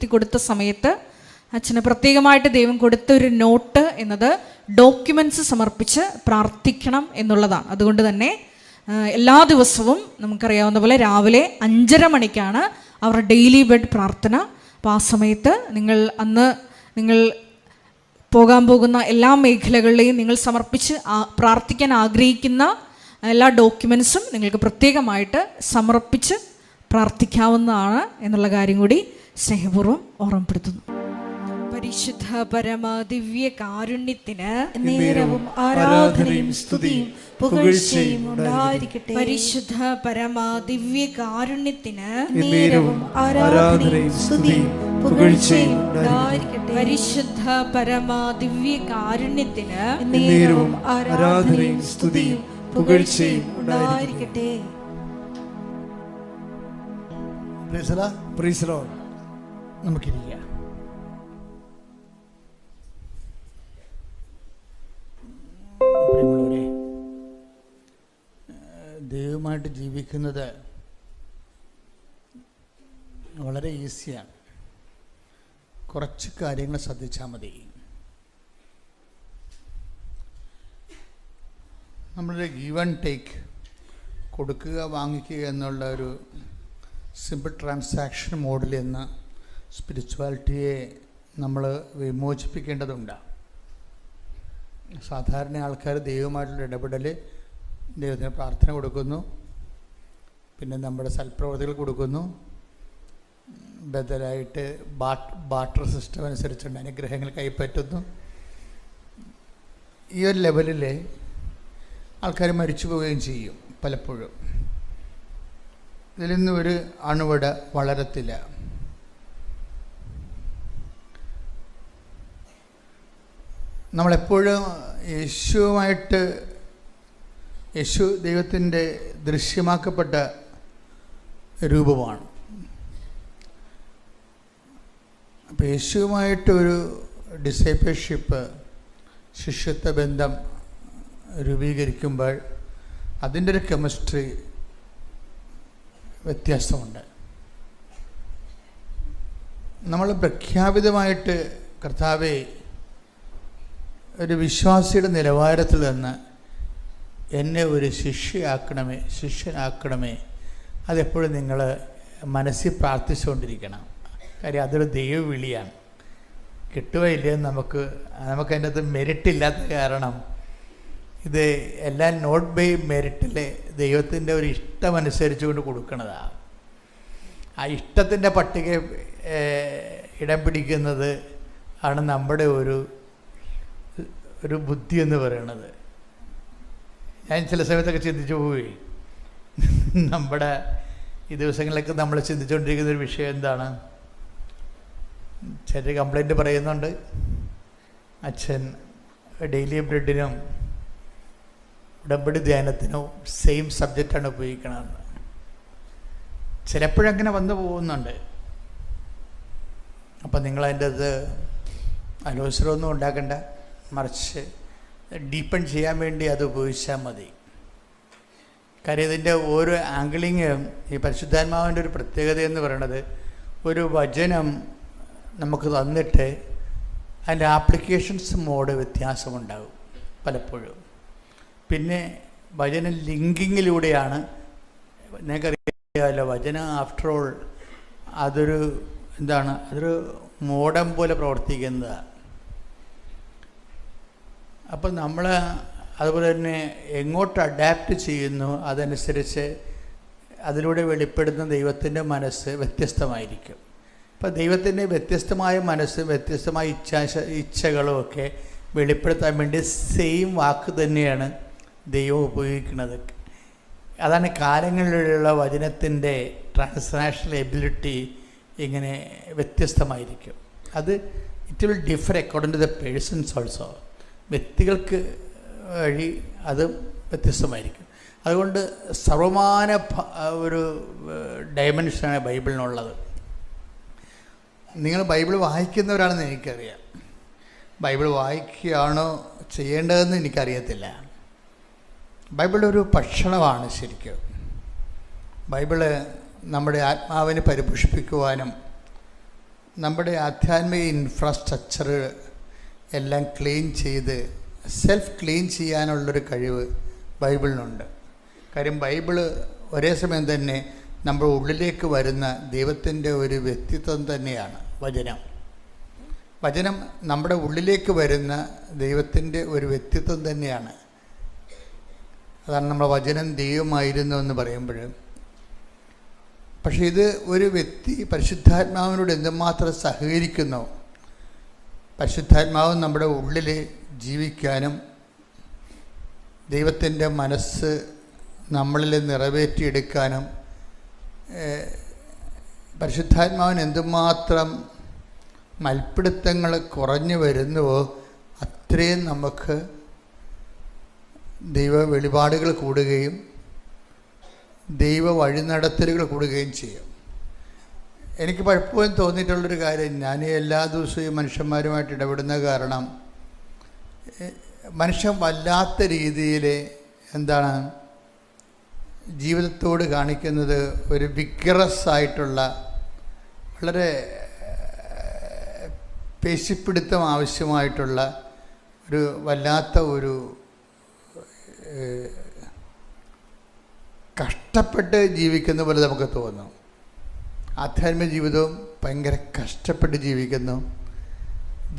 നിർത്തി കൊടുത്ത സമയത്ത് അച്ഛന് പ്രത്യേകമായിട്ട് ദൈവം കൊടുത്ത ഒരു നോട്ട് എന്നത് ഡോക്യുമെൻറ്റ്സ് സമർപ്പിച്ച് പ്രാർത്ഥിക്കണം എന്നുള്ളതാണ്. അതുകൊണ്ട് തന്നെ എല്ലാ ദിവസവും നമുക്കറിയാവുന്ന പോലെ രാവിലെ 5:30 മണിക്കാണ് അവരുടെ ഡെയിലി ബെഡ് പ്രാർത്ഥന. അപ്പോൾ ആ സമയത്ത് നിങ്ങൾ പോകാൻ പോകുന്ന എല്ലാ മേഖലകളിലെയും നിങ്ങൾ സമർപ്പിച്ച് പ്രാർത്ഥിക്കാൻ ആഗ്രഹിക്കുന്ന എല്ലാ ഡോക്യുമെൻറ്റ്സും നിങ്ങൾക്ക് പ്രത്യേകമായിട്ട് സമർപ്പിച്ച് പ്രാർത്ഥിക്കാവുന്നതാണ് എന്നുള്ള കാര്യം കൂടി സ്നേഹപൂർവ്വം ഓർമ്മപ്പെടുത്തുന്നു. പരിശുദ്ധ പരമ ദിവ്യ കാരുണ്യത്തിന് നേരവും ആരാധനയും സ്തുതിയും പുകഴ്ചയും ഉണ്ടായിരിക്കട്ടെ. പരിശുദ്ധ പരമ ദിവ്യ കാരുണ്യത്തിന് നേരവും ആരാധനയും സ്തുതിയും പുകഴ്ചയും ഉണ്ടായിരിക്കട്ടെ. പരിശുദ്ധ പരമ ദിവ്യ കാരുണ്യത്തിന് നേരവും ആരാധനയും സ്തുതിയും പുകഴ്ചയും ഉണ്ടായിരിക്കട്ടെ. Praise the lord. നമുക്കിരിക്കാം. ദൈവമായിട്ട് ജീവിക്കുന്നത് വളരെ ഈസിയാണ്. കുറച്ച് കാര്യങ്ങൾ ശ്രദ്ധിച്ചാൽ മതി. നമ്മളൊരു ഗീവ് ആൻഡ് ടേക്ക്, കൊടുക്കുക വാങ്ങിക്കുക എന്നുള്ള ഒരു സിമ്പിൾ ട്രാൻസാക്ഷൻ മോഡിൽ നിന്ന് സ്പിരിച്വാലിറ്റിയെ നമ്മൾ വിമോചിപ്പിക്കേണ്ടതുണ്ട്. സാധാരണ ആൾക്കാർ ദൈവമായിട്ടുള്ള ഇടപെടൽ, ദൈവത്തിന് പ്രാർത്ഥന കൊടുക്കുന്നു, പിന്നെ നമ്മുടെ സൽപ്രവർത്തികൾ കൊടുക്കുന്നു, ബദലായിട്ട് ബാട്ടർ സിസ്റ്റം അനുസരിച്ചുള്ള അനുഗ്രഹങ്ങൾ കൈപ്പറ്റുന്നു. ഈ ഒരു ലെവലിൽ ആൾക്കാർ മരിച്ചു പോവുകയും ചെയ്യും പലപ്പോഴും. ഇതിൽ നിന്നും ഒരു അണുവട വളരത്തില്ല. നമ്മളെപ്പോഴും യേശു ദൈവത്തിൻ്റെ ദൃശ്യമാക്കപ്പെട്ട രൂപമാണ്. അപ്പോൾ യേശുവുമായിട്ടൊരു ഡിസൈപ്പിൾഷിപ്പ്, ശിഷ്യത്വ ബന്ധം രൂപീകരിക്കുമ്പോൾ അതിൻ്റെ ഒരു കെമിസ്ട്രി വ്യത്യാസമുണ്ട്. നമ്മൾ പ്രഖ്യാപിതമായിട്ട് കർത്താവേ, ഒരു വിശ്വാസിയുടെ നിലവാരത്തിൽ നിന്ന് എന്നെ ഒരു ശിഷ്യനാക്കണമേ, അതെപ്പോഴും നിങ്ങൾ മനസ്സിൽ പ്രാർത്ഥിച്ചുകൊണ്ടിരിക്കണം. കാര്യം അതൊരു ദൈവവിളിയാണ്. കിട്ടുകയോ ഇല്ലയെന്ന് നമുക്കതിൻ്റെ അത് മെരിറ്റില്ലാത്ത കാരണം ഇത് എല്ലാം നോട്ട് ബൈ മെരിറ്റിലെ ദൈവത്തിൻ്റെ ഒരു ഇഷ്ടമനുസരിച്ച് കൊണ്ട് കൊടുക്കുന്നതാണ്. ആ ഇഷ്ടത്തിൻ്റെ പട്ടിക ഇടം പിടിക്കുന്നത് ആണ് നമ്മുടെ ഒരു ബുദ്ധി എന്ന് പറയുന്നത്. ഞാൻ ചില സമയത്തൊക്കെ ചിന്തിച്ചു പോയി, നമ്മുടെ ഈ ദിവസങ്ങളിലൊക്കെ നമ്മൾ ചിന്തിച്ചുകൊണ്ടിരിക്കുന്നൊരു വിഷയം എന്താണ്? ചില കംപ്ലൈൻറ്റ് പറയുന്നുണ്ട്, അച്ഛൻ ഡെയിലി ബ്രെഡിനും ഉടമ്പടി ധ്യാനത്തിനും സെയിം സബ്ജക്റ്റാണ് ഉപയോഗിക്കണമെന്ന്. ചിലപ്പോഴങ്ങനെ വന്നു പോകുന്നുണ്ട്. അപ്പം നിങ്ങളതിൻ്റെ അത് അലോസരമൊന്നും ഉണ്ടാക്കണ്ട, മറിച്ച് ഡീപ്പൺ ചെയ്യാൻ വേണ്ടി അത് ഉപയോഗിച്ചാൽ മതി. കാര്യം ഇതിൻ്റെ ഓരോ ആംഗിളിങ്ങും ഈ പരിശുദ്ധാത്മാവിൻ്റെ ഒരു പ്രത്യേകത എന്ന് പറയുന്നത്, ഒരു വചനം നമുക്ക് തന്നിട്ട് അതിൻ്റെ ആപ്ലിക്കേഷൻസ് മോഡ് വ്യത്യാസമുണ്ടാകും പലപ്പോഴും. പിന്നെ വചന ലിങ്കിങ്ങിലൂടെയാണ്, നിങ്ങൾക്കറിയാമല്ലോ, വചനം ആഫ്റ്റർ ഓൾ അതൊരു മോഡം പോലെ പ്രവർത്തിക്കുന്നതാണ്. അപ്പം നമ്മൾ അതുപോലെ തന്നെ എങ്ങോട്ട് അഡാപ്റ്റ് ചെയ്യുന്നു അതനുസരിച്ച് അതിലൂടെ വെളിപ്പെടുന്ന ദൈവത്തിൻ്റെ മനസ്സ് വ്യത്യസ്തമായിരിക്കും. അപ്പോൾ ദൈവത്തിൻ്റെ വ്യത്യസ്തമായ മനസ്സും വ്യത്യസ്തമായ ഇച്ഛകളും ഒക്കെ വെളിപ്പെടുത്താൻ വേണ്ടി സെയിം വാക്ക് തന്നെയാണ് ദൈവം ഉപയോഗിക്കുന്നത്. അതാണ് കാലങ്ങളിലുള്ള വചനത്തിൻ്റെ ട്രാൻസ്ലാഷണൽ എബിലിറ്റി ഇങ്ങനെ വ്യത്യസ്തമായിരിക്കും. അത് it will differ according to the persons also. വ്യക്തികൾക്ക് വഴി അത് വ്യത്യസ്തമായിരിക്കും. അതുകൊണ്ട് സർവമാന ഒരു ഡയമെൻഷനാണ് ബൈബിളിനുള്ളത്. നിങ്ങൾ ബൈബിൾ വായിക്കുന്നവരാണെന്ന് എനിക്കറിയാം. ബൈബിൾ വായിക്കുകയാണോ ചെയ്യേണ്ടതെന്ന് എനിക്കറിയത്തില്ല. ബൈബിൾ ഒരു ഭക്ഷണമാണ് ശരിക്കും. ബൈബിള് നമ്മുടെ ആത്മാവിനെ പരിപോഷിപ്പിക്കുവാനും നമ്മുടെ ആധ്യാത്മിക ഇൻഫ്രാസ്ട്രക്ചർ എല്ലാം ക്ലീൻ ചെയ്ത് സെൽഫ് ക്ലീൻ ചെയ്യാനുള്ളൊരു കഴിവ് ബൈബിളിനുണ്ട്. കാര്യം ബൈബിള് ഒരേ സമയം തന്നെ നമ്മുടെ ഉള്ളിലേക്ക് വരുന്ന ദൈവത്തിൻ്റെ ഒരു വ്യക്തിത്വം തന്നെയാണ് വചനം. വചനം നമ്മുടെ ഉള്ളിലേക്ക് വരുന്ന ദൈവത്തിൻ്റെ ഒരു വ്യക്തിത്വം തന്നെയാണ്. അതാണ് നമ്മുടെ വചനം ദൈവമായിരുന്നു എന്ന് പറയുമ്പോൾ. പക്ഷേ ഇത് ഒരു വ്യക്തി പരിശുദ്ധാത്മാവിനോട് എന്തുമാത്രം സഹകരിക്കുന്നോ, പരിശുദ്ധാത്മാവ് നമ്മുടെ ഉള്ളിൽ ജീവിക്കാനും ദൈവത്തിൻ്റെ മനസ്സ് നമ്മളിൽ നിറവേറ്റിയെടുക്കാനും പരിശുദ്ധാത്മാവിന് എന്തുമാത്രം മൽപ്പിടുത്തങ്ങൾ കുറഞ്ഞു വരുന്നുവോ അത്രയും നമുക്ക് ദൈവ വെളിപാടുകൾ കൂടുകയും ദൈവ വഴിനടത്തലുകൾ കൂടുകയും ചെയ്യും. എനിക്ക് പലപ്പോഴും തോന്നിയിട്ടുള്ളൊരു കാര്യം, ഞാൻ എല്ലാ ദിവസവും മനുഷ്യന്മാരുമായിട്ട് ഇടപെടുന്ന കാരണം മനുഷ്യൻ വല്ലാത്ത രീതിയിൽ എന്താണ് ജീവിതത്തോട് കാണിക്കുന്നത് ഒരു വിഗ്രസ് ആയിട്ടുള്ള വളരെ പേശിപ്പിടുത്തം ആവശ്യമായിട്ടുള്ള ഒരു വല്ലാത്ത ഒരു കഷ്ടപ്പെട്ട് ജീവിക്കുന്ന പോലെ നമുക്ക് തോന്നും. ആധ്യാത്മിക ജീവിതവും ഭയങ്കര കഷ്ടപ്പെട്ട് ജീവിക്കുന്നു.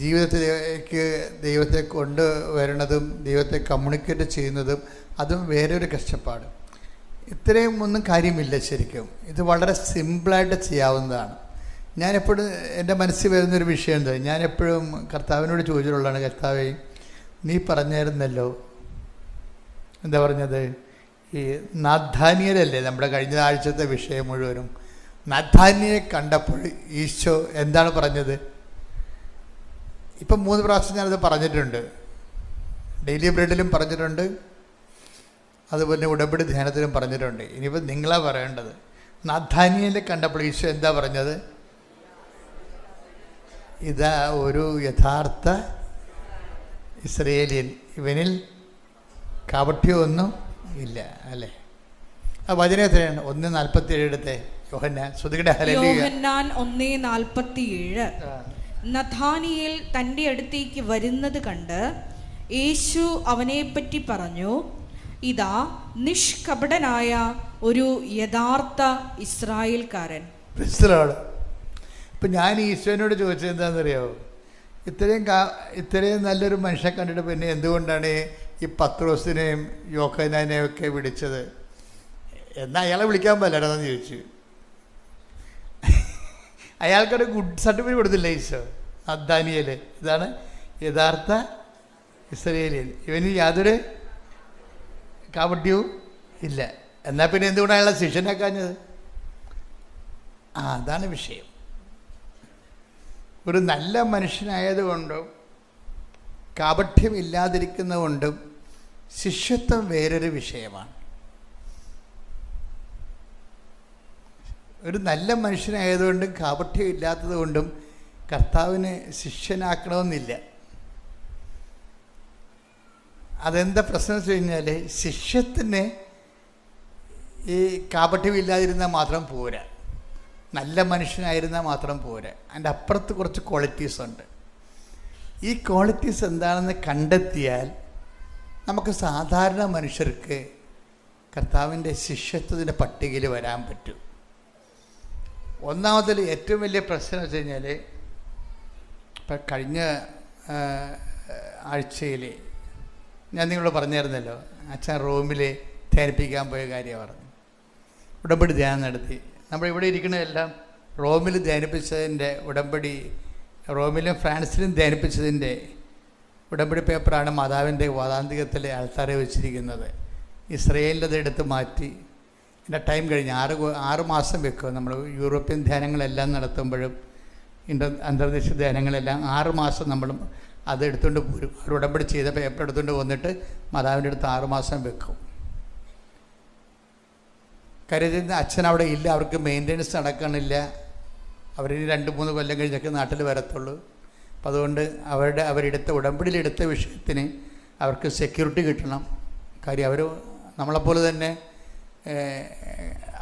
ജീവിതത്തിലേക്ക് ദൈവത്തെ കൊണ്ടുവരണതും ദൈവത്തെ കമ്മ്യൂണിക്കേറ്റ് ചെയ്യുന്നതും അതും വേറൊരു കഷ്ടപ്പാട്. ഇത്രയും ഒന്നും കാര്യമില്ല. ശരിക്കും ഇത് വളരെ സിമ്പിളായിട്ട് ചെയ്യാവുന്നതാണ്. ഞാനെപ്പോഴും എൻ്റെ മനസ്സിൽ വരുന്നൊരു വിഷയം എന്താ, ഞാനെപ്പോഴും കർത്താവിനോട് ചോദിച്ചിട്ടുള്ളതാണ്, കർത്താവേ നീ പറഞ്ഞായിരുന്നല്ലോ, എന്താ പറഞ്ഞത്, ഈ നാഥാനിയലല്ലേ നമ്മുടെ കഴിഞ്ഞ ആഴ്ചത്തെ വിഷയം മുഴുവനും. നാഥാനിയെ കണ്ടപ്പോൾ ഈശോ എന്താണ് പറഞ്ഞത്? ഇപ്പം 3 പ്രാവശ്യം ഞാനത് പറഞ്ഞിട്ടുണ്ട്. ഡെയിലി ബ്രെഡിലും പറഞ്ഞിട്ടുണ്ട്, അതുപോലെ ഉടമ്പടി ധ്യാനത്തിലും പറഞ്ഞിട്ടുണ്ട്. ഇനിയിപ്പോൾ നിങ്ങളാ പറയേണ്ടത്. നാഥാനിയലെ കണ്ടപ്പോൾ ഈശോ എന്താ പറഞ്ഞത്? ഇതാ ഒരു യഥാർത്ഥ ഇസ്രയേലിയൻ, ഇവനിൽ കാപട്യമൊന്നും ഇല്ല, അല്ലേ? ആ വചനം എത്രയാണ്? 1:47 എടുത്തേ. യോഹന്നാൻ 1:47. നഥാനിയേൽ തൻ്റെ അടുത്തേക്ക് വരുന്നത് കണ്ട് യേശു അവനെപ്പറ്റി പറഞ്ഞു, ഇതാ നിഷ്കപടനായ ഒരു യഥാർത്ഥ ഇസ്രായേൽക്കാരൻ. ഇപ്പം ഞാൻ ഈശോനോട് ചോദിച്ചത് എന്താണെന്നറിയാമോ? ഇത്രയും നല്ലൊരു മനുഷ്യനെ കണ്ടിട്ട് പിന്നെ എന്തുകൊണ്ടാണ് ഈ പത്രോസിനെയും യോഹന്നാനെയും ഒക്കെ വിളിച്ചത്? എന്നാൽ അയാളെ വിളിക്കാൻ പറ്റില്ലെന്ന് ചോദിച്ചു. അയാൾക്കൊരു ഗുഡ് സർട്ടിഫിക്കറ്റ് കൊടുത്തില്ല ഈശോ. നഥാനിയേൽ ഇതാണ് യഥാർത്ഥ ഇസ്രായേലിയൻ, ഇവന് യാതൊരു കാപട്യവും ഇല്ല. എന്നാൽ പിന്നെ എന്തുകൊണ്ടാണ് അയാളെ ശിഷ്യനാക്കാഞ്ഞത്? അതാണ് വിഷയം. ഒരു നല്ല മനുഷ്യനായതുകൊണ്ടും കാപട്യമില്ലാതിരിക്കുന്നതുകൊണ്ടും ശിഷ്യത്വം വേറൊരു വിഷയമാണ്. ഒരു നല്ല മനുഷ്യനായതുകൊണ്ടും കാപട്യം ഇല്ലാത്തത് കൊണ്ടും കർത്താവിനെ ശിഷ്യനാക്കണമെന്നില്ല. അതെന്താ പ്രശ്നം വെച്ച് കഴിഞ്ഞാൽ, ശിഷ്യത്തിന് ഈ കാപട്യമില്ലാതിരുന്നാൽ മാത്രം പോരാ, നല്ല മനുഷ്യനായിരുന്നാൽ മാത്രം പോരാ. അതിൻ്റെ അപ്പുറത്ത് കുറച്ച് ക്വാളിറ്റീസ് ഉണ്ട്. ഈ ക്വാളിറ്റീസ് എന്താണെന്ന് കണ്ടെത്തിയാൽ നമുക്ക് സാധാരണ മനുഷ്യർക്ക് കർത്താവിൻ്റെ ശിഷ്യത്വത്തിൻ്റെ പട്ടികയിൽ വരാൻ പറ്റും. ഒന്നാമതിൽ ഏറ്റവും വലിയ പ്രശ്നം വെച്ച് കഴിഞ്ഞാൽ, ഇപ്പം കഴിഞ്ഞ ആഴ്ചയിൽ ഞാൻ നിങ്ങളോട് പറഞ്ഞായിരുന്നല്ലോ, അച്ഛൻ റോമിൽ ധ്യാനിപ്പിക്കാൻ പോയ കാര്യം പറഞ്ഞു. ഉടമ്പടി ധ്യാനം നടത്തി. നമ്മളിവിടെ ഇരിക്കുന്നതെല്ലാം റോമിൽ ധ്യാനിപ്പിച്ചതിൻ്റെ ഉടമ്പടി, റോമിലും ഫ്രാൻസിലും ധ്യാനിപ്പിച്ചതിൻ്റെ ഉടമ്പടി പേപ്പറാണ് മാതാവിൻ്റെ വാതാന്തികത്തിലെ ആൾത്താരെ വെച്ചിരിക്കുന്നത്. ഇസ്രയേലിൻ്റെ എടുത്ത് മാറ്റി എൻ്റെ ടൈം കഴിഞ്ഞ് 6 മാസം വെക്കും. നമ്മൾ യൂറോപ്യൻ ധ്യാനങ്ങളെല്ലാം നടത്തുമ്പോഴും അന്തർദേശീയ ധ്യാനങ്ങളെല്ലാം 6 മാസം നമ്മൾ അത് എടുത്തുകൊണ്ട് പോരും. അവർ ഉടമ്പടി ചെയ്ത പേപ്പർ എടുത്തുകൊണ്ട് വന്നിട്ട് മാതാവിൻ്റെ അടുത്ത് 6 മാസം വെക്കും. കാര്യം അച്ഛൻ അവിടെ ഇല്ല, അവർക്ക് മെയിൻ്റെനൻസ് നടക്കണില്ല. അവരിനി 2-3 കൊല്ലം കഴിഞ്ഞൊക്കെ നാട്ടിൽ വരത്തുള്ളൂ. അപ്പം അതുകൊണ്ട് അവരെടുത്ത ഉടമ്പടിയിലെടുത്ത വിഷയത്തിന് അവർക്ക് സെക്യൂരിറ്റി കിട്ടണം. കാര്യം അവർ നമ്മളെപ്പോലെ തന്നെ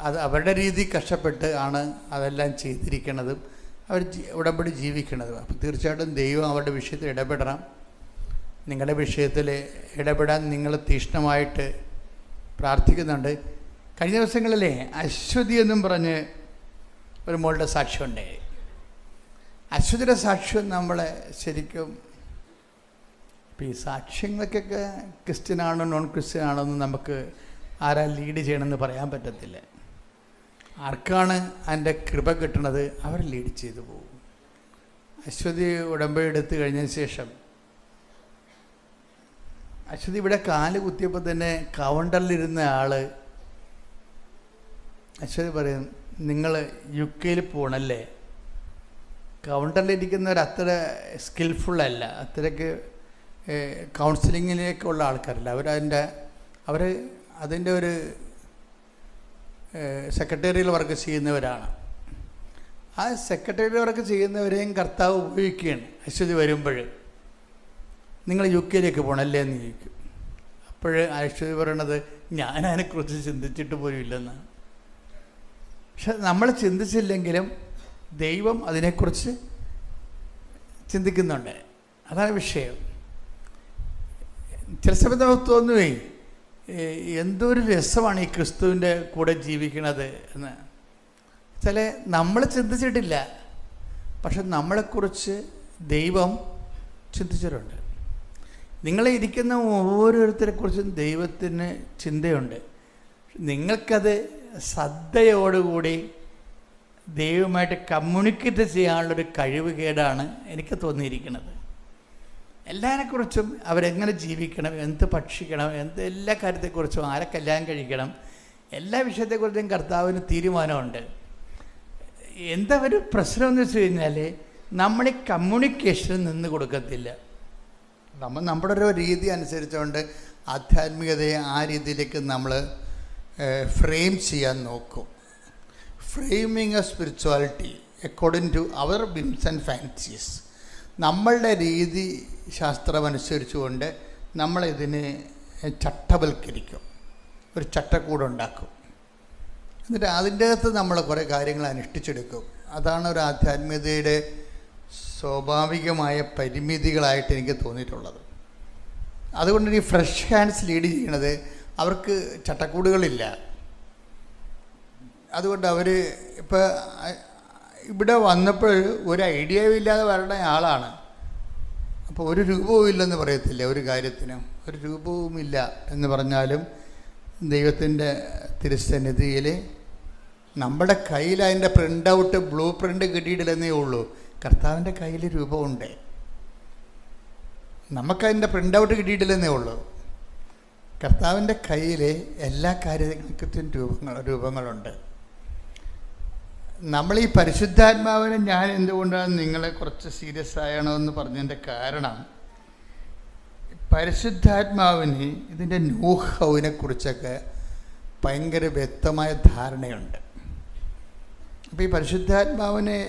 അത് അവരുടെ രീതി കഷ്ടപ്പെട്ട് ആണ് അതെല്ലാം ചെയ്തിരിക്കുന്നതും അവർ ഉടമ്പടി ജീവിക്കണത്. അപ്പോൾ തീർച്ചയായിട്ടും ദൈവം അവരുടെ വിഷയത്തിൽ ഇടപെടണം. നിങ്ങളുടെ വിഷയത്തിൽ ഇടപെടാൻ നിങ്ങൾ തീക്ഷ്ണമായിട്ട് പ്രാർത്ഥിക്കുന്നുണ്ട്. കഴിഞ്ഞ ദിവസങ്ങളിലെ അശ്വതി എന്നും പറഞ്ഞ് ഒരു മോളുടെ സാക്ഷ്യമുണ്ടായി. അശ്വതിയുടെ സാക്ഷ്യം നമ്മളെ ശരിക്കും, ഇപ്പോൾ ഈ സാക്ഷ്യങ്ങൾക്കൊക്കെ ക്രിസ്ത്യനാണോ നോൺ ക്രിസ്ത്യൻ ആണോ എന്ന് നമുക്ക് ആരാ ലീഡ് ചെയ്യണമെന്ന് പറയാൻ പറ്റത്തില്ല. ആർക്കാണ് അതിൻ്റെ കൃപ കിട്ടണത് അവർ ലീഡ് ചെയ്തു പോകും. അശ്വതി ഉടമ്പടി എടുത്തു കഴിഞ്ഞതിന് ശേഷം അശ്വതി ഇവിടെ കാല് കുത്തിയപ്പോൾ തന്നെ കൗണ്ടറിലിരുന്ന ആൾ അശ്വതി പറയും, നിങ്ങൾ UK പോകണല്ലേ? കൗണ്ടറിലിരിക്കുന്നവർ അത്ര സ്കിൽഫുള്ളല്ല, അത്രയ്ക്ക് കൗൺസിലിങ്ങിലേക്കുള്ള ആൾക്കാരല്ല. അവർ അതിൻ്റെ ഒരു സെക്രട്ടറിയിൽ വർക്ക് ചെയ്യുന്നവരാണ്. ആ സെക്രട്ടറി വർക്ക് ചെയ്യുന്നവരെയും കർത്താവ് ഉപയോഗിക്കുകയാണ്. അശ്വതി വരുമ്പോൾ നിങ്ങൾ UK പോകണല്ലേ എന്ന് ചോദിക്കും. അപ്പോൾ അശ്വതി പറയണത് ഞാൻ അതിനെക്കുറിച്ച് ചിന്തിച്ചിട്ട് പോലും ഇല്ലെന്നാണ്. പക്ഷെ നമ്മൾ ചിന്തിച്ചില്ലെങ്കിലും ദൈവം അതിനെക്കുറിച്ച് ചിന്തിക്കുന്നുണ്ട്. അതാണ് വിഷയം. ചില സമയത്ത് നമുക്ക് തോന്നുവേ, എന്തൊരു രസമാണ് ഈ ക്രിസ്തുവിൻ്റെ കൂടെ ജീവിക്കണത് എന്ന്. ചില നമ്മൾ ചിന്തിച്ചിട്ടില്ല, പക്ഷെ നമ്മളെക്കുറിച്ച് ദൈവം ചിന്തിച്ചിട്ടുണ്ട്. നിങ്ങളെ ഇരിക്കുന്ന ഓരോരുത്തരെക്കുറിച്ചും ദൈവത്തിന് ചിന്തയുണ്ട്. നിങ്ങൾക്കത് ശ്രദ്ധയോടുകൂടി ദൈവമായിട്ട് കമ്മ്യൂണിക്കേറ്റ് ചെയ്യാനുള്ളൊരു കഴിവ് കേടാണ് എനിക്ക് തോന്നിയിരിക്കുന്നത്. എല്ലാവരെക്കുറിച്ചും അവരെങ്ങനെ ജീവിക്കണം, എന്ത് ഭക്ഷിക്കണം, എല്ലാ കാര്യത്തെക്കുറിച്ചും ആരെ കല്യാണം കഴിക്കണം, എല്ലാ വിഷയത്തെക്കുറിച്ചും കർത്താവിന് തീരുമാനമുണ്ട്. എന്താ ഒരു പ്രശ്നമെന്ന് വെച്ച് കഴിഞ്ഞാൽ നമ്മൾ ഈ കമ്മ്യൂണിക്കേഷൻ നിന്ന് കൊടുക്കത്തില്ല. നമ്മുടെ ഒരു രീതി അനുസരിച്ചുകൊണ്ട് ആധ്യാത്മികതയെ ആ രീതിയിലേക്ക് നമ്മൾ ഫ്രെയിം ചെയ്യാൻ നോക്കും. Framing a spirituality according to our whims and fancies. നമ്മളുടെ രീതി ശാസ്ത്രമനുസരിച്ചുകൊണ്ട് നമ്മളിതിനെ ചട്ടവൽക്കരിക്കും, ഒരു ചട്ടക്കൂടുണ്ടാക്കും. എന്നിട്ട് അതിൻ്റെ അകത്ത് നമ്മൾ കുറേ കാര്യങ്ങൾ അനുഷ്ഠിച്ചെടുക്കും. അതാണ് ഒരു ആധ്യാത്മികതയുടെ സ്വാഭാവികമായ പരിമിതികളായിട്ട് എനിക്ക് തോന്നിയിട്ടുള്ളത്. അതുകൊണ്ട് ഈ ഫ്രഷ് ഹാൻഡ്സ് ലീഡ് ചെയ്യണത് അവർക്ക് ചട്ടക്കൂടുകളില്ല. അതുകൊണ്ട് അവർ ഇപ്പോൾ ഇവിടെ വന്നപ്പോൾ ഒരു ഐഡിയയും ഇല്ലാതെ വരണ ആളാണ്. അപ്പോൾ ഒരു രൂപവും ഇല്ലെന്ന് പറയത്തില്ല, ഒരു കാര്യത്തിനും ഒരു രൂപവുമില്ല എന്ന് പറഞ്ഞാലും ദൈവത്തിൻ്റെ തിരുസന്നിധിയിൽ നമ്മുടെ കയ്യിൽ അതിൻ്റെ പ്രിൻ്റ് ഔട്ട് ബ്ലൂ പ്രിൻ്റ് കിട്ടിയിട്ടില്ലെന്നേ ഉള്ളൂ. കർത്താവിൻ്റെ കയ്യിൽ രൂപമുണ്ട്, നമുക്കതിൻ്റെ പ്രിൻ്റ് ഔട്ട് കിട്ടിയിട്ടില്ലെന്നേ ഉള്ളൂ. കർത്താവിൻ്റെ കയ്യിൽ എല്ലാ കാര്യങ്ങൾക്കും രൂപങ്ങളുണ്ട്. നമ്മൾ ഈ പരിശുദ്ധാത്മാവിനെ ഞാൻ എന്തുകൊണ്ടാണ് നിങ്ങളെ കുറച്ച് സീരിയസ് ആയണമെന്ന് പറഞ്ഞതിൻ്റെ കാരണം, പരിശുദ്ധാത്മാവിന് ഇതിൻ്റെ നൂഹവിനെ കുറിച്ചൊക്കെ ഭയങ്കര വ്യക്തമായ ധാരണയുണ്ട്. അപ്പോൾ ഈ പരിശുദ്ധാത്മാവിനെ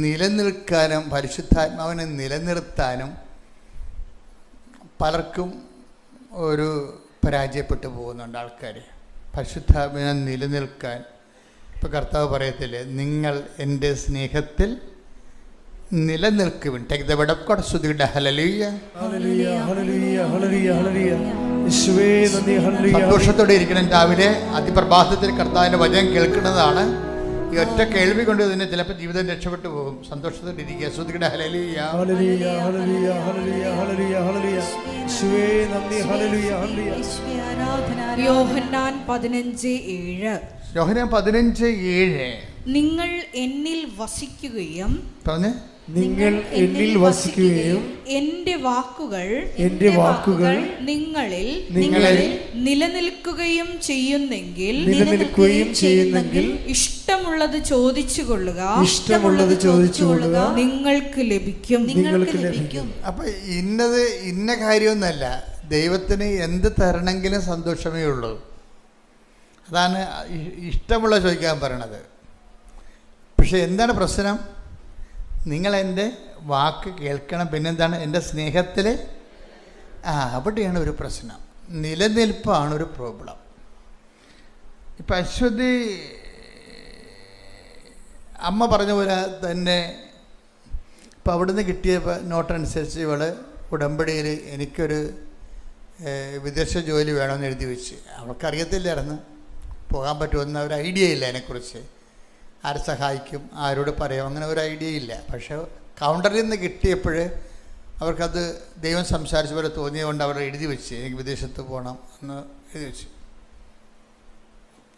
നിലനിൽക്കാനും പരിശുദ്ധാത്മാവിനെ നിലനിർത്താനും പലർക്കും ഒരു പരാജയപ്പെട്ടു പോകുന്നുണ്ട് ആൾക്കാർ. പരിശുദ്ധാത്മാവിനെ നിലനിൽക്കാൻ ഇപ്പോൾ കർത്താവ് പറയത്തില്ലേ, നിങ്ങൾ എൻ്റെ സ്നേഹത്തിൽ നിലനിൽക്കുവിൻ. Take the word of God. സ്തുതിക്കട്ടെ. ഹല്ലേലൂയ, ഹല്ലേലൂയ, ഹല്ലേലൂയ, ഹല്ലേലൂയ, ഹല്ലേലൂയ. യേശുവേ നന്ദി. ഹല്ലേലൂയ. സന്തോഷത്തോടെ ഇരിക്കണം. രാവിലെ അതിപ്രഭാതത്തിൽ കർത്താവിൻ്റെ വചനം കേൾക്കുന്നതാണ്. ഈ ഒറ്റ കേൾവി കൊണ്ട് തന്നെ ചിലപ്പോൾ ജീവിതം രക്ഷപ്പെട്ടു പോകും. സന്തോഷത്തോടെ ഇരിക്കുക. സ്തുതിക്കട്ടെ. ഹല്ലേലൂയ, ഹല്ലേലൂയ, ഹല്ലേലൂയ, ഹല്ലേലൂയ, ഹല്ലേലൂയ, ഹല്ലേലൂയ. യേശുവേ നന്ദി. ഹല്ലേലൂയ, ഹല്ലേലൂയ. യോഹന്നാൻ 15:7. യോഹന്നാൻ 15:7. നിങ്ങൾ എന്നിൽ വസിക്കുകയും പറഞ്ഞേ, നിങ്ങൾ എന്നിൽ വസിക്കുകയും എന്റെ വാക്കുകൾ നിങ്ങളിൽ നിലനിൽക്കുകയും ചെയ്യുന്നെങ്കിൽ ഇഷ്ടമുള്ളത് ചോദിച്ചുകൊള്ളുക, നിങ്ങൾക്ക് ലഭിക്കും. അപ്പൊ ഇന്ന കാര്യമൊന്നല്ല, ദൈവത്തിന് എന്ത് തരണമെങ്കിലും സന്തോഷമേ ഉള്ളൂ. അതാണ് ഇഷ്ടമുള്ള ചോദിക്കാൻ പറയണത്. പക്ഷെ എന്താണ് പ്രശ്നം? നിങ്ങൾ എൻ്റെ വാക്ക് കേൾക്കണം. പിന്നെന്താണ്? എൻ്റെ സ്നേഹത്തിൽ അവിടെയാണ് ഒരു പ്രശ്നം. നിലനിൽപ്പാണ് ഒരു പ്രോബ്ലം. ഇപ്പം അശ്വതി അമ്മ പറഞ്ഞ പോലെ തന്നെ ഇപ്പം അവിടുന്ന് കിട്ടിയ നോട്ടനുസരിച്ച് ഇവൾ ഉടമ്പടിയിൽ എനിക്കൊരു വിദേശ ജോലി വേണമെന്ന് എഴുതി വെച്ച്. അവൾക്കറിയത്തില്ലായിരുന്നു പോകാൻ പറ്റുമെന്ന ഒരു ഐഡിയ ഇല്ല അതിനെക്കുറിച്ച്. ആരെ സഹായിക്കും, ആരോട് പറയാം, അങ്ങനെ ഒരു ഐഡിയ ഇല്ല. പക്ഷേ കൗണ്ടറിൽ നിന്ന് കിട്ടിയപ്പോൾ അവർക്കത് ദൈവം സംസാരിച്ച പോലെ തോന്നിയതുകൊണ്ട് അവർ എഴുതി വെച്ച് എനിക്ക് വിദേശത്ത് പോകണം എന്ന്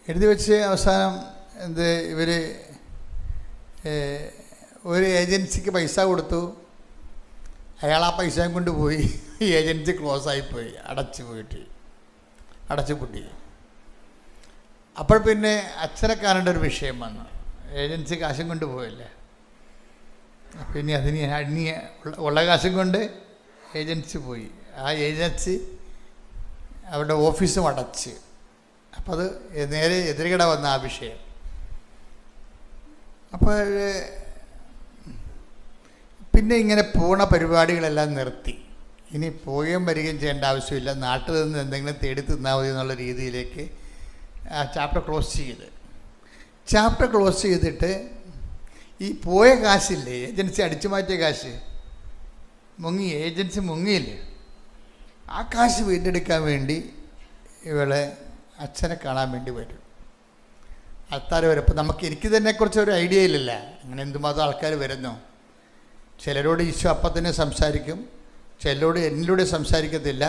എഴുതി വെച്ച് അവസാനം ഇവർ ഒരു ഏജൻസിക്ക് പൈസ കൊടുത്തു. അയാൾ ആ പൈസയും കൊണ്ട് പോയി. ഈ ഏജൻസി ക്ലോസ് ആയിപ്പോയി, അടച്ചു പൂട്ടി. അപ്പോൾ പിന്നെ അച്ഛനെ കാണേണ്ട ഒരു വിഷയം വന്നു. ഏജൻസി കാശും കൊണ്ട് പോയല്ലേ, പിന്നെ അതിന് അന്യ ഉള്ള കാശും കൊണ്ട് ഏജൻസി പോയി. ആ ഏജൻസി അവരുടെ ഓഫീസും അടച്ച്. അപ്പം അത് നേരെ എതിരുകട വന്ന ആ വിഷയം. അപ്പോൾ പിന്നെ ഇങ്ങനെ പോണ പരിപാടികളെല്ലാം നിർത്തി. ഇനി പോവുകയും വരികയും ചെയ്യേണ്ട ആവശ്യമില്ല, നാട്ടിൽ നിന്ന് എന്തെങ്കിലും തേടി തിന്നാൽ മതി എന്നുള്ള രീതിയിലേക്ക് ആ ചാപ്റ്റർ ക്ലോസ് ചെയ്തിട്ട് ഈ പോയ കാശില്ലേ, ഏജൻസി അടിച്ചു മാറ്റിയ കാശ് ഏജൻസി മുങ്ങിയില്ലേ, ആ കാശ് വീണ്ടെടുക്കാൻ വേണ്ടി ഇവളെ അച്ഛനെ കാണാൻ വേണ്ടി വരും. ആൾക്കാർ വരും. അപ്പോൾ എനിക്ക് ഇതിനെക്കുറിച്ച് ഒരു ഐഡിയ ഇല്ലല്ല, അങ്ങനെ എന്തുമാത്രം ആൾക്കാർ വരുന്നു. ചിലരോട് ഈശോ അപ്പം തന്നെ സംസാരിക്കും, ചിലരോട് എന്നിലൂടെ സംസാരിക്കത്തില്ല,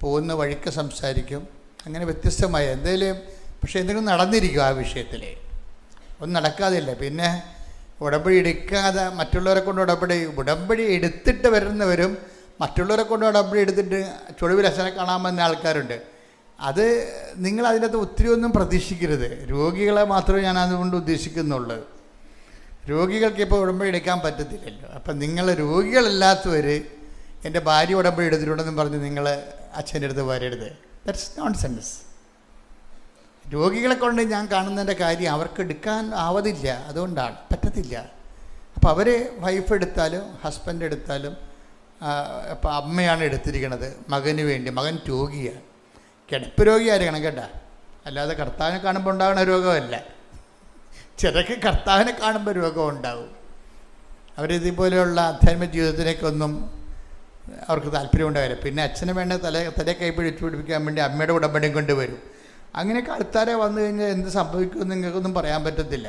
പോകുന്ന വഴിക്ക് സംസാരിക്കും, അങ്ങനെ വ്യത്യസ്തമായ എന്തെങ്കിലും. പക്ഷേ എന്തെങ്കിലും നടന്നിരിക്കും ആ വിഷയത്തിൽ, ഒന്നും നടക്കാതില്ല. പിന്നെ ഉടമ്പടി എടുക്കാതെ മറ്റുള്ളവരെ കൊണ്ട് ഉടമ്പടി എടുത്തിട്ട് വരുന്നവരും മറ്റുള്ളവരെ കൊണ്ട് ഉടമ്പടി എടുത്തിട്ട് ചൊളിവിൽ അച്ഛനെ കാണാമെന്ന ആൾക്കാരുണ്ട്. അത് നിങ്ങൾ അതിനകത്ത് ഒത്തിരി ഒന്നും പ്രതീക്ഷിക്കരുത്. രോഗികളെ മാത്രമേ ഞാൻ അതുകൊണ്ട് ഉദ്ദേശിക്കുന്നുള്ളൂ. രോഗികൾക്ക് ഇപ്പോൾ ഉടമ്പടി എടുക്കാൻ പറ്റത്തില്ലല്ലോ. അപ്പം നിങ്ങൾ രോഗികളല്ലാത്തവർ എൻ്റെ ഭാര്യ ഉടമ്പടി എടുത്തിട്ടുണ്ടെന്നും പറഞ്ഞ് നിങ്ങൾ അച്ഛൻ്റെ അടുത്ത് വരരുത്. That's nonsense. രോഗികളെ കൊണ്ട് ഞാൻ കാണുന്നതിൻ്റെ കാര്യം അവർക്ക് എടുക്കാൻ ആവതില്ല, അതുകൊണ്ടാണ് പറ്റത്തില്ല. അപ്പോൾ അവർ വൈഫ് എടുത്താലും ഹസ്ബൻഡ് എടുത്താലും ഇപ്പോൾ അമ്മയാണ് എടുത്തിരിക്കുന്നത് മകന് വേണ്ടി. മകൻ രോഗിയാണ്, കിടപ്പ് രോഗിയായിരിക്കണം കേട്ടോ, അല്ലാതെ കർത്താവിനെ കാണുമ്പോൾ ഉണ്ടാകുന്ന രോഗമല്ല. ചിലർക്ക് കർത്താവിനെ കാണുമ്പോൾ രോഗം ഉണ്ടാവും. അവരിതുപോലെയുള്ള ആധ്യാത്മിക ജീവിതത്തിലേക്കൊന്നും അവർക്ക് താല്പര്യം ഉണ്ടാവില്ല. പിന്നെ അച്ഛന് വേണ്ട തലയെ കൈപ്പിടിച്ചു പിടിപ്പിക്കാൻ വേണ്ടി അമ്മയുടെ ഉടമ്പടിയും കൊണ്ടുവരും. അങ്ങനെയൊക്കെ ആൾക്കാരെ വന്നു കഴിഞ്ഞാൽ എന്ത് സംഭവിക്കുമെന്ന് നിങ്ങൾക്കൊന്നും പറയാൻ പറ്റത്തില്ല.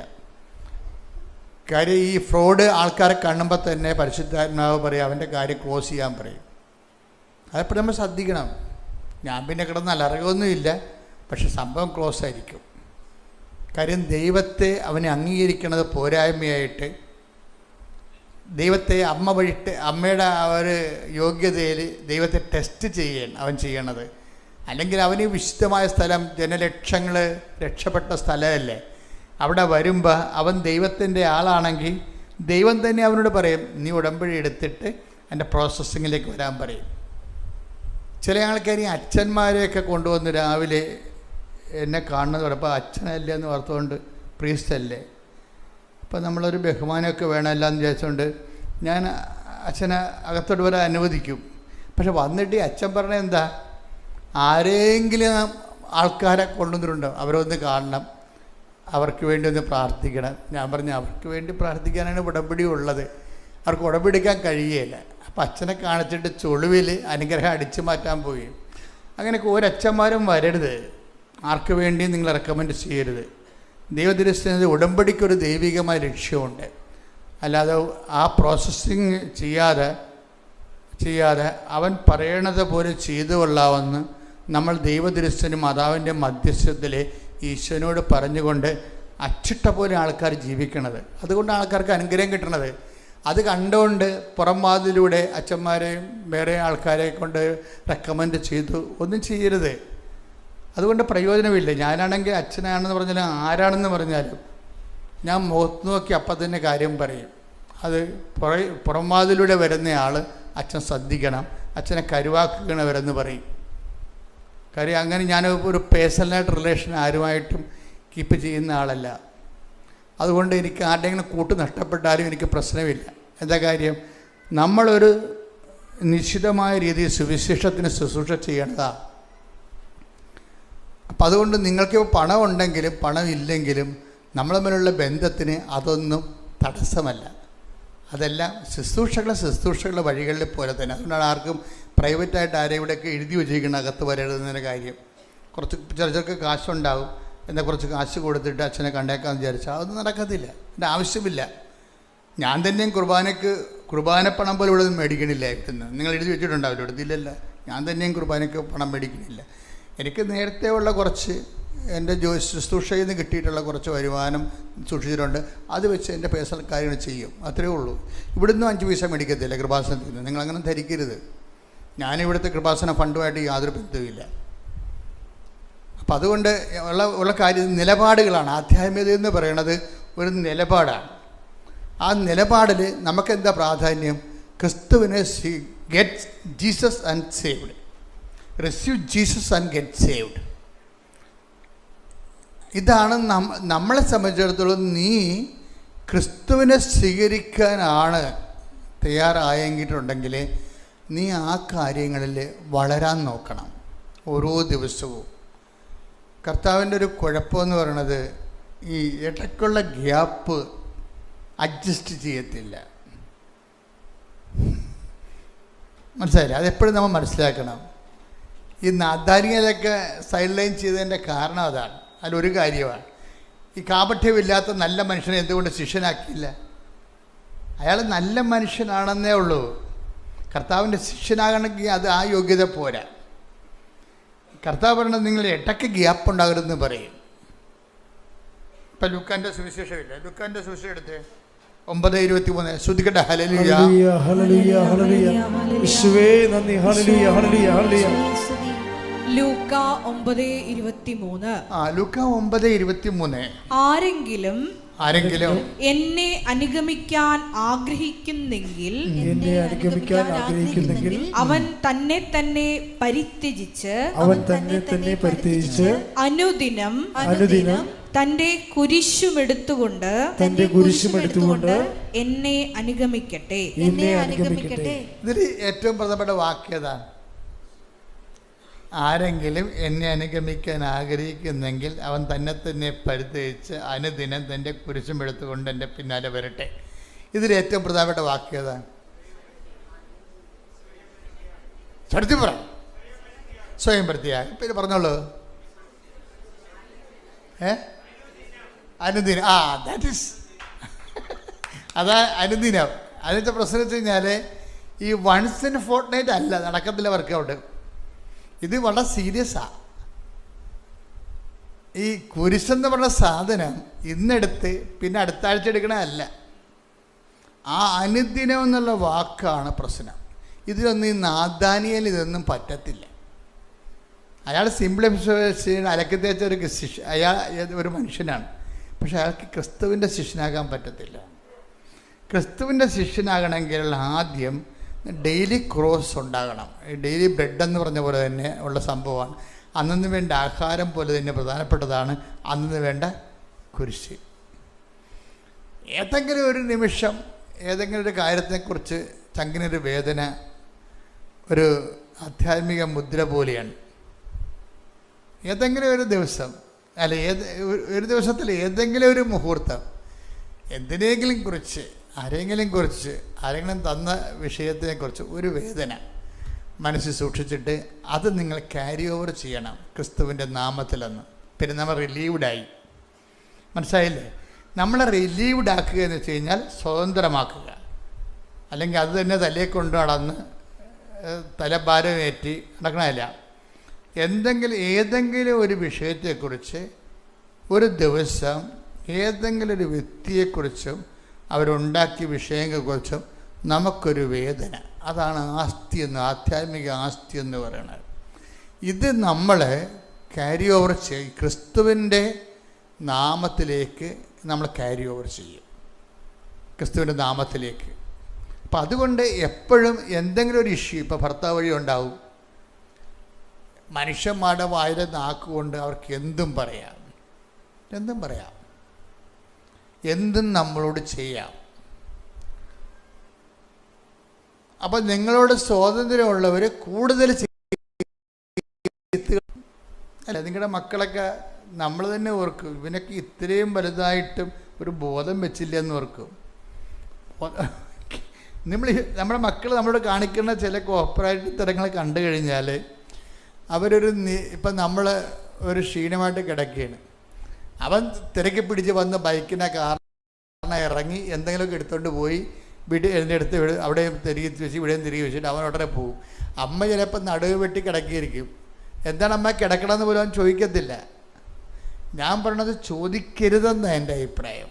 കാര്യം ഈ ഫ്രോഡ് ആൾക്കാരെ കാണുമ്പോൾ തന്നെ പരിശുദ്ധാത്മാവ് പറയും അവൻ്റെ കാര്യം ക്ലോസ് ചെയ്യാൻ പറയും. അതെപ്പോൾ നമ്മൾ ശ്രദ്ധിക്കണം. ഞാൻ പിന്നെ കിടന്ന് അലറുകയൊന്നുമില്ല, പക്ഷെ സംഭവം ക്ലോസ് ആയിരിക്കും. കാര്യം ദൈവത്തെ അവനെ അംഗീകരിക്കുന്നത് പോരായ്മയായിട്ട്, ദൈവത്തെ അമ്മയുടെ ഒരു യോഗ്യതയിൽ ദൈവത്തെ ടെസ്റ്റ് ചെയ്യണം അവൻ ചെയ്യണത്. അല്ലെങ്കിൽ അവന് വിശുദ്ധമായ സ്ഥലം, ജനലക്ഷങ്ങൾ രക്ഷപ്പെട്ട സ്ഥലമല്ലേ, അവിടെ വരുമ്പോൾ അവൻ ദൈവത്തിൻ്റെ ആളാണെങ്കിൽ ദൈവം തന്നെ അവനോട് പറയും നീ ഉടമ്പടി എടുത്തിട്ട് എൻ്റെ പ്രോസസ്സിങ്ങിലേക്ക് വരാൻ പറയും. ചില ആൾക്കാർ ഈ അച്ഛന്മാരെയൊക്കെ കൊണ്ടുവന്ന് രാവിലെ എന്നെ കാണുന്നത് പറയുമ്പോൾ അച്ഛനല്ലേ എന്ന് ഓർത്തുകൊണ്ട് പ്രീസ്റ്റല്ലേ, അപ്പോൾ നമ്മളൊരു ബഹുമാനമൊക്കെ വേണമല്ല എന്ന് വിചാരിച്ചുകൊണ്ട് ഞാൻ അച്ഛനെ അകത്തോട്ട് വരാൻ അനുവദിക്കും. പക്ഷെ വന്നിട്ട് ഈ അച്ഛൻ പറഞ്ഞ എന്താ, ആരെങ്കിലും ആൾക്കാരെ കൊണ്ടുവന്നിട്ടുണ്ടോ അവരൊന്ന് കാണണം, അവർക്ക് വേണ്ടി ഒന്ന് പ്രാർത്ഥിക്കണം. ഞാൻ പറഞ്ഞു അവർക്ക് വേണ്ടി പ്രാർത്ഥിക്കാനാണ് ഉടമ്പടി ഉള്ളത്, അവർക്ക് ഉടമ്പടിക്കാൻ കഴിയുകയില്ല. അപ്പം അച്ഛനെ കാണിച്ചിട്ട് ചൊളിവിൽ അനുഗ്രഹം അടിച്ചു മാറ്റാൻ പോയി. അങ്ങനെയൊക്കെ ഒരച്ഛന്മാരും വരരുത്, ആർക്ക് വേണ്ടിയും നിങ്ങൾ റെക്കമെൻഡ് ചെയ്യരുത്. ദൈവദൃഷ്ടി ഉടമ്പടിക്കൊരു ദൈവികമായ ലക്ഷ്യമുണ്ട്. അല്ലാതെ ആ പ്രോസസ്സിങ് ചെയ്യാതെ അവൻ പറയണത് പോലെ ചെയ്തു കൊള്ളാമെന്ന് നമ്മൾ ദൈവദൃശ്യനും മാതാവിൻ്റെ മധ്യസ്ഥത്തിൽ ഈശ്വരനോട് പറഞ്ഞുകൊണ്ട് അച്ചിട്ട പോലെ ആൾക്കാർ ജീവിക്കണത്. അതുകൊണ്ട് ആൾക്കാർക്ക് അനുഗ്രഹം കിട്ടണത്. അത് കണ്ടുകൊണ്ട് പുറം വാതിലൂടെ അച്ഛന്മാരെയും വേറെ ആൾക്കാരെ കൊണ്ട് റെക്കമെൻഡ് ചെയ്തു ഒന്നും ചെയ്യരുത്. അതുകൊണ്ട് പ്രയോജനമില്ല. ഞാനാണെങ്കിൽ അച്ഛനാണെന്ന് പറഞ്ഞാലും ആരാണെന്ന് പറഞ്ഞാലും ഞാൻ മുഖത്ത് നോക്കി അപ്പം തന്നെ കാര്യം പറയും. അത് പുറം വാതിലൂടെ വരുന്ന ആൾ അച്ഛൻ ശ്രദ്ധിക്കണം, അച്ഛനെ കരുവാക്കണവരെന്ന് പറയും. കാര്യം അങ്ങനെ ഞാൻ ഒരു പേഴ്സണലായിട്ട് റിലേഷൻ ആരുമായിട്ടും കീപ്പ് ചെയ്യുന്ന ആളല്ല. അതുകൊണ്ട് എനിക്ക് ആരുടെയെങ്കിലും കൂട്ട് നഷ്ടപ്പെട്ടാലും എനിക്ക് പ്രശ്നമില്ല. എന്താ കാര്യം, നമ്മളൊരു നിശ്ചിതമായ രീതിയിൽ സുവിശേഷത്തിന് ശുശ്രൂഷ ചെയ്യേണ്ടതാണ്. അപ്പം അതുകൊണ്ട് നിങ്ങൾക്ക് പണം ഉണ്ടെങ്കിലും പണം ഇല്ലെങ്കിലും നമ്മൾ തമ്മിലുള്ള ബന്ധത്തിന് അതൊന്നും തടസ്സമല്ല. അതെല്ലാം ശുശ്രൂഷകളുടെ വഴികളിൽ പോലെ തന്നെ. അതുകൊണ്ടാണ് ആർക്കും പ്രൈവറ്റായിട്ട് ആരെയും ഇവിടെയൊക്കെ എഴുതി വെച്ചിരിക്കുന്ന അകത്ത് വരരുതെന്നൊരു കാര്യം. കുറച്ച് ചെറുക്ക് കാശുണ്ടാവും, എന്നാൽ കുറച്ച് കാശ് കൊടുത്തിട്ട് അച്ഛനെ കണ്ടേക്കാമെന്ന് വിചാരിച്ചാൽ അതൊന്നും നടക്കത്തില്ല. അതിൻ്റെ ആവശ്യമില്ല. ഞാൻ തന്നെയും കുർബാനപ്പണം പോലും ഇവിടെ മേടിക്കണില്ല. എത്തുന്നത് നിങ്ങൾ എഴുതി വെച്ചിട്ടുണ്ടാവില്ല, എടുത്തില്ലല്ല. ഞാൻ തന്നെയും കുർബാനയ്ക്ക് പണം മേടിക്കണില്ല. എനിക്ക് നേരത്തെ ഉള്ള കുറച്ച് എൻ്റെ ശുശ്രൂഷയിൽ നിന്ന് കിട്ടിയിട്ടുള്ള കുറച്ച് വരുമാനം സൂക്ഷിച്ചിട്ടുണ്ട്. അത് വെച്ച് എൻ്റെ പേഴ്സണൽ കാര്യങ്ങൾ ചെയ്യും, അത്രയേ ഉള്ളൂ. ഇവിടുന്ന് 5 പൈസ മേടിക്കത്തില്ല കൃപാസനത്തിൽ നിന്ന്. നിങ്ങളങ്ങനെ ധരിക്കരുത്. ഞാനിവിടുത്തെ കൃപാസന ഫണ്ടുമായിട്ട് യാതൊരു ബന്ധവുമില്ല. അപ്പം അതുകൊണ്ട് ഉള്ള കാര്യം നിലപാടുകളാണ്. ആധ്യാത്മികത എന്ന് പറയുന്നത് ഒരു നിലപാടാണ്. ആ നിലപാടിൽ നമുക്കെന്താ പ്രാധാന്യം? ക്രിസ്തുവിനെ get Jesus and saved. Receive Jesus and get saved. ഇതാണ് നമ്മളെ സംബന്ധിച്ചിടത്തോളം. നീ ക്രിസ്തുവിനെ സ്വീകരിക്കാനാണ് തയ്യാറായെങ്കിട്ടുണ്ടെങ്കിൽ നീ ആ കാര്യങ്ങളിൽ വളരാൻ നോക്കണം ഓരോ ദിവസവും. കർത്താവിൻ്റെ ഒരു കുഴപ്പമെന്ന് പറയണത് ഈ ഇടയ്ക്കുള്ള ഗ്യാപ്പ് അഡ്ജസ്റ്റ് ചെയ്യത്തില്ല. മനസ്സിലായില്ല? അതെപ്പോഴും നമ്മൾ മനസ്സിലാക്കണം. ഈ നാദാനിയലൊക്കെ സൈഡ് ലൈൻ ചെയ്തതിൻ്റെ കാരണം അതാണ്. അതിലൊരു കാര്യമാണ്, ഈ കാപഠ്യമില്ലാത്ത നല്ല മനുഷ്യനെ എന്തുകൊണ്ട് ശിഷ്യനാക്കിയില്ല? അയാൾ നല്ല മനുഷ്യനാണെന്നേ ഉള്ളൂ. കർത്താവിൻ്റെ ശിഷ്യനാകണമെങ്കിൽ അത് ആ യോഗ്യത പോരാ. കർത്താവ് പറയണത് നിങ്ങൾ ഇടയ്ക്ക് ഗ്യാപ്പ് ഉണ്ടാകരുതെന്ന് പറയും. ഇപ്പം ലുക്കാൻ്റെ സുവിശേഷമില്ല, ലുക്കാൻ്റെ സുവിശേഷം എടുത്ത് 9:23 ശ്രദ്ധിക്കട്ടെ. ഹല്ലേലൂയ ഹല്ലേലൂയ ഹല്ലേലൂയ യേശുവേ നന്ദി. ഹല്ലേലൂയ ഹല്ലേലൂയ ഹല്ലേലൂയ. ലൂക്ക 9:23. ലൂക്ക 9:23. ആരെങ്കിലും എന്നെ അനുഗമിക്കാൻ ആഗ്രഹിക്കുന്നെങ്കിൽ അവൻ തന്നെ തന്നെ പരിത്യജിച്ച് അനുദിനം തന്റെ കുരിശുമെടുത്തുകൊണ്ട് എന്നെ അനുഗമിക്കട്ടെ. ഇതിൽ ഏറ്റവും പ്രധാനപ്പെട്ട വാക്യതാണ്. ആരെങ്കിലും എന്നെ അനുഗമിക്കാൻ ആഗ്രഹിക്കുന്നെങ്കിൽ അവൻ തന്നെ തന്നെ പരിത്യജിച്ച് അനുദിനം തൻ്റെ കുരിശും എടുത്തുകൊണ്ട് എൻ്റെ പിന്നാലെ വരട്ടെ. ഇതിൽ ഏറ്റവും പ്രധാനപ്പെട്ട വാക്യതാണ്. ചടുത്തി പറ. സ്വയം വൃത്തിയാകും. പിന്നെ പറഞ്ഞോളൂ. അനുദിനം. ദാറ്റ് ഈസ് അതാ അനുദിനം. അതിൻ്റെ പ്രശ്നം വെച്ച് കഴിഞ്ഞാൽ ഈ വൺസ് ഇൻ ഫോർട്ട്നൈറ്റ് അല്ല, നടക്കത്തില്ല വർക്കൗട്ട്. ഇത് വളരെ സീരിയസാണ്. ഈ കുരിശെന്ന് പറഞ്ഞ സാധനം ഇന്നെടുത്ത് പിന്നെ അടുത്ത ആഴ്ച എടുക്കണമല്ല. ആ അനുദിനം എന്നുള്ള വാക്കാണ് പ്രശ്നം. ഇതിലൊന്നും ഈ നാദാനിയേൽ ഇതൊന്നും പറ്റത്തില്ല. അയാൾ സിംപ്ലിഫൈ അലക്കി തേച്ച ഒരു അയാൾ ഒരു മനുഷ്യനാണ്. പക്ഷെ അയാൾക്ക് ക്രിസ്തുവിൻ്റെ ശിഷ്യനാകാൻ പറ്റത്തില്ല. ക്രിസ്തുവിൻ്റെ ശിഷ്യനാകണമെങ്കിൽ ആദ്യം ഡെയിലി ക്രോസ് ഉണ്ടാകണം. ഡെയിലി ബ്രെഡ് എന്ന് പറഞ്ഞ പോലെ തന്നെ ഉള്ള സംഭവമാണ്. അന്നു വേണ്ട ആഹാരം പോലെ തന്നെ പ്രധാനപ്പെട്ടതാണ് അന്നു വേണ്ട കുരിശ്. ഏതെങ്കിലും ഒരു നിമിഷം ഏതെങ്കിലും ഒരു കാര്യത്തെക്കുറിച്ച് ചങ്കിനൊരു വേദന ഒരു ആധ്യാത്മിക മുദ്ര പോലെയാണ്. ഏതെങ്കിലും ഒരു ദിവസം അല്ല ഒരു ദിവസത്തിൽ ഏതെങ്കിലും ഒരു മുഹൂർത്തം എന്തിനെങ്കിലും കുറിച്ച് ആരെങ്കിലും തന്ന വിഷയത്തിനെക്കുറിച്ച് ഒരു വേദന മനസ്സിൽ സൂക്ഷിച്ചിട്ട് അത് നിങ്ങൾ ക്യാരി ഓവർ ചെയ്യണം ക്രിസ്തുവിൻ്റെ നാമത്തിലെന്ന്. പിന്നെ നമ്മൾ റിലീവ്ഡായി. മനസ്സിലായില്ലേ? നമ്മളെ റിലീവ്ഡ് ആക്കുക എന്ന് വെച്ച് കഴിഞ്ഞാൽ സ്വതന്ത്രമാക്കുക. അല്ലെങ്കിൽ അത് തന്നെ തലയെ കൊണ്ട് നടന്ന് തലഭാരമേറ്റി നടക്കണമല്ല. ഏതെങ്കിലും ഒരു വിഷയത്തെക്കുറിച്ച് ഒരു ദിവസം ഏതെങ്കിലും ഒരു വ്യക്തിയെക്കുറിച്ചും അവരുണ്ടാക്കിയ വിഷയങ്ങളെക്കുറിച്ചും നമുക്കൊരു വേദന. അതാണ് ആസ്തി എന്ന്, ആധ്യാത്മിക ആസ്തി എന്ന് പറയുന്നത്. ഇത് നമ്മളെ ക്യാരി ഓവർ ചെയ്യും, ക്രിസ്തുവിൻ്റെ നാമത്തിലേക്ക് നമ്മൾ ക്യാരി ഓവർ ചെയ്യും, ക്രിസ്തുവിൻ്റെ നാമത്തിലേക്ക്. അപ്പം അതുകൊണ്ട് എപ്പോഴും എന്തെങ്കിലും ഒരു ഇഷ്യൂ, ഇപ്പോൾ ഭർത്താവ് വഴി ഉണ്ടാവും. മനുഷ്യന്മാരുടെ വായിലെ നാക്കുകൊണ്ട് അവർക്ക് എന്തും പറയാം, എന്തും നമ്മളോട് ചെയ്യാം. അപ്പം നിങ്ങളോട് സ്വാതന്ത്ര്യമുള്ളവർ കൂടുതൽ അല്ല. നിങ്ങളുടെ മക്കളൊക്കെ നമ്മൾ തന്നെ ഓർക്കും, ഇവനൊക്കെ ഇത്രയും വലുതായിട്ടും ഒരു ബോധം വെച്ചില്ല എന്ന് ഓർക്കും. നമ്മുടെ മക്കൾ നമ്മളോട് കാണിക്കുന്ന ചില കോപ്പറേറ്റീവ് തരങ്ങൾ കണ്ടു കഴിഞ്ഞാൽ ഇപ്പം നമ്മൾ ഒരു ക്ഷീണമായിട്ട് കിടക്കുകയാണ്, അവൻ തിരക്കി പിടിച്ച് വന്ന് ബൈക്കിനെ കാറിനെ ഇറങ്ങി എന്തെങ്കിലുമൊക്കെ എടുത്തുകൊണ്ട് പോയി എഴുന്നെടുത്ത് അവിടെയും തിരികെ വെച്ച് ഇവിടെയും തിരികെ വെച്ചിട്ട് അവൻ ഉടനെ പോവും. അമ്മ ചിലപ്പോൾ നടുവ് വെട്ടി കിടക്കിയിരിക്കും. എന്താണ് അമ്മ കിടക്കണമെന്ന് പോലും അവൻ ചോദിക്കത്തില്ല. ഞാൻ പറഞ്ഞത് ചോദിക്കരുതെന്നാണ് എൻ്റെ അഭിപ്രായം.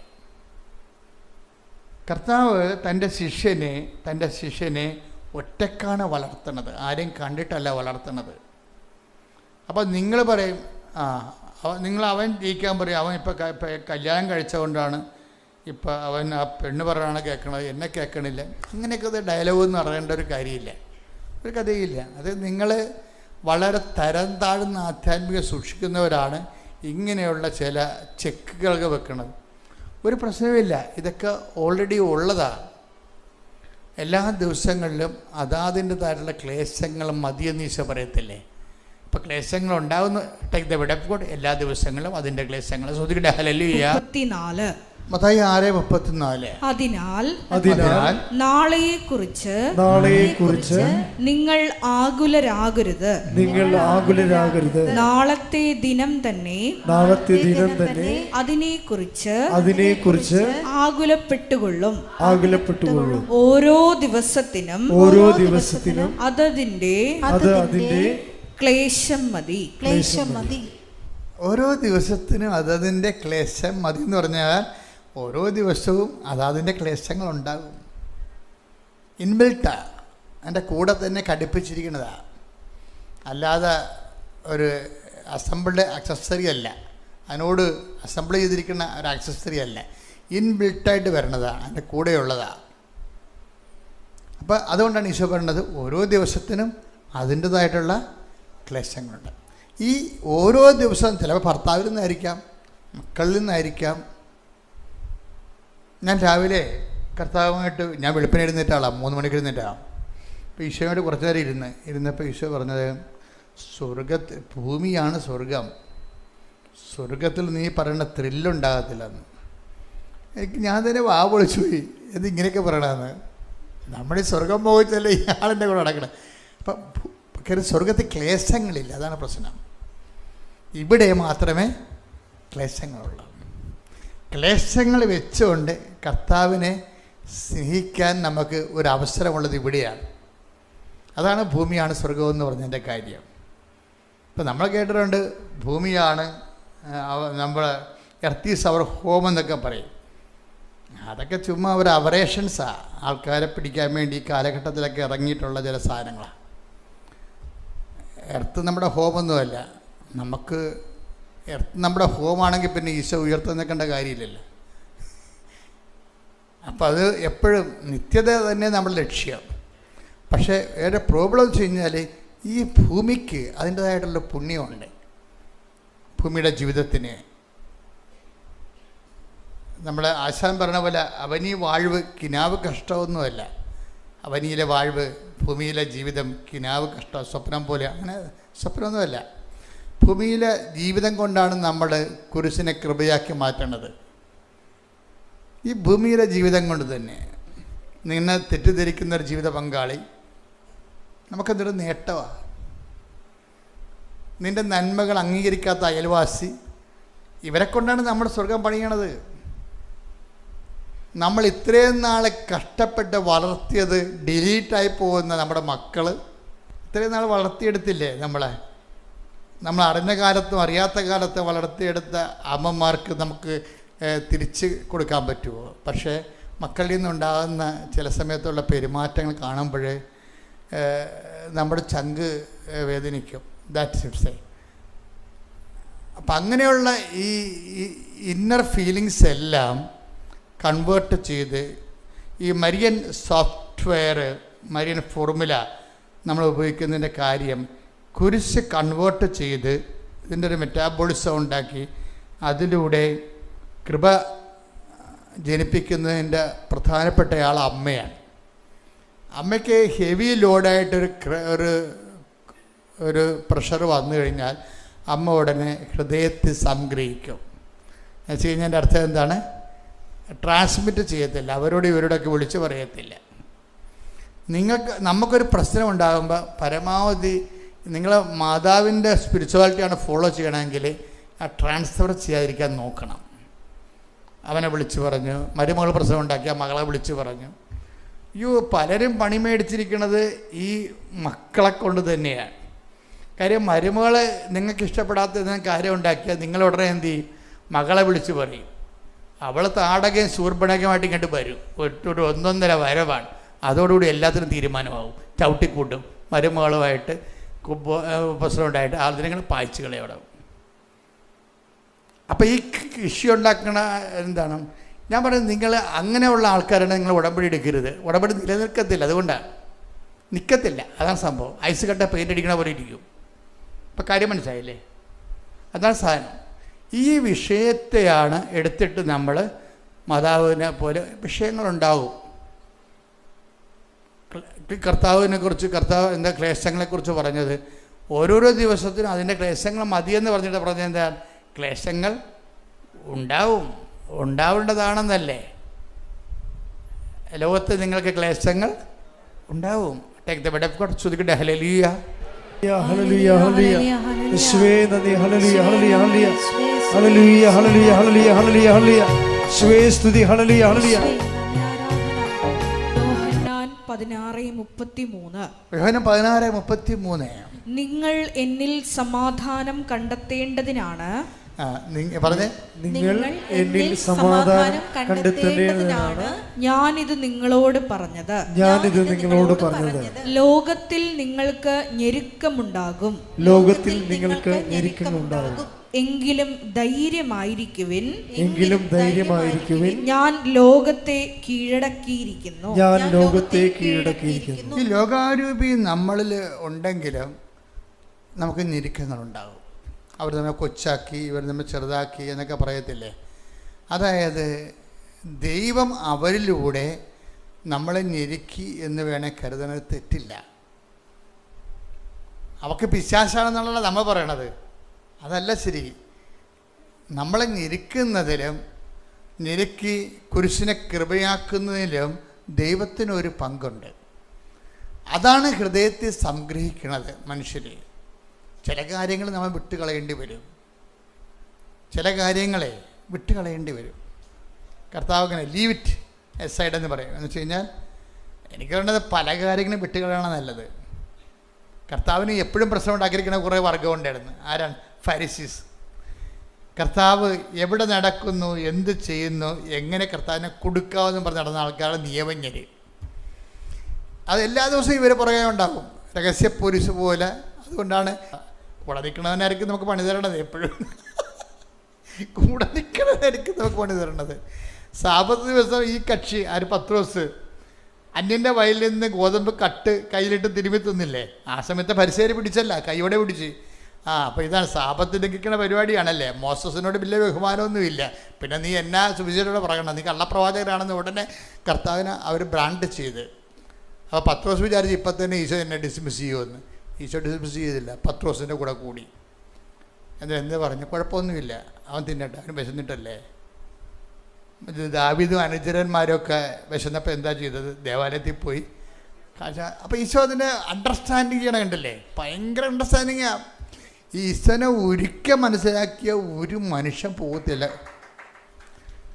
കർത്താവ് തൻ്റെ ശിഷ്യനെ ഒറ്റക്കാണ് വളർത്തണത്, ആരെയും കണ്ടിട്ടല്ല വളർത്തണത്. അപ്പം നിങ്ങൾ പറയും, അവൻ ജയിക്കാൻ പറയും, അവൻ ഇപ്പം കല്യാണം കഴിച്ചതുകൊണ്ടാണ് ഇപ്പം അവൻ ആ പെണ്ണ് പറയാണ് കേൾക്കണത്, എന്നെ കേൾക്കണില്ല. അങ്ങനെയൊക്കെ ഡയലോഗൊന്നും അറിയേണ്ട ഒരു കാര്യമില്ല, ഒരു കഥയില്ല. അത് നിങ്ങൾ വളരെ തരം താഴ്ന്ന ആധ്യാത്മിക സൂക്ഷിക്കുന്നവരാണ് ഇങ്ങനെയുള്ള ചില ചെക്കുകളൊക്കെ വെക്കുന്നത്. ഒരു പ്രശ്നവുമില്ല, ഇതൊക്കെ ഓൾറെഡി ഉള്ളതാണ്. എല്ലാ ദിവസങ്ങളിലും അതാതിൻ്റെതായിട്ടുള്ള ക്ലേശങ്ങളും മതിയെന്ന് ഈശോ പറയത്തില്ലേ? ഇപ്പം ക്ലേശങ്ങൾ ഉണ്ടാകുന്ന ടേക്ക് ദ വിഡ് ഓഫ് ഗോഡ്. എല്ലാ ദിവസങ്ങളും അതിൻ്റെ ക്ലേശങ്ങൾ ശ്രദ്ധിക്കട്ടെ. ഹല്ലേലൂയ. 34 മത്തായി 6:34. അതിനാൽ നാളെയെക്കുറിച്ച് നിങ്ങൾ ആകുലരാകരുത്. നാളത്തെ ദിനം തന്നെ അതിനെക്കുറിച്ച് ആകുലപ്പെട്ടുകൊള്ളും. ഓരോ ദിവസത്തിനും അതതിന്റെ ക്ലേശം മതി. ഓരോ ദിവസത്തിനും അതതിൻ്റെ ക്ലേശം മതി എന്ന് പറഞ്ഞാൽ ഓരോ ദിവസവും അതാതിൻ്റെ ക്ലേശങ്ങളുണ്ടാകും. ഇൻബിൽട്ടാ, എൻ്റെ കൂടെ തന്നെ ഘടിപ്പിച്ചിരിക്കുന്നതാണ്, അല്ലാതെ ഒരു അസംബിൾഡ് ആക്സസറി അല്ല, അതിനോട് അസംബിൾ ചെയ്തിരിക്കുന്ന ഒരു ആക്സസറി അല്ല, ഇൻബിൽട്ടായിട്ട് വരണതാണ്, എൻ്റെ കൂടെയുള്ളതാണ്. അപ്പോൾ അതുകൊണ്ടാണ് ഈശോ പറയുന്നത് ഓരോ ദിവസത്തിനും അതിൻ്റേതായിട്ടുള്ള ക്ലേശങ്ങളുണ്ട്. ഈ ഓരോ ദിവസവും ചിലപ്പോൾ ഭർത്താവിൽ നിന്നായിരിക്കാം, മക്കളിൽ നിന്നായിരിക്കാം. ഞാൻ രാവിലെ കർത്താവുമായിട്ട് ഞാൻ വെളുപ്പിന് എഴുന്നേറ്റാളാണ്, 3 മണിക്ക് എഴുന്നേറ്റാണ്. അപ്പോൾ ഈശോയോട് കുറച്ച് നേരം ഇരുന്നപ്പോൾ ഈശോ പറഞ്ഞത്, ഭൂമിയാണ് സ്വർഗം, സ്വർഗത്തിൽ നീ പറയുന്ന ത്രില്ലുണ്ടാകത്തില്ലെന്ന്. ഞാൻ തന്നെ വാ പൊളിച്ചു പോയി, ഇത് ഇങ്ങനെയൊക്കെ പറയണമെന്ന്. നമ്മുടെ ഈ സ്വർഗം പോയിട്ടല്ലേ ഇയാളെൻ്റെ കൂടെ നടക്കണം. അപ്പം സ്വർഗത്തിൽ ക്ലേശങ്ങളില്ല, അതാണ് പ്രശ്നം. ഇവിടെ മാത്രമേ ക്ലേശങ്ങളുള്ളൂ. ക്ലേശങ്ങൾ വെച്ചുകൊണ്ട് കർത്താവിനെ സ്നേഹിക്കാൻ നമുക്ക് ഒരു അവസരമുള്ളത് ഇവിടെയാണ്. അതാണ് ഭൂമിയാണ് സ്വർഗമെന്ന് പറഞ്ഞതിൻ്റെ കാര്യം. ഇപ്പം നമ്മൾ കേട്ടിട്ടുണ്ട് ഭൂമിയാണ് നമ്മൾ എർത്ത് ഈസ് അവർ ഹോം എന്നൊക്കെ പറയും. അതൊക്കെ ചുമ്മാ ഒരു അവറേഷൻസാണ്, ആൾക്കാരെ പിടിക്കാൻ വേണ്ടി ഈ കാലഘട്ടത്തിലൊക്കെ ഇറങ്ങിയിട്ടുള്ള ചില സാധനങ്ങളാണ്. എർത്ത് നമ്മുടെ ഹോമൊന്നുമല്ല. നമുക്ക് എർത്ത് നമ്മുടെ ഹോമാണെങ്കിൽ പിന്നെ ഈശോ ഉയർത്തുന്നേക്കേണ്ട കാര്യമില്ലല്ലോ. അപ്പം അത് എപ്പോഴും നിത്യത തന്നെ നമ്മുടെ ലക്ഷ്യം. പക്ഷേ വേറെ പ്രോബ്ലം വെച്ച് കഴിഞ്ഞാൽ ഈ ഭൂമിക്ക് അതിൻ്റേതായിട്ടുള്ള പുണ്യമുണ്ട്. ഭൂമിയുടെ ജീവിതത്തിന് നമ്മൾ ആശാൻ പറഞ്ഞ പോലെ അവനീ വാഴ്വ് കിനാവ് കഷ്ടമൊന്നുമല്ല. അവനിയിലെ വാഴ്വ്, ഭൂമിയിലെ ജീവിതം കിനാവ് കഷ്ടം, സ്വപ്നം പോലെ, അങ്ങനെ സ്വപ്നമൊന്നുമല്ല. ഭൂമിയിലെ ജീവിതം കൊണ്ടാണ് നമ്മൾ കുരിശിനെ കൃപയാക്കി മാറ്റേണ്ടത്. ഈ ഭൂമിയിലെ ജീവിതം കൊണ്ട് തന്നെ നിന്നെ തെറ്റിദ്ധരിക്കുന്ന ഒരു ജീവിത പങ്കാളി നമുക്കെന്തൊരു നേട്ടമാണ്. നിൻ്റെ നന്മകൾ അംഗീകരിക്കാത്ത അയൽവാസി, ഇവരെ കൊണ്ടാണ് നമ്മൾ സ്വർഗം പണിയണത്. നമ്മൾ ഇത്രയും നാളെ കഷ്ടപ്പെട്ട് വളർത്തിയത് ഡിലീറ്റായി പോകുന്ന നമ്മുടെ മക്കൾ, ഇത്രയും നാൾ വളർത്തിയെടുത്തില്ലേ നമ്മൾ അറിഞ്ഞ കാലത്തും അറിയാത്ത കാലത്തും വളർത്തിയെടുത്ത അമ്മമാർക്ക് നമുക്ക് തിരിച്ച് കൊടുക്കാൻ പറ്റുമോ? പക്ഷേ മക്കളിൽ നിന്നുണ്ടാകുന്ന ചില സമയത്തുള്ള പെരുമാറ്റങ്ങൾ കാണുമ്പോൾ നമ്മുടെ ചങ്ക് വേദനിക്കും. That's it's. അപ്പം അങ്ങനെയുള്ള ഈ ഇന്നർ ഫീലിങ്സ് എല്ലാം കൺവേർട്ട് ചെയ്ത് ഈ മരിയൻ സോഫ്റ്റ്വെയർ, മരിയൻ ഫോർമുല നമ്മൾ ഉപയോഗിക്കുന്നതിൻ്റെ കാര്യം കുരിശ് കൺവേർട്ട് ചെയ്ത് ഇതിൻ്റെ ഒരു മെറ്റാബോളിസം ഉണ്ടാക്കി അതിലൂടെ കൃപ ജനിപ്പിക്കുന്നതിൻ്റെ പ്രധാനപ്പെട്ടയാൾ അമ്മയാണ്. അമ്മയ്ക്ക് ഹെവി ലോഡായിട്ടൊരു ഒരു പ്രഷർ വന്നു കഴിഞ്ഞാൽ അമ്മ ഉടനെ ഹൃദയത്തിൽ സംഗ്രഹിക്കും. എന്ന് വെച്ച് കഴിഞ്ഞാൽ എൻ്റെ അർത്ഥം എന്താണ്? ട്രാൻസ്മിറ്റ് ചെയ്യത്തില്ല, അവരോട് ഇവരോടൊക്കെ വിളിച്ച് പറയത്തില്ല. നമുക്കൊരു പ്രശ്നം ഉണ്ടാകുമ്പോൾ പരമാവധി നിങ്ങൾ മാതാവിൻ്റെ സ്പിരിച്വാലിറ്റിയാണ് ഫോളോ ചെയ്യണമെങ്കിൽ ആ ട്രാൻസ്ഫർ ചെയ്യാതിരിക്കാൻ നോക്കണം. അവനെ വിളിച്ച് പറഞ്ഞു, മരുമകൾ പ്രശ്നം ഉണ്ടാക്കിയ മകളെ വിളിച്ച് പറഞ്ഞു. പലരും പണി മേടിച്ചിരിക്കുന്നത് ഈ മക്കളെ കൊണ്ട് തന്നെയാണ്. കാര്യം മരുമകളെ നിങ്ങൾക്ക് ഇഷ്ടപ്പെടാത്ത കാര്യം ഉണ്ടാക്കിയാൽ നിങ്ങളുടനെ എന്ത് ചെയ്യും? മകളെ വിളിച്ച് പറയും. അവൾ താടകയും ശൂർപ്പണകമായിട്ട് ഇങ്ങോട്ട് വരും. ഒരു 1.5 വരവാണ്. അതോടുകൂടി എല്ലാത്തിനും തീരുമാനമാവും. ചവിട്ടിക്കൂട്ടും മരുമകളുമായിട്ട് പ്രശ്നം ഉണ്ടായിട്ട് ആദ്യങ്ങൾ പായിച്ച് കളയോടാവും. അപ്പോൾ ഈ ഇഷ്യൂ ഉണ്ടാക്കണ എന്താണ് ഞാൻ പറയുന്നത്, നിങ്ങൾ അങ്ങനെയുള്ള ആൾക്കാരാണ് നിങ്ങൾ ഉടമ്പടി എടുക്കരുത്. ഉടമ്പടി നിലനിൽക്കത്തില്ല, അതുകൊണ്ടാണ് നിൽക്കത്തില്ല. അതാണ് സംഭവം. ഐസ് കട്ട പെയിൻ്റ് അടിക്കണ പോലെ ഇരിക്കും. ഇപ്പം കാര്യം മനസ്സിലായില്ലേ? അതാണ് സാധനം. ഈ വിഷയത്തെയാണ് എടുത്തിട്ട് നമ്മൾ മാതാവിനെ പോലെ വിഷയങ്ങളുണ്ടാകും. കർത്താവ് എന്താ ക്ലേശങ്ങളെക്കുറിച്ച് പറഞ്ഞത്? ഓരോരോ ദിവസത്തിനും അതിൻ്റെ ക്ലേശങ്ങൾ മതിയെന്ന് പറഞ്ഞത് എന്താ? ക്ലേശങ്ങൾ ഉണ്ടാവേണ്ടതാണെന്നല്ലേ. ലോകത്ത് നിങ്ങൾക്ക് ക്ലേശങ്ങൾ ഉണ്ടാവും. Take the bed of God. ശ്രുതിക്കട്ടെ ഹല്ലേലൂയ. ഹല്ലേലൂയ ഹല്ലേലൂയ യേശുവേ നന്ദി. ഹല്ലേലൂയ ഹല്ലേലൂയ ഹല്ലേലൂയ ഹല്ലേലൂയ ഹല്ലേലൂയ ഹല്ലേലൂയ ഹല്ലേലൂയ യേശുവേ സ്തുതി. ഹല്ലേലൂയ ഹല്ലേലൂയ. യോഹന്നാൻ 16:33. യോഹന്നാൻ 16:33. നിങ്ങൾ എന്നിൽ സമാധാനം കണ്ടെത്തേണ്ടതിനാണ് നിങ്ങൾ എന്നിൽ സമാധാനം കണ്ടെത്തേണ്ടതിനാണ് ഞാനിത് നിങ്ങളോട് പറഞ്ഞത്. ലോകത്തിൽ നിങ്ങൾക്ക് ഞെരുക്കമുണ്ടാകും. എങ്കിലും ധൈര്യമായിരിക്കുവിൻ. ഞാൻ ലോകത്തെ കീഴടക്കിയിരിക്കുന്നു. ഈ ലോകാരൂപി നമ്മളിൽ ഉണ്ടെങ്കിലും നമുക്ക് ഞെരുക്കങ്ങളുണ്ടാകും. അവർ നമ്മെ കൊച്ചാക്കി, ഇവർ നമ്മെ ചെറുതാക്കി എന്നൊക്കെ പറയത്തില്ലേ? അതായത് ദൈവം അവരിലൂടെ നമ്മളെ ഞെരുക്കി എന്ന് വേണേൽ കരുതുന്നത് തെറ്റില്ല. അവർക്ക് പിശാചാണെന്നുള്ളതാണ് നമ്മൾ പറയണത്. അതല്ല ശരി. നമ്മളെ ഞെരുക്കുന്നതിലും ഞെരുക്കി കുരിശിനെ കൃപയാക്കുന്നതിലും ദൈവത്തിനൊരു പങ്കുണ്ട്. അതാണ് ഹൃദയത്തെ സംഗ്രഹിക്കുന്നത് മനുഷ്യർ. ചില കാര്യങ്ങൾ നമ്മൾ വിട്ടുകളയേണ്ടി വരും. കർത്താവ് അങ്ങനെ ലീവ് ഇറ്റ് എസൈഡ് എന്ന് പറയും. എന്ന് വെച്ച് കഴിഞ്ഞാൽ എനിക്ക് വേണ്ടത് പല കാര്യങ്ങളും വിട്ടുകളയാണ് നല്ലത്. കർത്താവിന് എപ്പോഴും പ്രശ്നം ഉണ്ടാക്കിയിരിക്കുന്ന കുറേ വർഗ്ഗം ഉണ്ടായിരുന്നു. ആരാണ്? ഫരിസീസ്. കർത്താവ് എവിടെ നടക്കുന്നു, എന്ത് ചെയ്യുന്നു, എങ്ങനെ കർത്താവിനെ കൊടുക്കാമെന്ന് പറഞ്ഞ് നടന്ന ആൾക്കാരുടെ നിയമജ്ഞർ. അത് എല്ലാ ദിവസവും ഇവർ പുറകെ ഉണ്ടാകും, രഹസ്യ പോലീസ് പോലെ. അതുകൊണ്ടാണ് കൂടെ നിൽക്കണവനായിരിക്കും നമുക്ക് പണി തരണത്. എപ്പോഴും കൂടെ നിൽക്കണവനായിരിക്കും നമുക്ക് പണി തരണത്. സാബത്ത് ദിവസം ഈ കക്ഷി പത്രോസ് അന്യൻ്റെ വയലിൽ നിന്ന് ഗോതമ്പ് കട്ട് കയ്യിലിട്ട് തിരുമ്പി തിന്നില്ലേ? ആ സമയത്ത് പരിസരം പിടിച്ചല്ല, കൈയോടെ പിടിച്ച്. അപ്പോൾ ഇതാണ് സാബത്ത് ലംഘിക്കുന്ന പരിപാടിയാണല്ലേ. മോസസിനോട് വലിയ ബഹുമാനമൊന്നുമില്ല. പിന്നെ നീ എന്നാ സുവിശേഷത്തോടെ പറയണം, നീ കള്ളപ്രവാചകനാണെന്ന് ഉടനെ കർത്താവിനെ അവർ ബ്രാൻഡ് ചെയ്ത്. അപ്പോൾ പത്രോസ് വിചാരിച്ച് ഇപ്പം തന്നെ ഈശോ എന്നെ ഡിസ്മിസ് ചെയ്യുമെന്ന്. ഈശോ ഡിസ്മിസ് ചെയ്തില്ല, പത്രോസിൻ്റെ കൂടെ കൂടി. എന്താ പറഞ്ഞു? കുഴപ്പമൊന്നുമില്ല, അവൻ തിന്നട്ടെ, അവന് വിശന്നിട്ടല്ലേ. ദാവീദും അനുചരന്മാരൊക്കെ വിശന്നപ്പോൾ എന്താ ചെയ്തത്? ദേവാലയത്തിൽ പോയി. അപ്പോൾ ഈശോ അതിൻ്റെ അണ്ടർസ്റ്റാൻഡിങ് ചെയ്യണം. കണ്ടല്ലേ, ഭയങ്കര അണ്ടർസ്റ്റാൻഡിങ്ങാണ്. ഈ ഈശോനെ ഒരിക്കൽ മനസ്സിലാക്കിയ ഒരു മനുഷ്യൻ പോകത്തില്ല.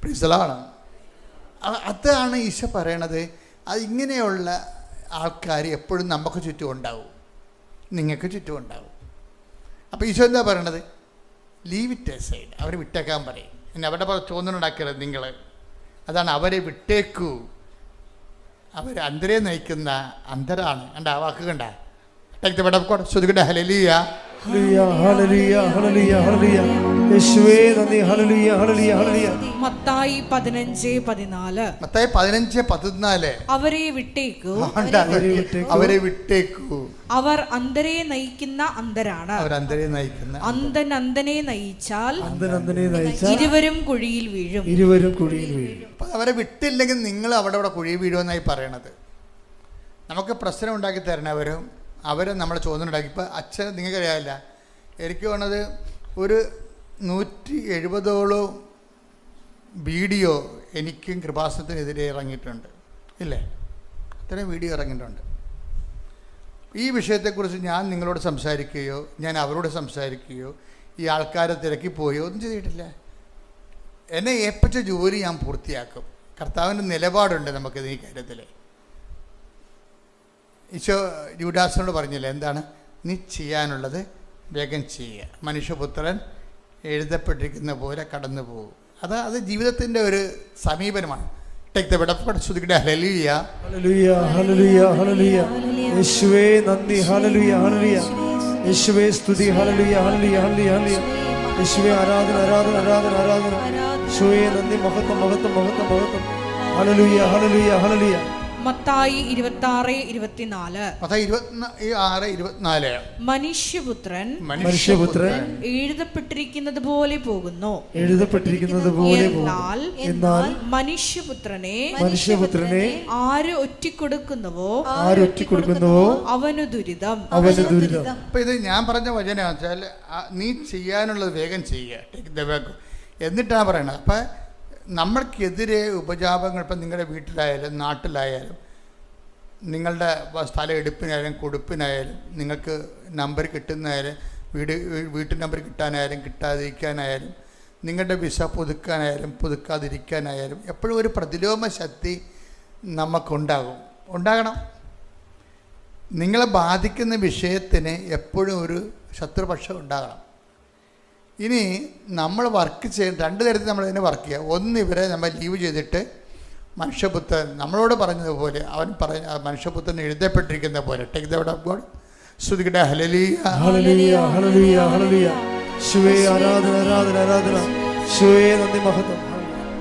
പ്രിസലാണ്. അതാണ് ഈശോ പറയണത്. അതിങ്ങനെയുള്ള ആൾക്കാർ എപ്പോഴും നമുക്ക് ചുറ്റും ഉണ്ടാവും, നിങ്ങൾക്ക് ചുറ്റും ഉണ്ടാവും. അപ്പോൾ ഈശോ എന്താ പറയണത്? Leave it aside. അവരെ വിട്ടേക്കാൻ പറയും. പിന്നെ അവരുടെ ചോദ്യമുണ്ടാക്കരുത് നിങ്ങൾ. അതാണ് അവരെ വിട്ടേക്കൂ. അവർ അന്തരെ നയിക്കുന്ന അന്തരാണ്. കണ്ട ആ വാക്ക് കണ്ട? Take the word of God. ശ്രുതികട്ടെ ഹല്ലേലൂയ. മത്തായി 15:14. അവരെ വിട്ടേക്കൂ. അവർ അന്തരെ നയിക്കുന്ന അന്തരാണ്. അന്തനെ നയിച്ചാൽ ഇരുവരും കുഴിയിൽ വീഴും. അവരെ വിട്ടില്ലെങ്കിൽ നിങ്ങൾ അവിടെ കുഴി വീഴുമെന്നായി പറയണത്. നമുക്ക് പ്രശ്നം ഉണ്ടാക്കി തരണവരും അവർ നമ്മളെ ചോദ്യം ഉണ്ടാക്കി. ഇപ്പോൾ അച്ഛൻ നിങ്ങൾക്കറിയാമില്ല, എനിക്ക് വേണത് ഒരു 170ഓളം വീഡിയോ എനിക്കും കൃപാസനത്തിനെതിരെ ഇറങ്ങിയിട്ടുണ്ട്, ഇല്ലേ? അത്രയും വീഡിയോ ഇറങ്ങിയിട്ടുണ്ട്. ഈ വിഷയത്തെക്കുറിച്ച് ഞാൻ നിങ്ങളോട് സംസാരിക്കുകയോ ഞാൻ അവരോട് സംസാരിക്കുകയോ ഈ ആൾക്കാരെ തിരക്കിപ്പോയോ ഒന്നും ചെയ്തിട്ടില്ല. എന്നെ ഏൽപ്പിച്ച ജോലി ഞാൻ പൂർത്തിയാക്കും. കർത്താവിൻ്റെ നിലപാടുണ്ട് നമുക്കിത് ഈ കാര്യത്തിൽ. ഈശോ യൂദാസിനോട് പറഞ്ഞില്ല, എന്താണ്? നീ ചെയ്യാനുള്ളത് വേഗം ചെയ്യുക, മനുഷ്യപുത്രൻ എഴുതപ്പെട്ടിരിക്കുന്ന പോലെ കടന്നു പോകും. അത് ജീവിതത്തിൻ്റെ ഒരു സമീപനമാണ്. Take the word of God. Hallelujah. Hallelujah. Hallelujah. Hallelujah. യേശുവേ നന്ദി. Hallelujah. Hallelujah. യേശുവേ സ്തുതി. Hallelujah. Hallelujah. Hallelujah. യേശുവേ ആരാധന ആരാധന ആരാധന ആരാധന. യേശുവേ നന്ദി. മഹത്വം മഹത്വം മഹത്വം മഹത്വം. Hallelujah. Hallelujah. Hallelujah. Mathai 26:24. Mathai 26:24. മനുഷ്യപുത്രൻ എഴുതപ്പെട്ടിരിക്കുന്നത് പോലെ പോകുന്നു. എഴുതപ്പെട്ടിരിക്കുന്നത് പോലെ എന്നാൽ മനുഷ്യപുത്രനെ ആര് ഒറ്റിക്കൊടുക്കുന്നുവോ അവനു ദുരിതം. അപ്പൊ ഇത് ഞാൻ പറഞ്ഞ വചനം വെച്ചാൽ നീ ചെയ്യാനുള്ളത് വേഗം ചെയ്യുക എന്നിട്ടാണ് പറയണത്. അപ്പം നമ്മൾക്കെതിരെ ഉപജാപങ്ങൾ, ഇപ്പം നിങ്ങളുടെ വീട്ടിലായാലും നാട്ടിലായാലും നിങ്ങളുടെ സ്ഥലം എടുപ്പിനായാലും കൊടുപ്പിനായാലും നിങ്ങൾക്ക് നമ്പർ കിട്ടുന്നതായാലും വീട്ടു നമ്പർ കിട്ടാനായാലും കിട്ടാതിരിക്കാനായാലും നിങ്ങളുടെ വിസ പുതുക്കാനായാലും പുതുക്കാതിരിക്കാനായാലും എപ്പോഴും ഒരു പ്രതിലോമ ശക്തി ഉണ്ടാകണം. നിങ്ങളെ ബാധിക്കുന്ന വിഷയത്തിന് എപ്പോഴും ഒരു ശത്രുപക്ഷം ഉണ്ടാകണം. ഇനി നമ്മൾ വർക്ക് ചെയ്യുന്ന രണ്ട് തരത്തിൽ നമ്മൾ ഇതിനെ വർക്ക് ചെയ്യുക. ഒന്ന്, ഇവരെ നമ്മൾ ലീവ് ചെയ്തിട്ട് മനുഷ്യപുത്രൻ നമ്മളോട് പറഞ്ഞതുപോലെ മനുഷ്യപുത്രൻ എഴുതപ്പെട്ടിരിക്കുന്ന പോലെ take the word of God. സ്തുതിക്കട്ടെ. ഹല്ലേലൂയ ഹല്ലേലൂയ ഹല്ലേലൂയ ഹല്ലേലൂയ. യേശുവേ ആരാധന ആരാധന ആരാധന. യേശുവേ നന്ദി മഹത്വം.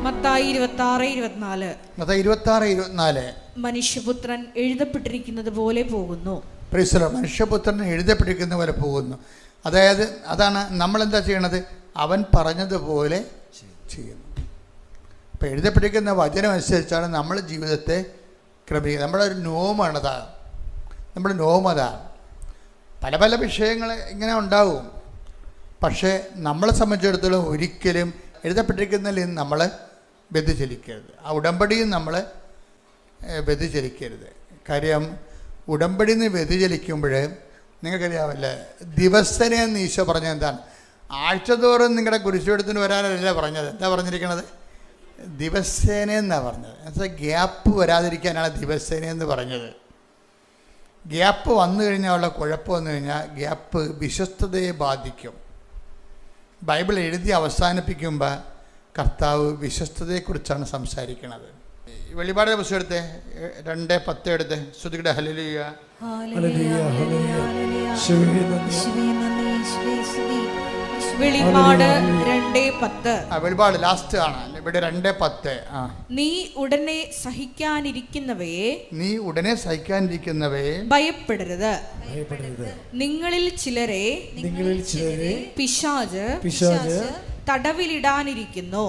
മത്തായി 26:24. മനുഷ്യപുത്രൻ എഴുതപ്പെട്ടിരിക്കുന്നത് പോലെ പോകുന്നു. Price the Lord. മനുഷ്യപുത്രൻ എഴുതപ്പെട്ടിരിക്കുന്ന പോലെ പോകുന്നു. അതായത് അതാണ് നമ്മളെന്താ ചെയ്യണത്? അവൻ പറഞ്ഞതുപോലെ ചെയ്യുന്നു. ഇപ്പം എഴുതപ്പെട്ടിരിക്കുന്ന വചനം അനുസരിച്ചാണ് നമ്മൾ ജീവിതത്തെ ക്രമീകരിക്കുക. നമ്മുടെ ഒരു നോമാണതാണ്, നമ്മുടെ നോമതാണ്. പല പല വിഷയങ്ങൾ ഇങ്ങനെ ഉണ്ടാവും. പക്ഷേ നമ്മളെ സംബന്ധിച്ചിടത്തോളം ഒരിക്കലും എഴുതപ്പെട്ടിരിക്കുന്നതിൽ നിന്ന് നമ്മൾ വ്യതിചലിക്കരുത്. ആ ഉടമ്പടിയും നമ്മൾ വ്യതിചലിക്കരുത്. കാര്യം ഉടമ്പടിയിൽ നിന്ന് വ്യതിചലിക്കുമ്പോൾ നിങ്ങൾക്കറിയാമല്ലേ, ദിവസേനയെന്ന് ഈശോ പറഞ്ഞത് എന്താണ്? ആഴ്ചതോറും നിങ്ങളുടെ കുരിശുവെടുത്തിന് വരാനല്ല പറഞ്ഞത്. എന്താ പറഞ്ഞിരിക്കണത്? ദിവസേനയെന്നാണ് പറഞ്ഞത്. എന്നുവെച്ചാൽ ഗ്യാപ്പ് വരാതിരിക്കാനാണ് ദിവസേനയെന്ന് പറഞ്ഞത്. ഗ്യാപ്പ് വന്നു കഴിഞ്ഞാൽ ഉള്ള കുഴപ്പം വന്നു കഴിഞ്ഞാൽ ഗ്യാപ്പ് വിശ്വസ്തതയെ ബാധിക്കും. ബൈബിൾ എഴുതി അവസാനിപ്പിക്കുമ്പോൾ കർത്താവ് വിശ്വസ്തതയെക്കുറിച്ചാണ് സംസാരിക്കുന്നത്. വെളിപാടിന്റെ പുസ്തകം എടുത്തേ, 2:10 എടുത്തേ. ശ്രുതിയുടെ ഹല്ലേലൂയ ഹല്ലേലൂയ ഹല്ലേലൂയ. വെളിപാട് 2:10. വെളിപാട് ലാസ്റ്റ് ആണ്. ഇവിടെ 2:10. നീ ഉടനെ സഹിക്കാനിരിക്കുന്നവയെ ഭയപ്പെടരുത്. നിങ്ങളിൽ ചിലരെ പിശാച് തടവിലിടാനിരിക്കുന്നു.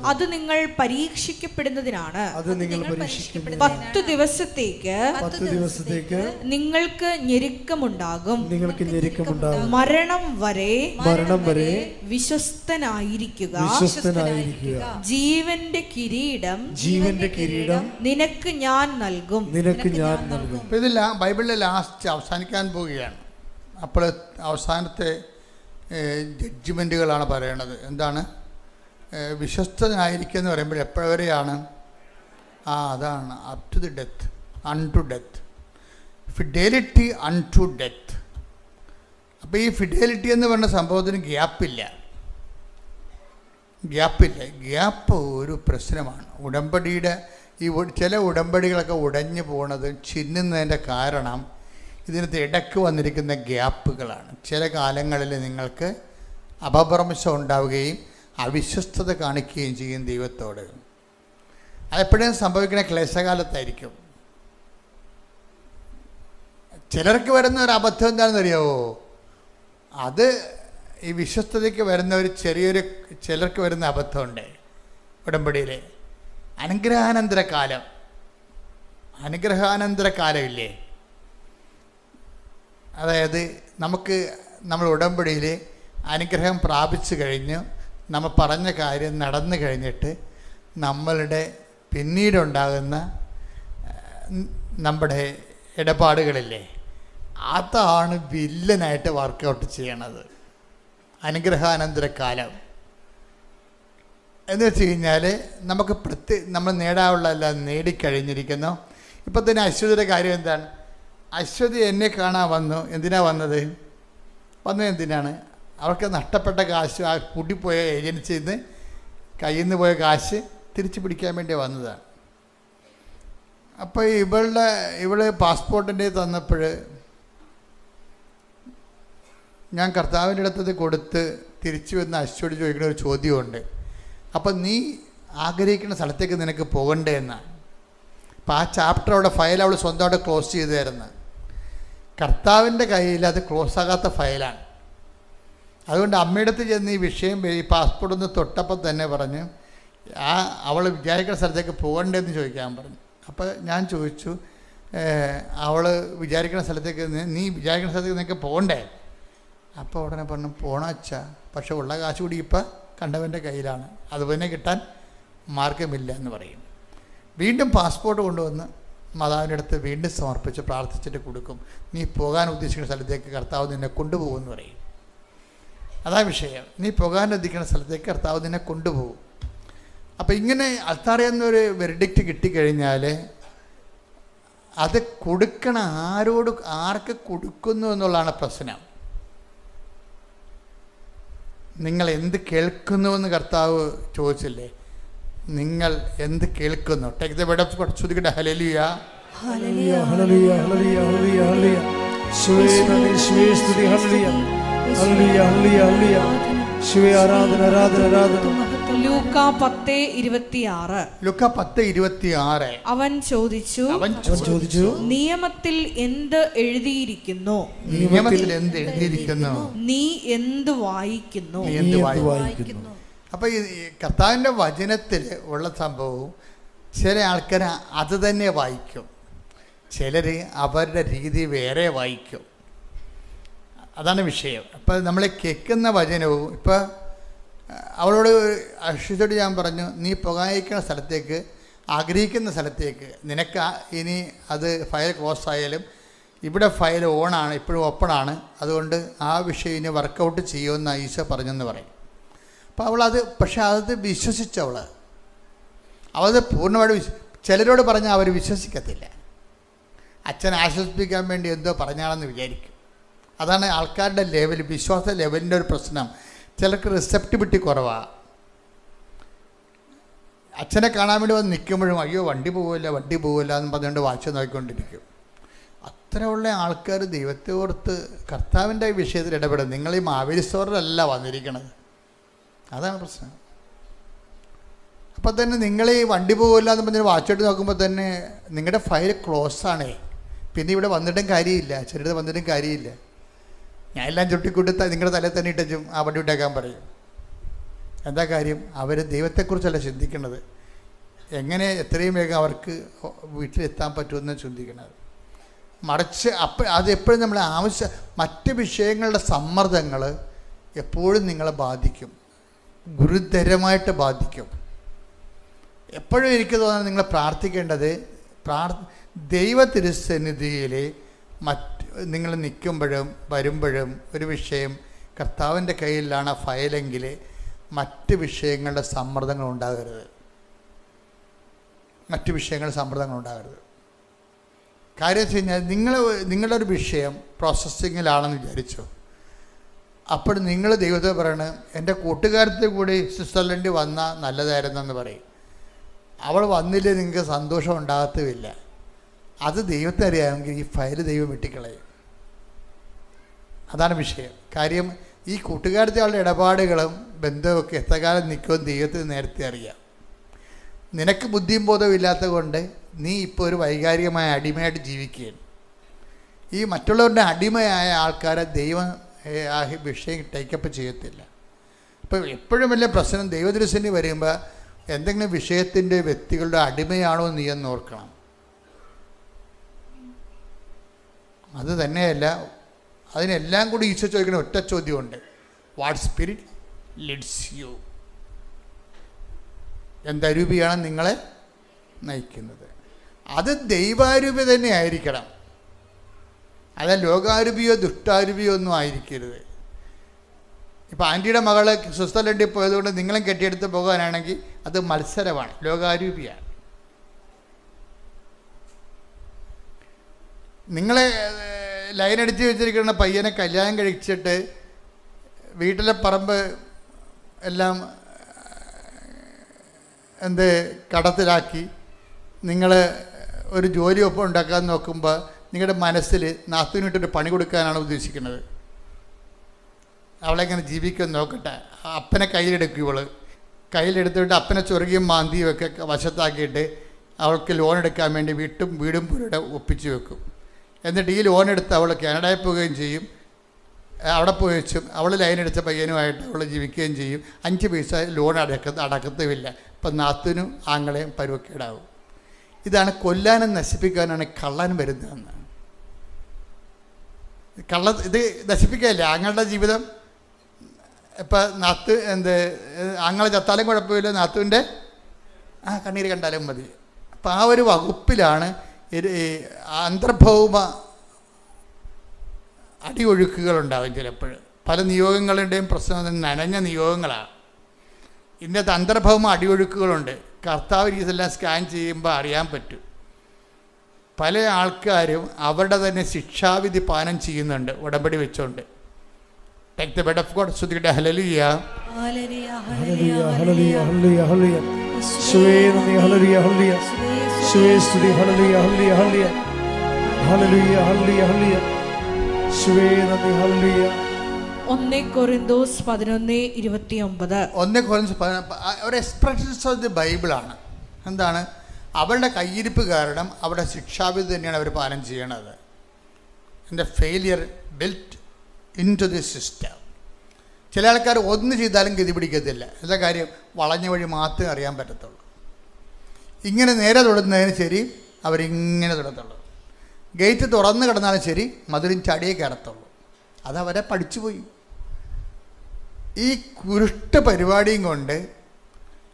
അത് നിങ്ങൾ പരീക്ഷിക്കപ്പെടുന്നതിനാണ്. 10 ദിവസത്തേക്ക് നിങ്ങൾക്ക് ഞെരുക്കമുണ്ടാകും. മരണം വരെ വിശ്വസ്തനായിരിക്കുക. ജീവന്റെ കിരീടം നിനക്ക് ഞാൻ നൽകും. ഇതില്ല ബൈബിളിലെ ലാസ്റ്റ് അവസാനിക്കാൻ പോവുകയാണ്. അപ്പോൾ അവസാനത്തെ ജഡ്ജ്മെൻറ്റുകളാണ് പറയണത്. എന്താണ്? വിശ്വസ്തനായിരിക്കുക എന്ന് പറയുമ്പോൾ എപ്പോഴവരെയാണ്? അതാണ് up to the death, unto death, fidelity unto death. അപ്പോൾ ഈ ഫിഡേലിറ്റി എന്ന് പറഞ്ഞ സംഭവത്തിന് ഗ്യാപ്പില്ല. ഗ്യാപ്പ് ഒരു പ്രശ്നമാണ്. ഉടമ്പടിയുടെ ചില ഉടമ്പടികളൊക്കെ ഉടഞ്ഞു പോണത് ചിന്നുന്നതിൻ്റെ കാരണം ഇതിനകത്ത് ഇടയ്ക്ക് വന്നിരിക്കുന്ന ഗ്യാപ്പുകളാണ്. ചില കാലങ്ങളിൽ നിങ്ങൾക്ക് അപഭ്രംശം ഉണ്ടാവുകയും അവിശ്വസ്തത കാണിക്കുകയും ചെയ്യും ദൈവത്തോട്. അതെപ്പോഴും സംഭവിക്കുന്ന ക്ലേശകാലത്തായിരിക്കും. ചിലർക്ക് വരുന്ന ഒരു അബദ്ധം എന്താണെന്ന് അറിയാവോ? അത് ഈ വിശ്വസ്തതയ്ക്ക് വരുന്ന ഒരു ചിലർക്ക് വരുന്ന അബദ്ധമുണ്ട്. ഉടമ്പടിയിൽ അനുഗ്രഹാനന്തര കാലമില്ലേ? അതായത് നമ്മൾ ഉടമ്പടിയിൽ അനുഗ്രഹം പ്രാപിച്ചു കഴിഞ്ഞ് നമ്മൾ പറഞ്ഞ കാര്യം നടന്നു കഴിഞ്ഞിട്ട് നമ്മളുടെ പിന്നീടുണ്ടാകുന്ന നമ്മുടെ ഇടപാടുകളില്ലേ, അതാണ് വില്ലനായിട്ട് വർക്കൗട്ട് ചെയ്യണത്. അനുഗ്രഹാനന്തര കാലം എന്ന് വെച്ച് കഴിഞ്ഞാൽ നമുക്ക് നമ്മൾ നേടാനുള്ളതെല്ലാം നേടിക്കഴിഞ്ഞിരിക്കുന്നു. ഇപ്പം തന്നെ അശ്വതിയുടെ കാര്യം എന്താണ്? അശ്വതി എന്നെ കാണാൻ വന്നു. എന്തിനാ വന്നത് എന്തിനാണ്? അവർക്ക് നഷ്ടപ്പെട്ട കാശ്, ആ കൂട്ടിപ്പോയ ഏജൻസിയിൽ നിന്ന് കയ്യിൽ നിന്ന് പോയ കാശ് തിരിച്ചു പിടിക്കാൻ വേണ്ടി വന്നതാണ്. അപ്പോൾ ഇവള് പാസ്പോർട്ടിൻ്റെ തന്നപ്പോൾ ഞാൻ കർത്താവിൻ്റെ അടുത്തത് കൊടുത്ത് തിരിച്ചു വന്ന് അശ്വതി ചോദിക്കുന്ന ഒരു ചോദ്യമുണ്ട്. അപ്പം നീ ആഗ്രഹിക്കുന്ന സ്ഥലത്തേക്ക് നിനക്ക് പോകണ്ടേ എന്നാണ്. അപ്പോൾ ആ ചാപ്റ്റർ അവിടെ ഫയൽ അവൾ സ്വന്തമായിട്ട് ക്ലോസ് ചെയ്തായിരുന്നു. കർത്താവിൻ്റെ കയ്യിൽ അത് ക്ലോസ് ആകാത്ത ഫയലാണ്. അതുകൊണ്ട് അമ്മയുടെ അടുത്ത് ചെന്ന് ഈ വിഷയം ഈ പാസ്പോർട്ട് ഒന്ന് തൊട്ടപ്പോൾ തന്നെ പറഞ്ഞ് അവൾ വിചാരിക്കുന്ന സ്ഥലത്തേക്ക് പോകണ്ടേന്ന് ചോദിക്കാൻ പറഞ്ഞു. അപ്പോൾ ഞാൻ ചോദിച്ചു, അവൾ വിചാരിക്കുന്ന സ്ഥലത്തേക്ക് നീ വിചാരിക്കുന്ന സ്ഥലത്തേക്ക് നിനക്ക് പോകണ്ടേ? അപ്പോൾ ഉടനെ പറഞ്ഞു, പോകണം അച്ഛാ, പക്ഷെ ഉള്ള കാശ് കൂടി ഇപ്പം കണ്ടവൻ്റെ കയ്യിലാണ്, അതുപോലെ കിട്ടാൻ മാർഗമില്ല എന്ന് പറയും. വീണ്ടും പാസ്പോർട്ട് കൊണ്ടുവന്ന് മാതാവിൻ്റെ അടുത്ത് വീണ്ടും സമർപ്പിച്ച് പ്രാർത്ഥിച്ചിട്ട് കൊടുക്കും. നീ പോകാൻ ഉദ്ദേശിക്കുന്ന സ്ഥലത്തേക്ക് കർത്താവ് നിന്നെ കൊണ്ടുപോകുമെന്ന് പറയും. അതാ വിഷയം. നീ പോകാൻ ഉദ്ദേശിക്കുന്ന സ്ഥലത്തേക്ക് കർത്താവ് നിന്നെ കൊണ്ടുപോകും. അപ്പം ഇങ്ങനെ അത്താറിയെന്നൊരു വെർഡിക്റ്റ് കിട്ടിക്കഴിഞ്ഞാൽ അത് കൊടുക്കണ ആർക്ക് കൊടുക്കുന്നു എന്നുള്ളതാണ് പ്രശ്നം. നിങ്ങൾ എന്ത് കേൾക്കുന്നുവെന്ന് കർത്താവ് ചോദിച്ചില്ലേ? നിങ്ങൾ എന്ത് കേൾക്കുന്നു? Take the word of God. ശ്രുതികട ഹല്ലേലൂയ, ഹല്ലേലൂയ, ഹല്ലേലൂയ, ഹല്ലേലൂയ, ഹല്ലേലൂയ, ഹല്ലേലൂയ. യേശുവേ നന്ദി, യേശുവേ സ്തുതി, ഹല്ലേലൂയ, ഹല്ലേലൂയ, ഹല്ലേലൂയ, ഹല്ലേലൂയ. യേശുവേ ആരാധന, ആരാധന, ആരാധന. ലൂക്ക 10:26. ലൂക്ക 10:26. അവൻ ചോദിച്ചു, നിയമത്തിൽ എന്ത് എഴുതിയിരിക്കുന്നു? നിയമത്തിൽ എന്ത് എഴുതിയിരിക്കുന്നു? നീ എന്ത് വായിക്കുന്നു? അപ്പം ഈ കർത്താവിൻ്റെ വചനത്തിൽ ഉള്ള സംഭവവും ചില ആൾക്കാർ അത് തന്നെ വായിക്കും, ചിലർ അവരുടെ രീതി വേറെ വായിക്കും. അതാണ് വിഷയം. അപ്പം നമ്മൾ കേൾക്കുന്ന വചനവും ഇപ്പം അവളോട് അക്ഷിതോട് ഞാൻ പറഞ്ഞു, നീ പോകാനിരിക്കുന്ന സ്ഥലത്തേക്ക്, ആഗ്രഹിക്കുന്ന സ്ഥലത്തേക്ക് നിനക്ക് ഇനി അത് ഫയൽ ക്ലോസ് ആയാലും ഇവിടെ ഫയൽ ഓണാണ്, ഇപ്പോഴും ഓപ്പണാണ്, അതുകൊണ്ട് ആ വിഷയം ഇനി വർക്കൗട്ട് ചെയ്യുമെന്ന് ഈശോ പറഞ്ഞെന്ന് പറയും. അപ്പോൾ അവളത് പക്ഷെ അത് അവളത് പൂർണ്ണമായിട്ട് ചിലരോട് പറഞ്ഞാൽ അവർ വിശ്വസിക്കത്തില്ല. അച്ഛനെ ആശ്വസിപ്പിക്കാൻ വേണ്ടി എന്തോ പറഞ്ഞാണെന്ന് വിചാരിക്കും. അതാണ് ആൾക്കാരുടെ ലെവൽ, വിശ്വാസ ലെവലിൻ്റെ ഒരു പ്രശ്നം. ചിലർക്ക് റിസെപ്റ്റിബിലിറ്റി കുറവാണ്. അച്ഛനെ കാണാൻ വേണ്ടി വന്ന് നിൽക്കുമ്പോഴും അയ്യോ വണ്ടി പോവില്ല എന്ന് പറഞ്ഞുകൊണ്ട് വാച്ച് നോക്കിക്കൊണ്ടിരിക്കും. അത്രയുള്ള ആൾക്കാർ ദൈവത്തെ ഓർത്ത് കർത്താവിൻ്റെ വിഷയത്തിൽ ഇടപെടും. നിങ്ങൾ ഈ മാവേലി സ്റ്റോറിലല്ല വന്നിരിക്കണത്, അതാണ് പ്രശ്നം. അപ്പം തന്നെ നിങ്ങൾ ഈ വണ്ടി പോകില്ല എന്ന് പറഞ്ഞ് വാച്ചോട്ട് നോക്കുമ്പോൾ തന്നെ നിങ്ങളുടെ ഫയൽ ക്ലോസ് ആണേ. പിന്നെ ഇവിടെ വന്നിട്ടും കാര്യമില്ല, ചിലത് വന്നിട്ടും കാര്യമില്ല. ഞാൻ എല്ലാം ചുട്ടിക്കൂട്ടി നിങ്ങളുടെ തലയിൽ തന്നെ ഇട്ടും ആ വണ്ടി വിട്ടേക്കാൻ പറയും. എന്താ കാര്യം? അവർ ദൈവത്തെക്കുറിച്ചല്ല ചിന്തിക്കുന്നത്, എങ്ങനെ എത്രയും വേഗം അവർക്ക് വീട്ടിലെത്താൻ പറ്റുമെന്ന് ചിന്തിക്കുന്നത്. മറിച്ച് അത് എപ്പോഴും നമ്മൾ മറ്റ് വിഷയങ്ങളുടെ സമ്മർദ്ദങ്ങൾ എപ്പോഴും നിങ്ങളെ ബാധിക്കും, ഗുരുതരമായിട്ട് ബാധിക്കും. എപ്പോഴും എനിക്ക് തോന്നുന്നത് നിങ്ങൾ പ്രാർത്ഥിക്കേണ്ടത് ദൈവ തിരുസന്നിധിയിൽ നിങ്ങൾ നിൽക്കുമ്പോഴും വരുമ്പോഴും ഒരു വിഷയം കർത്താവിൻ്റെ കയ്യിലാണ് ഫയലെങ്കിൽ മറ്റ് വിഷയങ്ങളുടെ സമ്മർദ്ദങ്ങൾ ഉണ്ടാകരുത്. കാര്യം വെച്ച് കഴിഞ്ഞാൽ നിങ്ങളുടെ ഒരു വിഷയം പ്രോസസ്സിങ്ങിലാണെന്ന് വിചാരിച്ചു. അപ്പോൾ നിങ്ങൾ ദൈവത്തെ പറയണ എൻ്റെ കൂട്ടുകാരത്തെ കൂടി സ്വിറ്റ്സർലൻഡിൽ വന്നാൽ നല്ലതായിരുന്നെന്ന് പറയും. അവൾ വന്നില്ലേ നിങ്ങൾക്ക് സന്തോഷം ഉണ്ടാകത്തുമില്ല. അത് ദൈവത്തെ അറിയാമെങ്കിൽ ഈ ഫയൽ ദൈവം വെട്ടിക്കളയും. അതാണ് വിഷയം. കാര്യം ഈ കൂട്ടുകാരത്തെ ആളുടെ ഇടപാടുകളും ബന്ധമൊക്കെ എത്ര കാലം നിൽക്കുമെന്ന് ദൈവത്തിന് നേരത്തെ അറിയാം. നിനക്ക് ബുദ്ധിയും ബോധവും ഇല്ലാത്തത് കൊണ്ട് നീ ഇപ്പോൾ ഒരു വൈകാരികമായ അടിമയായിട്ട് ജീവിക്കുകയാണ്. ഈ മറ്റുള്ളവരുടെ അടിമയായ ആൾക്കാരെ ദൈവം ആ വിഷയം ടേക്കപ്പ് ചെയ്യത്തില്ല. അപ്പോൾ എപ്പോഴും വലിയ പ്രശ്നം ദൈവദൃശ്യന് വരുമ്പോൾ എന്തെങ്കിലും വിഷയത്തിൻ്റെ വ്യക്തികളുടെ അടിമയാണോ നീ എന്ന് ഓർക്കണം. അത് തന്നെയല്ല, അതിനെല്ലാം കൂടി ഈശോ ചോദിക്കുന്ന ഒറ്റ ചോദ്യമുണ്ട്, വാട്ട് സ്പിരിറ്റ് ലീഡ്സ് യു? എന്തരൂപിയാണ് നിങ്ങളെ നയിക്കുന്നത്. അത് ദൈവാരൂപി തന്നെ ആയിരിക്കണം. അത് ലോകാരൂപിയോ ദുഷ്ടാരൂപിയോ ഒന്നും ആയിരിക്കരുത്. ഇപ്പോൾ ആൻറ്റിയുടെ മകള് സ്വിറ്റ്സർലൻഡിൽ പോയതുകൊണ്ട് നിങ്ങളും കെട്ടിയെടുത്ത് പോകാനാണെങ്കിൽ അത് മത്സരമാണ്, ലോകാരൂപിയാണ്. നിങ്ങളെ ലൈനടിച്ച് വെച്ചിരിക്കുന്ന പയ്യനെ കല്യാണം കഴിച്ചിട്ട് വീട്ടിലെ പറമ്പ് എല്ലാം കടത്തിലാക്കി നിങ്ങൾ ഒരു ജോലി ഒപ്പം ഉണ്ടാക്കാൻ നോക്കുമ്പോൾ നിങ്ങളുടെ മനസ്സിൽ നാത്തൂനിട്ടൊരു പണി കൊടുക്കാനാണ് ഉദ്ദേശിക്കുന്നത്. അവളെങ്ങനെ ജീവിക്കുമെന്ന് നോക്കട്ടെ. അപ്പനെ കയ്യിലെടുക്കും. ഇവള് കയ്യിലെടുത്തിട്ട് അപ്പനെ ചൊറുകിയും മാന്തിയും ഒക്കെ വശത്താക്കിയിട്ട് അവൾക്ക് ലോൺ എടുക്കാൻ വേണ്ടി വീടും പുരയുടെ ഒപ്പിച്ച് വെക്കും. എന്നിട്ട് ഈ ലോൺ എടുത്ത് അവൾ കാനഡയിൽ പോവുകയും ചെയ്യും. അവിടെ പോയി വെച്ചും അവൾ ലൈനടിച്ച പയ്യനുമായിട്ട് അവൾ ജീവിക്കുകയും ചെയ്യും. 5 പൈസ ലോൺ അടക്കത്തുമില്ല. ഇപ്പം നാത്തൂനും ആങ്ങളെയും പരുവക്കേടാവും. ഇതാണ് കൊല്ലാനും നശിപ്പിക്കാനാണ് കള്ളൻ വരുന്നതെന്ന്. ഇത് നശിപ്പിക്കുകയല്ലേ ആങ്ങളുടെ ജീവിതം. ഇപ്പം ആങ്ങളെ ചത്താലും കുഴപ്പമില്ല, നാത്തൂൻ്റെ കണ്ണീര് കണ്ടാലും മതി. അപ്പം ആ ഒരു വകുപ്പിലാണ് അന്തർഭൗമ അടിയൊഴുക്കുകളുണ്ടാകും. ചിലപ്പോൾ പല നിയോഗങ്ങളുടെയും പ്രശ്നം നനഞ്ഞ നിയോഗങ്ങളാണ്. ഇന്നത്തെ അന്തർഭൗമ അടിയൊഴുക്കുകളുണ്ട്. കർത്താവ് ഇതെല്ലാം സ്കാൻ ചെയ്യുമ്പോൾ അറിയാൻ പറ്റും. പല ആൾക്കാരും അവരുടെ തന്നെ ശിക്ഷാവിധി പാനം ചെയ്യുന്നുണ്ട് ഉടമ്പടി വെച്ചോണ്ട്. Take the bed of God. സ്തുതിക്കട്ടെ. ഹല്ലേലൂയ, ഹല്ലേലൂയ, ഹല്ലേലൂയ, ഹല്ലേലൂയ, ഹല്ലേലൂയ. യേശുവേ നന്ദി. ഹല്ലേലൂയ, ഹല്ലേലൂയ. യേശുവേ സ്തുതി. ഹല്ലേലൂയ, ഹല്ലേലൂയ, ഹല്ലേലൂയ, ഹല്ലേലൂയ, ഹല്ലേലൂയ, ഹല്ലേലൂയ. യേശുവേ നന്ദി. ഹല്ലേലൂയ. 1 കൊരിന്തോസ് 11:29. 1 കൊരിന്തോസ് ഒരു എക്സ്പ്രഷൻസ് ഓഫ് ദി ബൈബിളാണ്. എന്താണ്? അവരുടെ കയ്യിരിപ്പ് കാരണം അവരുടെ ശിക്ഷാവിധി തന്നെയാണ് അവർ പാലനം ചെയ്യണത്. എൻ്റെ failure built in to the system. ചില ആൾക്കാർ ഒന്ന് ചെയ്താലും ഗതി പിടിക്കത്തില്ല. എന്താ കാര്യം? വളഞ്ഞ വഴി മാത്രമേ അറിയാൻ പറ്റത്തുള്ളൂ. ഇങ്ങനെ നേരെ തൊടുന്നതിന് ശരി അവരിങ്ങനെ തൊടത്തുള്ളൂ. ഗേറ്റ് തുറന്ന് കിടന്നാലും ശരി മധുരം ചടിയേ കയറത്തുള്ളൂ. അതവരെ പഠിച്ചുപോയി. ഈ കുരുഷ്ട പരിപാടിയും കൊണ്ട്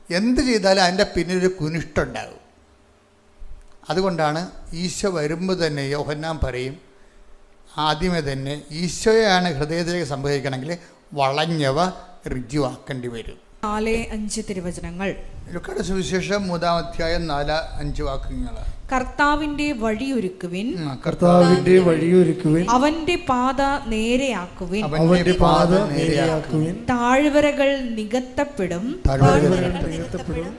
എന്ത് ചെയ്താലും അതിൻ്റെ പിന്നിലൊരു കുനിഷ്ടുണ്ടാകും. അതുകൊണ്ടാണ് ഈശോ വരുമ്പോൾ തന്നെ യോഹന്നാൻ പറയും, ആദ്യമേ തന്നെ ഈശോയാണ് ഹൃദയത്തിലേക്ക് സംഭവിക്കണമെങ്കിൽ വളഞ്ഞവ ഋജുവാക്കേണ്ടി വരും. 4-5 തിരുവചനങ്ങൾ. ലുക്കായുടെ സുവിശേഷം 3-ാം അധ്യായം 4-5 വാക്യങ്ങൾ. കർത്താവിന്റെ വഴിയൊരുക്കുവിൻ, കർത്താവിന്റെ വഴിയൊരുക്കുവിൻ. അവന്റെ പാത നേരെയാക്കുവിൻ, അവന്റെ പാത നേരെയാക്കുവിൻ. താഴ്വരകൾ നികത്തപ്പെടും,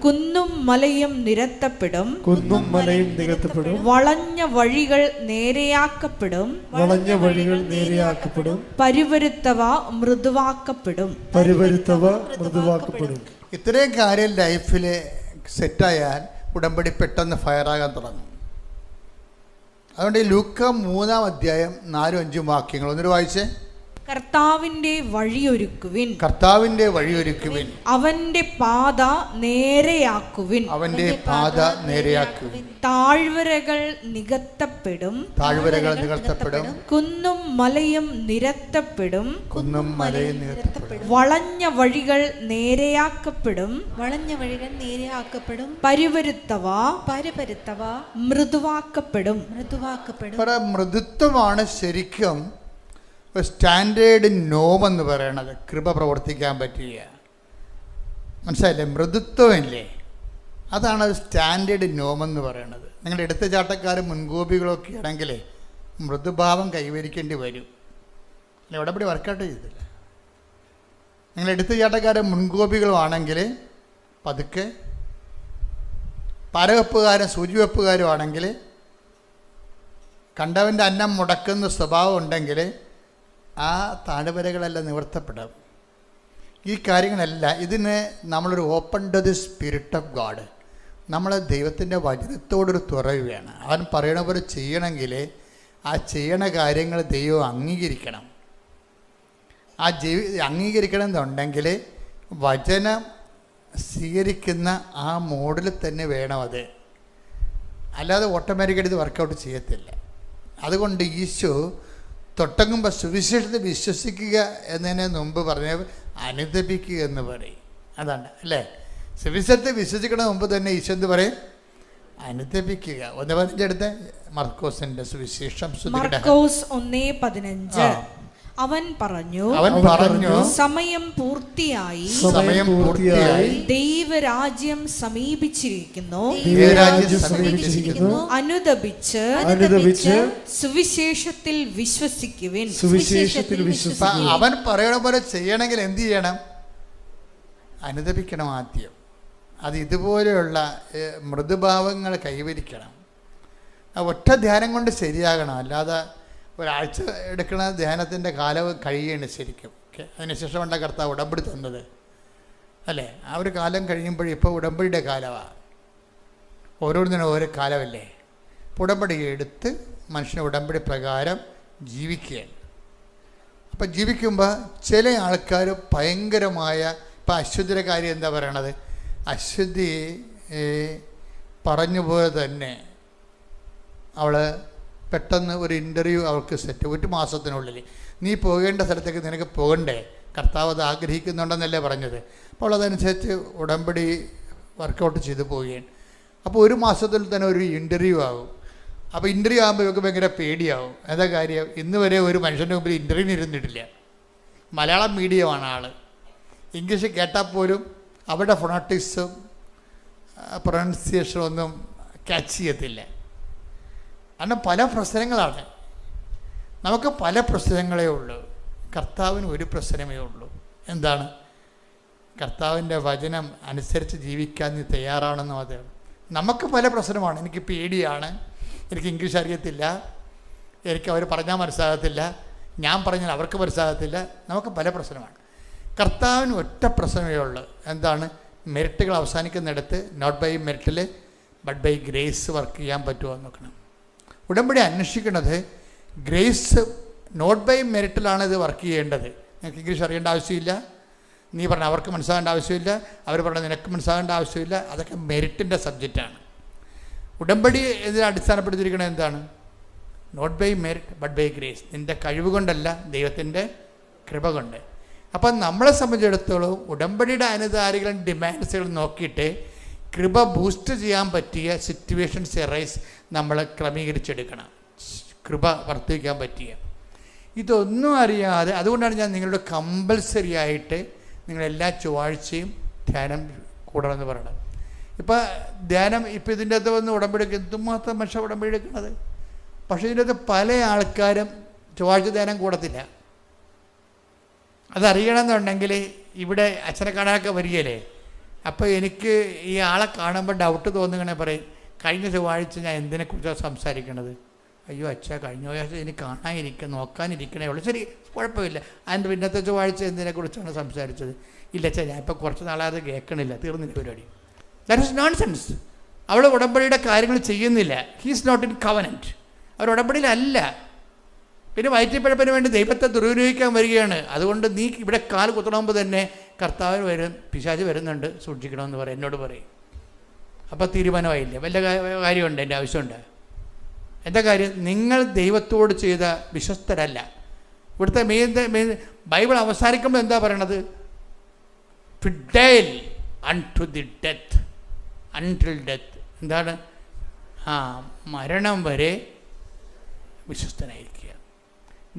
കുന്നും മലയും നിരത്തപ്പെടും, കുന്നും മലയും നികത്തപ്പെടും. വളഞ്ഞ വഴികൾ നേരെയാക്കപ്പെടും, വളഞ്ഞ വഴികൾ നേരെയാക്കപ്പെടും. പരുവരുത്തവ മൃദുവാക്കപ്പെടും, പരുവരുത്തവ മൃദുവാക്കപ്പെടും. ഇത്രയും കാര്യം ലൈഫിൽ സെറ്റായാൽ ഉടമ്പടി പെട്ടെന്ന് ഫയറാകാൻ തുടങ്ങും. അതുകൊണ്ട് ഈ ലൂക്ക 3-ാം അധ്യായം 4-5 വാക്യങ്ങൾ ഒന്നൊരു വായിച്ചേ. കർത്താവിന്റെ വഴിയൊരുക്കുവിൻ, കർത്താവിന്റെ വഴിയൊരുക്കുവിൻ. അവന്റെ പാത നേരെയാക്കുവിൻ, അവന്റെ പാത നേരെയാക്കുവിൻ. താഴ്വരകൾ നികത്തപ്പെടും, താഴ്വരകൾ നികത്തപ്പെടും. കുന്നും മലയും നിരത്തപ്പെടും, കുന്നും മലയും നികത്തപ്പെടും. വളഞ്ഞ വഴികൾ നേരെയാക്കപ്പെടും, വളഞ്ഞ വഴികൾ നേരെയാക്കപ്പെടും. പരുവരുത്തവ പരുപരുത്തവ മൃദുവാക്കപ്പെടും, മൃദുവാക്കപ്പെടും. മൃദുത്വമാണ് ശരിക്കും സ്റ്റാൻഡേർഡ് നോമെന്ന് പറയണത്. കൃപ പ്രവർത്തിക്കാൻ പറ്റിയ മനസ്സിലായില്ലേ? മൃദുത്വമില്ലേ, അതാണ് സ്റ്റാൻഡേർഡ് നോമെന്ന് പറയണത്. നിങ്ങളുടെ എടുത്തുചാട്ടക്കാരും മുൻകോപികളൊക്കെ ആണെങ്കിൽ മൃദുഭാവം കൈവരിക്കേണ്ടി വരും. അല്ല, ഉടമ്പടി വർക്കൗട്ട് ചെയ്തില്ല. നിങ്ങൾ എടുത്തുചാട്ടക്കാരും മുൻകോപികളുമാണെങ്കിൽ പതുക്കെ, പരവെപ്പുകാരും സൂചിവെപ്പുകാരും ആണെങ്കിൽ, കണ്ടവൻ്റെ അന്നം മുടക്കുന്ന സ്വഭാവം ഉണ്ടെങ്കിൽ ആ താഴ്വരകളെല്ലാം നിവർത്തപ്പെടും. ഈ കാര്യങ്ങളെല്ലാം ഇതിന് നമ്മളൊരു open to the spirit of God. നമ്മൾ ദൈവത്തിൻ്റെ വചനത്തോടൊരു തുറവുകയാണ്. അവൻ പറയണ പോലെ ചെയ്യണമെങ്കിൽ ആ ചെയ്യണ കാര്യങ്ങൾ ദൈവം അംഗീകരിക്കണം. അംഗീകരിക്കണം എന്നുണ്ടെങ്കിൽ വചനം സ്വീകരിക്കുന്ന ആ മോഡിൽ തന്നെ വേണം അത്. അല്ലാതെ ഓട്ടോമാറ്റിക്കായിട്ട് ഇത് വർക്കൗട്ട് ചെയ്യത്തില്ല. അതുകൊണ്ട് ഈശോ തൊട്ടങ്ങുമ്പോൾ സുവിശേഷത്തെ വിശ്വസിക്കുക എന്നതിന് മുമ്പ് പറഞ്ഞ അനുദപിക്കുക എന്ന് പറയും. അതാണ് അല്ലേ? സുവിശേഷത്തെ വിശ്വസിക്കണ മുമ്പ് തന്നെ ഈശോ എന്ത് പറയും? അനുദപിക്കുക. 1:15 എടുത്ത് മർക്കോസിന്റെ സുവിശേഷം. മർക്കോസ് 1:15. അവൻ പറഞ്ഞു സമയം പൂർത്തിയായി, ദൈവരാജ്യം സമീപിച്ചിരിക്കുന്നു, അനുദപിച്ച് സുവിശേഷത്തിൽ വിശ്വസിക്കുവിൻ. അവൻ പറയണ പോലെ ചെയ്യണമെങ്കിൽ എന്ത് ചെയ്യണം? അനുദപിക്കണം ആദ്യം. അത് ഇതുപോലെയുള്ള മൃദുഭാവങ്ങൾ കൈവരിക്കണം. ഒറ്റ ധ്യാനം കൊണ്ട് ശരിയാകണം. അല്ലാതെ ഒരാഴ്ച എടുക്കുന്ന ധ്യാനത്തിൻ്റെ കാലം കഴിയുകയാണ് ശരിക്കും. അതിനുശേഷമുള്ള കർത്താവ് ഉടമ്പടി തന്നത് അല്ലേ? ആ ഒരു കാലം കഴിയുമ്പോഴും ഇപ്പോൾ ഉടമ്പടിയുടെ കാലമാണ്. ഓരോന്നിനും ഓരോ കാലമല്ലേ? അപ്പോൾ ഉടമ്പടി എടുത്ത് മനുഷ്യനെ ഉടമ്പടി പ്രകാരം ജീവിക്കുകയാണ്. അപ്പം ജീവിക്കുമ്പോൾ ചില ആൾക്കാർ ഭയങ്കരമായ, ഇപ്പം അശ്വതിയുടെ കാര്യം എന്താ പറയണത്? അശ്വതി പറഞ്ഞു പോലെ തന്നെ അവൾ പെട്ടെന്ന് ഒരു ഇൻ്റർവ്യൂ അവൾക്ക് സെറ്റ്, 1 മാസത്തിനുള്ളിൽ നീ പോകേണ്ട സ്ഥലത്തേക്ക് നിനക്ക് പോകണ്ടേ, കർത്താവ് അത് ആഗ്രഹിക്കുന്നുണ്ടെന്നല്ലേ പറഞ്ഞത്. അപ്പോൾ അതനുസരിച്ച് ഉടമ്പടി വർക്കൗട്ട് ചെയ്ത് പോവുകയാണ്. അപ്പോൾ 1 മാസത്തിൽ തന്നെ ഒരു ഇൻ്റർവ്യൂ ആകും. അപ്പോൾ ഇൻ്റർവ്യൂ ആകുമ്പോൾ ഇവർക്ക് ഭയങ്കര പേടിയാവും. എന്താ കാര്യം? ഇന്ന് വരെ ഒരു മനുഷ്യൻ്റെ മുമ്പിൽ ഇൻ്റർവ്യൂവിന് ഇരുന്നിട്ടില്ല. മലയാളം മീഡിയമാണ് ആൾ. ഇംഗ്ലീഷ് കേട്ടാൽ പോലും അവരുടെ ഫൊണാറ്റിക്സും പ്രൊനൗൺസിയേഷനും ഒന്നും ക്യാച്ച് ചെയ്യത്തില്ല. കാരണം പല പ്രശ്നങ്ങളാണ്. നമുക്ക് പല പ്രശ്നങ്ങളേ ഉള്ളൂ. കർത്താവിന് ഒരു പ്രശ്നമേ ഉള്ളൂ. എന്താണ്? കർത്താവിൻ്റെ വചനം അനുസരിച്ച് ജീവിക്കാൻ നീ തയ്യാറാണെന്ന് മാത്രമേ. നമുക്ക് പല പ്രശ്നമാണ്. എനിക്ക് പേടിയാണ്, എനിക്ക് ഇംഗ്ലീഷ് അറിയത്തില്ല, എനിക്ക് അവർ പറഞ്ഞാൽ മനസ്സിലാകത്തില്ല, ഞാൻ പറഞ്ഞാൽ അവർക്ക് മനസ്സിലാകത്തില്ല. നമുക്ക് പല പ്രശ്നമാണ്. കർത്താവിന് ഒറ്റ പ്രശ്നമേ ഉള്ളൂ. എന്താണ്? മെറിറ്റുകൾ അവസാനിക്കുന്നിടത്ത് നോട്ട് ബൈ മെറിറ്റിൽ ബട്ട് ബൈ ഗ്രേസ് വർക്ക് ചെയ്യാൻ പറ്റുമോ എന്ന് നോക്കണം. ഉടമ്പടി അന്വേഷിക്കുന്നത് ഗ്രേസ് നോട്ട് ബൈ മെറിറ്റിലാണ് ഇത് വർക്ക് ചെയ്യേണ്ടത്. നിനക്ക് ഇംഗ്ലീഷ് അറിയേണ്ട ആവശ്യമില്ല, നീ പറഞ്ഞ അവർക്ക് മനസ്സിലാകേണ്ട ആവശ്യമില്ല, അവർ പറഞ്ഞ നിനക്ക് മനസ്സിലാകേണ്ട ആവശ്യമില്ല. അതൊക്കെ മെറിറ്റിൻ്റെ സബ്ജക്റ്റാണ്. ഉടമ്പടി ഇതിനെ അടിസ്ഥാനപ്പെടുത്തിയിരിക്കുന്നത് എന്താണ്? Not by merit but by grace. നിൻ്റെ കഴിവ് കൊണ്ടല്ല, ദൈവത്തിൻ്റെ കൃപ കൊണ്ട്. അപ്പം നമ്മളെ സംബന്ധിച്ചിടത്തോളം ഉടമ്പടിയുടെ അനുധാരികളും ഡിമാൻഡ്സുകളും നോക്കിയിട്ട് കൃപ ബൂസ്റ്റ് ചെയ്യാൻ പറ്റിയ സിറ്റുവേഷൻസ് എറൈസ് നമ്മൾ ക്രമീകരിച്ചെടുക്കണം. കൃപ വർദ്ധിക്കാൻ പറ്റിയ ഇതൊന്നും അറിയാതെ, അതുകൊണ്ടാണ് ഞാൻ നിങ്ങളുടെ കമ്പൽസറി ആയിട്ട് നിങ്ങളെല്ലാ ചൊവ്വാഴ്ചയും ധ്യാനം കൂടണമെന്ന് പറയണം. ഇപ്പം ധ്യാനം ഇപ്പം ഇതിൻ്റെ അകത്ത് വന്ന് ഉടമ്പടിക്ക് എന്തുമാത്രം മനുഷ്യ ഉടമ്പടി എടുക്കുന്നത്. പക്ഷേ ഇതിൻ്റെ അകത്ത് പല ആൾക്കാരും ചൊവ്വാഴ്ച ധ്യാനം കൂടത്തില്ല. അതറിയണമെന്നുണ്ടെങ്കിൽ ഇവിടെ അച്ഛനെ കാണാനൊക്കെ വരികയല്ലേ. അപ്പോൾ എനിക്ക് ഈ ആളെ കാണുമ്പോൾ ഡൗട്ട് തോന്നുകയാണെ പറയും, കഴിഞ്ഞ ചൊവ്വാഴ്ച ഞാൻ എന്തിനെക്കുറിച്ചാണ് സംസാരിക്കണത്? അയ്യോ അച്ഛാ, കഴിഞ്ഞ ചൊവ്വാഴ്ച എനിക്ക് നോക്കാനിരിക്കണേ ഉള്ളൂ. ശരി, കുഴപ്പമില്ല. അതിൻ്റെ പിന്നത്തെ ചൊവ്വാഴ്ച എന്തിനെക്കുറിച്ചാണ് സംസാരിച്ചത്? ഇല്ല അച്ഛാ, ഞാൻ ഇപ്പോൾ കുറച്ച് നാളാതെ കേൾക്കണില്ല, തീർന്നില്ല പരിപാടി. That is nonsense. അവൾ ഉടമ്പടിയുടെ കാര്യങ്ങൾ ചെയ്യുന്നില്ല. He's not in covenant. അവർ ഉടമ്പടിയിലല്ല. പിന്നെ വയറ്റിപ്പഴപ്പിന് വേണ്ടി ദൈവത്തെ ദുരുപയോഗിക്കാൻ വരികയാണ്. അതുകൊണ്ട് നീ ഇവിടെ കാൽ കുത്തണമെമ്പോൾ തന്നെ കർത്താവിന് വരും, പിശാച് വരുന്നുണ്ട്, സൂക്ഷിക്കണമെന്ന് പറയും, എന്നോട് പറയും. അപ്പോൾ തീരുമാനമായില്ല. വല്ല കാര്യമുണ്ട്, എൻ്റെ ആവശ്യമുണ്ട്. എന്താ കാര്യം? നിങ്ങൾ ദൈവത്തോട് ചെയ്ത വിശ്വസ്തരല്ല. ഇവിടുത്തെ ബൈബിൾ അവസാനിക്കുമ്പോൾ എന്താ പറയണത്? Fidel unto the death, until death. എന്താണ്? മരണം വരെ വിശ്വസ്തനായിരിക്കുക.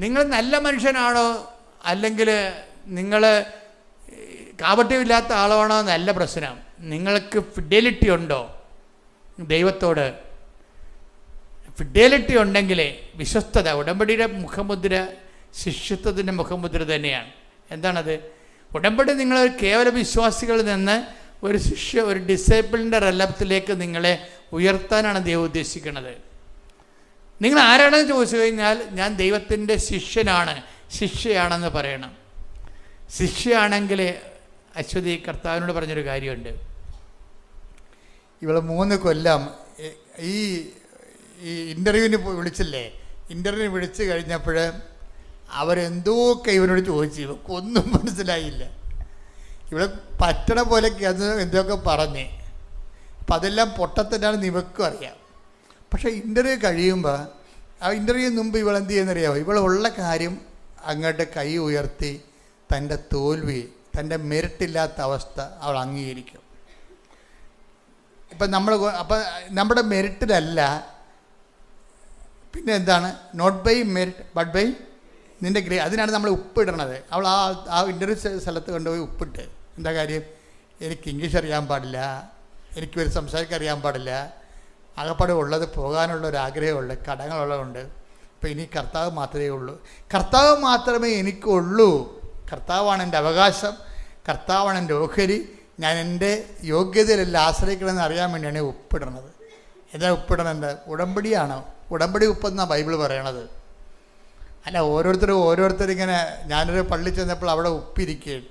നിങ്ങൾ നല്ല മനുഷ്യനാണോ അല്ലെങ്കിൽ നിങ്ങൾ കാപട്യമില്ലാത്ത ആളാണോ എന്നല്ല പ്രശ്നം. നിങ്ങൾക്ക് ഫിഡലിറ്റി ഉണ്ടോ ദൈവത്തോട്? ഫിഡലിറ്റി ഉണ്ടെങ്കിലേ വിശ്വസ്തത, ഉടമ്പടിയുടെ മുഖമുദ്ര ശിഷ്യത്വത്തിൻ്റെ മുഖമുദ്ര തന്നെയാണ്. എന്താണത്? ഉടമ്പടി നിങ്ങൾ കേവല വിശ്വാസികളിൽ നിന്ന് ഒരു ഡിസൈപ്പിളിൻ്റെ റെലത്തിലേക്ക് നിങ്ങളെ ഉയർത്താനാണ് ദൈവം ഉദ്ദേശിക്കുന്നത്. നിങ്ങൾ ആരാണെന്ന് ചോദിച്ചു കഴിഞ്ഞാൽ ഞാൻ ദൈവത്തിൻ്റെ ശിഷ്യയാണെന്ന് പറയണം. ശിഷ്യയാണെങ്കിൽ അശ്വതി കർത്താവിനോട് പറഞ്ഞൊരു കാര്യമുണ്ട്. ഇവൾ 3 കൊല്ലം ഈ ഇൻ്റർവ്യൂവിന് വിളിച്ചില്ലേ, ഇൻ്റർവ്യൂവിന് വിളിച്ച് കഴിഞ്ഞപ്പോൾ അവരെന്തോക്കെ ഇവനോട് ചോദിച്ചു, ഇവക്കൊന്നും മനസ്സിലായില്ല. ഇവിടെ പറ്റണ പോലെയൊക്കെ അത് എന്തൊക്കെ പറഞ്ഞ്. അപ്പം അതെല്ലാം പൊട്ടത്തിനാണ് ഇവക്കും അറിയാം. പക്ഷേ ഇൻ്റർവ്യൂ കഴിയുമ്പോൾ, ആ ഇൻ്റർവ്യൂവിന് മുമ്പ് ഇവൾ എന്ത് ചെയ്യുന്നറിയാമോ? ഇവളുള്ള കാര്യം അങ്ങോട്ട് കൈ ഉയർത്തി തൻ്റെ തോൽവി, തൻ്റെ മെറിറ്റില്ലാത്ത അവസ്ഥ അവൾ അംഗീകരിക്കും. ഇപ്പം നമ്മുടെ മെറിറ്റിലല്ല, പിന്നെ എന്താണ്? Not by merit but by നിൻ്റെ അതിനാണ് നമ്മൾ ഉപ്പിടണത്. അവൾ ആ ഇൻ്റർവ്യൂ സ്ഥലത്ത് കൊണ്ടുപോയി ഉപ്പിട്ട്. എന്താ കാര്യം? എനിക്ക് ഇംഗ്ലീഷ് അറിയാൻ പാടില്ല, എനിക്ക് ഒരു സംസാരിക്കാൻ അറിയാൻ പാടില്ല, ആകപ്പാടെ ഉള്ളത് പോകാനുള്ളൊരാഗ്രഹമുള്ളൂ, കടങ്ങളുള്ളതുകൊണ്ട്. അപ്പോൾ ഇനി കർത്താവ് മാത്രമേ ഉള്ളൂ, കർത്താവ് മാത്രമേ എനിക്കുള്ളൂ, കർത്താവാണ് എൻ്റെ അവകാശം, കർത്താവാണ് എൻ്റെ ഓഹരി, ഞാൻ എൻ്റെ യോഗ്യതയിലല്ല ആശ്രയിക്കണമെന്ന് അറിയാൻ വേണ്ടിയാണ് ഉപ്പിടണത്. എന്താ ഉപ്പിടണത്? ഉടമ്പടിയാണോ? ഉടമ്പടി ഉപ്പെന്നാണ് ബൈബിൾ പറയണത്. അല്ല ഓരോരുത്തരിങ്ങനെ, ഞാനൊരു പള്ളി ചെന്നപ്പോൾ അവിടെ ഉപ്പിരിക്കുകയും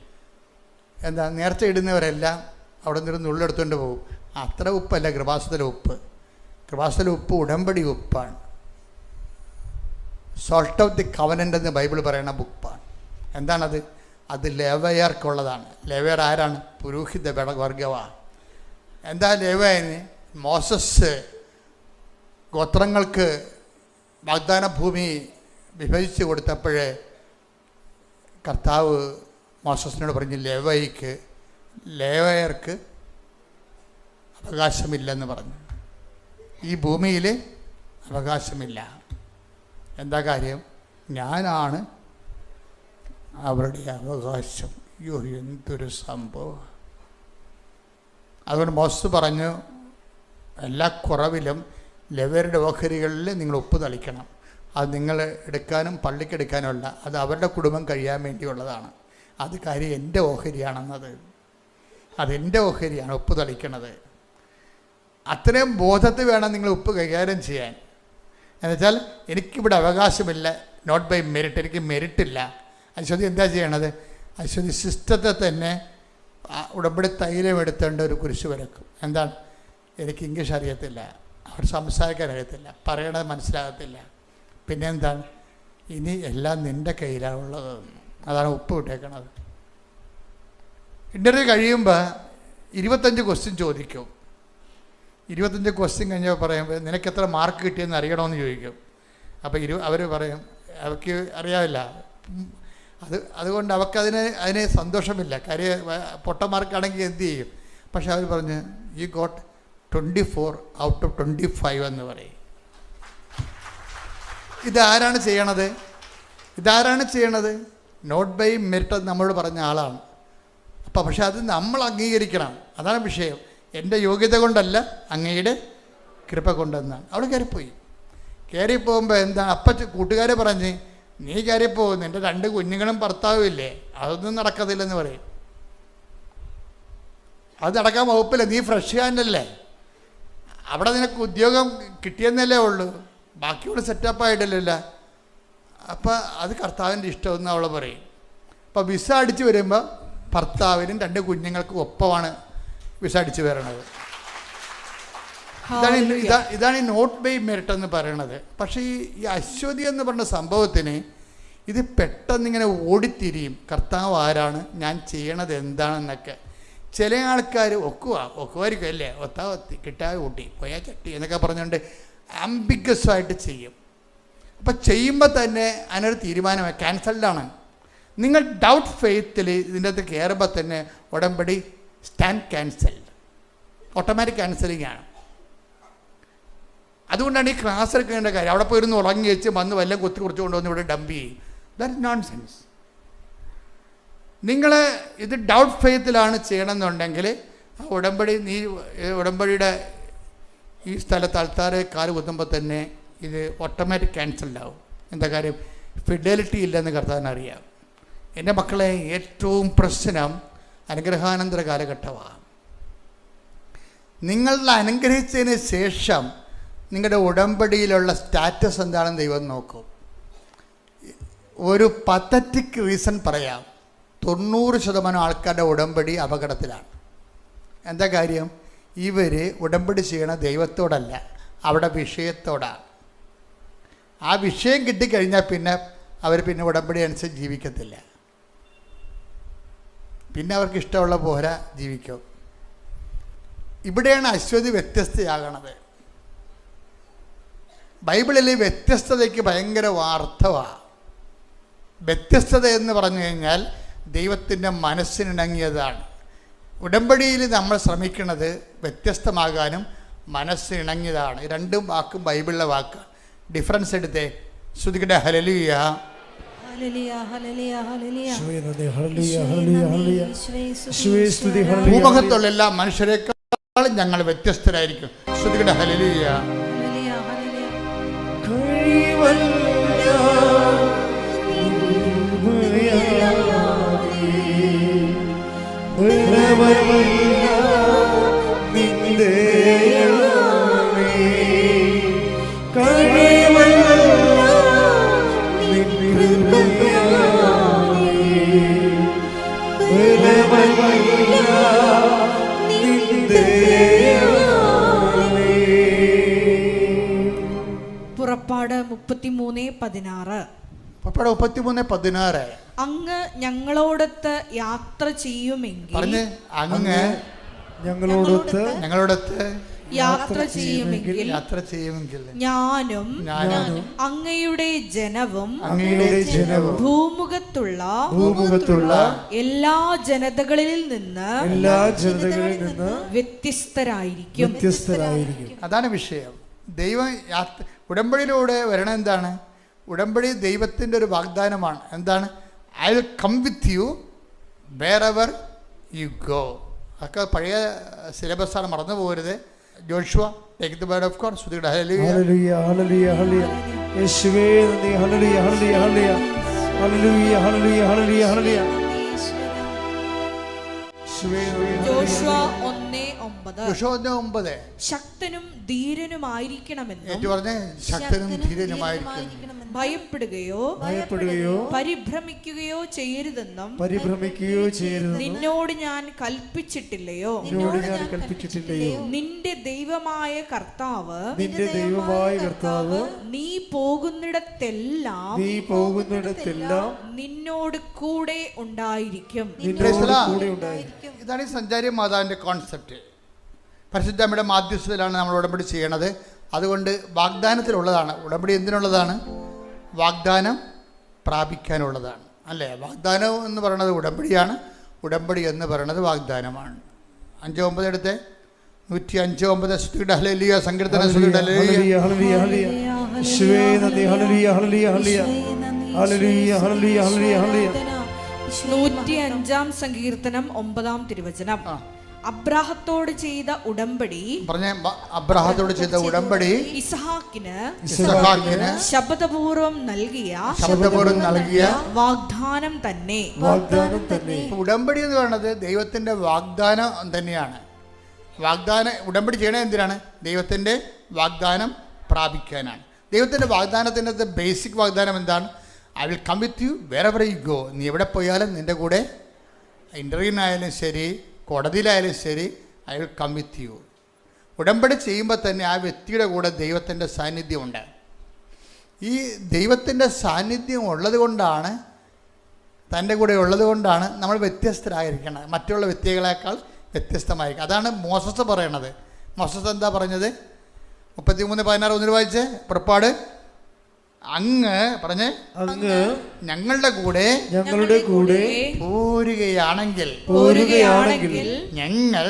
എന്താ നേർച്ച ഇടുന്നവരെല്ലാം അവിടെ നിന്ന് നുള്ളെടുത്തുകൊണ്ട് പോകും. അത്ര ഉപ്പല്ല കൃപാസനത്തിലെ ഉപ്പ്. കൃപാസനത്തിലെ ഉപ്പ് ഉടമ്പടി ഉപ്പാണ്. സോൾട്ട് ഓഫ് ദി കവനൻ്റ് എന്ന് ബൈബിൾ പറയുന്ന ഉപ്പാണ്. എന്താണത്? അത് ലേവയർക്കുള്ളതാണ്. ലേവയർ ആരാണ്? പുരോഹിത വർഗമാണ്. എന്താ ലേവയന്? മോസസ് ഗോത്രങ്ങൾക്ക് വാഗ്ദാന ഭൂമി വിഭജിച്ച് കൊടുത്തപ്പോഴേ കർത്താവ് മോസസിനോട് പറഞ്ഞ് ലേവയർക്ക് അവകാശമില്ലെന്ന് പറഞ്ഞു. ഈ ഭൂമിയിൽ അവകാശമില്ല. എന്താ കാര്യം? ഞാനാണ് അവരുടെ അവകാശം. അയ്യോ, എന്തൊരു സംഭവം! അതുകൊണ്ട് മോസസ് പറഞ്ഞു, എല്ലാ കുറവിലും ലേവ്യരുടെ ഓഹരികളിൽ നിങ്ങൾ ഉപ്പ് തളിക്കണം. അത് നിങ്ങൾ എടുക്കാനും പള്ളിക്ക് എടുക്കാനുമല്ല, അത് അവരുടെ കുടുംബം കഴിയാൻ വേണ്ടിയുള്ളതാണ്. അത് കാര്യം എൻ്റെ ഓഹരിയാണെന്നത്, അതെൻ്റെ ഓഹരിയാണ് ഉപ്പ് തളിക്കണത്. അത്രയും ബോധത്തിൽ വേണം നിങ്ങൾ ഉപ്പ് കൈകാര്യം ചെയ്യാൻ. എന്നുവെച്ചാൽ എനിക്കിവിടെ അവകാശമില്ല, നോട്ട് ബൈ മെറിറ്റ്, എനിക്ക് മെറിറ്റില്ല. അശ്വതി എന്താ ചെയ്യണത്? അശ്വതി സിസ്റ്റത്തെ തന്നെ ഉടമ്പടി തൈലം എടുത്തേണ്ട ഒരു കുരിശ് വരക്കും. എന്താണ്? എനിക്ക് ഇംഗ്ലീഷ് അറിയത്തില്ല, അവർ സംസാരിക്കാൻ അറിയത്തില്ല, പറയണത് മനസ്സിലാകത്തില്ല, പിന്നെ എന്താണ്? ഇനി എല്ലാം നിൻ്റെ കയ്യിലാണുള്ളത്. അതാണ് ഉപ്പ് വിട്ടേക്കണത്. ഇൻ്റർവ്യൂ കഴിയുമ്പോൾ 25 ക്വസ്റ്റ്യൻ ചോദിക്കും. 25 ക്വസ്റ്റ്യൻ കഴിഞ്ഞപ്പോൾ പറയുമ്പോൾ നിനക്ക് എത്ര മാർക്ക് കിട്ടിയെന്ന് അറിയണമെന്ന് ചോദിക്കും. അപ്പോൾ അവർ പറയും അവർക്ക് അറിയാവില്ല. അതുകൊണ്ട് അതിന് സന്തോഷമില്ല. കാര്യം പൊട്ട മാർക്കാണെങ്കിൽ എന്ത് ചെയ്യും? പക്ഷെ അവർ പറഞ്ഞ് യു ഗോട്ട് 24 ഔട്ട് ഓഫ് 25 എന്ന് പറയും. ഇതാരാണ് ചെയ്യണത്? നോട്ട് ബൈ മെറിറ്റ് നമ്മളോട് പറഞ്ഞ ആളാണ്. അപ്പോൾ പക്ഷെ അത് നമ്മൾ അംഗീകരിക്കണം. അതാണ് വിഷയം. എൻ്റെ യോഗ്യത കൊണ്ടല്ല, അങ്ങയുടെ കൃപ കൊണ്ടെന്നാണ്. അവിടെ കയറിപ്പോകുമ്പോൾ എന്താണ്? കൂട്ടുകാരെ പറഞ്ഞ് നീ കയറിപ്പോകും, നിൻ്റെ 2 കുഞ്ഞുങ്ങളും ഭർത്താവും ഇല്ലേ, അതൊന്നും നടക്കത്തില്ലെന്ന് പറയും. അത് നടക്കാൻ വകുപ്പില്ല, നീ ഫ്രഷ് ഹാൻഡല്ലേ, അവിടെ നിനക്ക് ഉദ്യോഗം കിട്ടിയെന്നല്ലേ ഉള്ളൂ, ബാക്കിയുള്ള സെറ്റപ്പായിട്ടില്ലല്ലോ. അപ്പം അത് കർത്താവിൻ്റെ ഇഷ്ടമെന്ന് അവൾ പറയും. അപ്പോൾ വിസ അടിച്ച് വരുമ്പോൾ ഭർത്താവിനും 2 കുഞ്ഞുങ്ങൾക്കും ഒപ്പമാണ് വിസ അടിച്ച് വരണത്. ഇതാണ് ഈ നോട്ട് ബൈ മെറിറ്റ് എന്ന് പറയണത്. പക്ഷേ ഈ അശ്വതി എന്ന് പറഞ്ഞ സംഭവത്തിന് ഇത് പെട്ടെന്നിങ്ങനെ ഓടിത്തിരിയും. കർത്താവ് ആരാണ്, ഞാൻ ചെയ്യണത് എന്താണെന്നൊക്കെ. ചില ആൾക്കാർ ഒക്കുമായിരിക്കും അല്ലേ, ഒത്തി കിട്ടാതെ കൂട്ടി പോയാ ചട്ടി എന്നൊക്കെ പറഞ്ഞുകൊണ്ട് ആംബിഗസായിട്ട് ചെയ്യും. അപ്പം ചെയ്യുമ്പോൾ തന്നെ അതിനൊരു തീരുമാനമായി ക്യാൻസൽഡാണ്. നിങ്ങൾ ഡൗട്ട് ഫെയ്ത്തിൽ ഇതിൻ്റെ അകത്ത് കയറുമ്പോൾ തന്നെ ഉടമ്പടി സ്റ്റാൻഡ് ക്യാൻസൽഡ്, ഓട്ടോമാറ്റിക് ക്യാൻസലിംഗ് ആണ്. അതുകൊണ്ടാണ് ഈ ക്ലാസ് എടുക്കേണ്ട കാര്യം. അവിടെ പോയിരുന്ന് ഉറങ്ങി വെച്ച് വന്ന് വല്ലതും കുറിച്ച് കൊണ്ടുവന്ന് ഇവിടെ ഡംപ് ചെയ്യും. That is nonsense. നിങ്ങൾ ഇത് ഡൗട്ട് ഫെയ്ത്തിലാണ് ചെയ്യണമെന്നുണ്ടെങ്കിൽ ആ ഉടമ്പടിയുടെ ഈ സ്ഥലത്ത് ആൾക്കാരെ കാല് കുത്തുമ്പോൾ തന്നെ ഇത് ഓട്ടോമാറ്റിക് ക്യാൻസൽഡ് ആവും. എന്താ കാര്യം? ഫിഡലിറ്റി ഇല്ലെന്ന് കർത്താവിനറിയാം. എൻ്റെ മക്കളെ, ഏറ്റവും പ്രശ്നം അനുഗ്രഹാനന്തര കാലഘട്ടമാണ്. നിങ്ങളുടെ അനുഗ്രഹിച്ചതിന് ശേഷം നിങ്ങളുടെ ഉടമ്പടിയിലുള്ള സ്റ്റാറ്റസ് എന്താണെന്ന് ദൈവം നോക്കും. ഒരു പത്തറ്റിക് റീസൺ പറയാം. 90% ആൾക്കാരുടെ ഉടമ്പടി അപകടത്തിലാണ്. എന്താ കാര്യം? ഇവർ ഉടമ്പടി ചെയ്യണ ദൈവത്തോടല്ല, അവിടെ വിഷയത്തോടാണ്. ആ വിഷയം കിട്ടിക്കഴിഞ്ഞാൽ പിന്നെ അവർ ഉടമ്പടി അനുസരിച്ച് ജീവിക്കത്തില്ല. പിന്നെ അവർക്ക് ഇഷ്ടമുള്ള പോലെ ജീവിക്കും. ഇവിടെയാണ് അശ്വതി വ്യത്യസ്തയാകണത്. ബൈബിളിൽ വ്യത്യസ്തതയ്ക്ക് ഭയങ്കര അർത്ഥമാണ്. വ്യത്യസ്തത എന്ന് പറഞ്ഞു കഴിഞ്ഞാൽ ദൈവത്തിൻ്റെ മനസ്സിനിണങ്ങിയതാണ്. ഉടമ്പടിയിൽ നമ്മൾ ശ്രമിക്കുന്നത് വ്യത്യസ്തമാകാനും മനസ്സ് ഇണങ്ങിയതാണ്. രണ്ടും വാക്കും ബൈബിളിലെ വാക്കാണ്. ഡിഫറൻസ് എടുത്തേ. ശ്രുതിക്കട്ടെ ഹല്ലേലൂയ. ഭൂമുഖത്തുള്ള എല്ലാ മനുഷ്യരെക്കാളും ഞങ്ങൾ വ്യത്യസ്തരായിരിക്കും. ശ്രുതിക്കട്ടെ ഹല്ലേലൂയ. പുറപ്പാട് 33:16. പുറപ്പാട് 33:16. അങ്ങ് ഞങ്ങളോടൊത്ത് യാത്ര ചെയ്യുമെങ്കിൽ പറഞ്ഞ് അങ്ങ് ഞങ്ങളോടൊത്ത് യാത്ര ചെയ്യുമെങ്കിൽ ഞാനും അങ്ങയുടെ ജനവും ഭൂമുഖത്തുള്ള എല്ലാ ജനതകളിൽ നിന്ന് വ്യത്യസ്തരായിരിക്കും. അതാണ് വിഷയം. ദൈവം ഉടമ്പടിയിലൂടെ വരണം. എന്താണ് ഉടമ്പടി? ദൈവത്തിൻ്റെ ഒരു വാഗ്ദാനമാണ്. എന്താണ്? I will come with you wherever you go. അതൊക്കെ പഴയ സിലബസാണ്, മറന്നു പോകരുത്. Joshua, take the word of God. ശ്രുതിയുടെ ഹല്ലേലൂയ. ഹല്ലേലൂയ ഹല്ലേലൂയ ഹല്ലേലൂയ. യേശുവേ നന്ദി. ഹല്ലേലൂയ ഹല്ലേലൂയ ഹല്ലേലൂയ ഹല്ലേലൂയ ഹല്ലേലൂയ ഹല്ലേലൂയ ഹല്ലേലൂയ. ജോഷുവ 1:9. 1:9. ശക്തനും ധീരനുമായിരിക്കണമെന്നും ശക്തനും ധീരനുമായിരിക്കണം. ഭയപ്പെടുകയോ പരിഭ്രമിക്കുകയോ ചെയ്യരുതെന്നും നിന്നോട് ഞാൻ കൽപ്പിച്ചിട്ടില്ലയോ? നിന്റെ ദൈവമായ കർത്താവ് നീ പോകുന്നിടത്തെല്ലാം നിന്നോട് കൂടെ ഉണ്ടായിരിക്കും. ഇതാണ് ഈ സഞ്ചാരി മാതാവിൻ്റെ കോൺസെപ്റ്റ്. പരിശുദ്ധ അമ്മയുടെ മാധ്യസ്ഥതയിലാണ് നമ്മൾ ഉടമ്പടി ചെയ്യണത്. അതുകൊണ്ട് വാഗ്ദാനത്തിലുള്ളതാണ് ഉടമ്പടി. എന്തിനുള്ളതാണ്? വാഗ്ദാനം പ്രാപിക്കാനുള്ളതാണ്, അല്ലേ? വാഗ്ദാനം എന്ന് പറയുന്നത് ഉടമ്പടിയാണ്, ഉടമ്പടി എന്ന് പറയുന്നത് വാഗ്ദാനമാണ്. 5:9 എടുത്ത് 105:9. സ്തുതിയുടെ ഹല്ലേലൂയ. സങ്കീർത്തന സ്തുതിയുടെ ഹല്ലേലൂയ. 105-ാം സങ്കീർത്തനം 9-ാം തിരുവചനം. അബ്രാഹത്തോട് ചെയ്ത ഉടമ്പടി, അബ്രാഹത്തോട് ചെയ്ത ഉടമ്പടി ഇസ്ഹാക്കിന് ശബ്ദപൂർവം നൽകിയ വാഗ്ദാനം തന്നെ. ഉടമ്പടി എന്ന് പറയുന്നത് ദൈവത്തിന്റെ വാഗ്ദാനം തന്നെയാണ്. ഉടമ്പടി ചെയ്യണത് എന്തിനാണ്? ദൈവത്തിന്റെ വാഗ്ദാനം പ്രാപിക്കാനാണ്. ദൈവത്തിന്റെ വാഗ്ദാനത്തിന്റെ ബേസിക് വാഗ്ദാനം എന്താണ്? I will come with you wherever you go. നീ എവിടെ പോയാലും നിന്റെ കൂടെ, ഇന്റർവ്യൂവിനായാലും ശരി, കോടതിയിലായാലും ശരി, I will come with you. ഉടമ്പടി ചെയ്യുമ്പോൾ തന്നെ ആ വ്യക്തിയുടെ കൂടെ ദൈവത്തിൻ്റെ സാന്നിധ്യമുണ്ട്. ഈ ദൈവത്തിൻ്റെ സാന്നിധ്യം ഉള്ളത് കൊണ്ടാണ്, തൻ്റെ കൂടെ ഉള്ളത് കൊണ്ടാണ് നമ്മൾ വ്യത്യസ്തരായിരിക്കണം, മറ്റുള്ള വ്യക്തികളെക്കാൾ വ്യത്യസ്തമായിരിക്കും. അതാണ് മോസസ് പറയണത്. മോസസ് എന്താ പറഞ്ഞത്? 33:16 ഒന്നിന് വായിച്ച്. പുറപ്പാട് അങ്ങ് ഞങ്ങളുടെ കൂടെ പോരുകയാണെങ്കിൽ ഞങ്ങൾ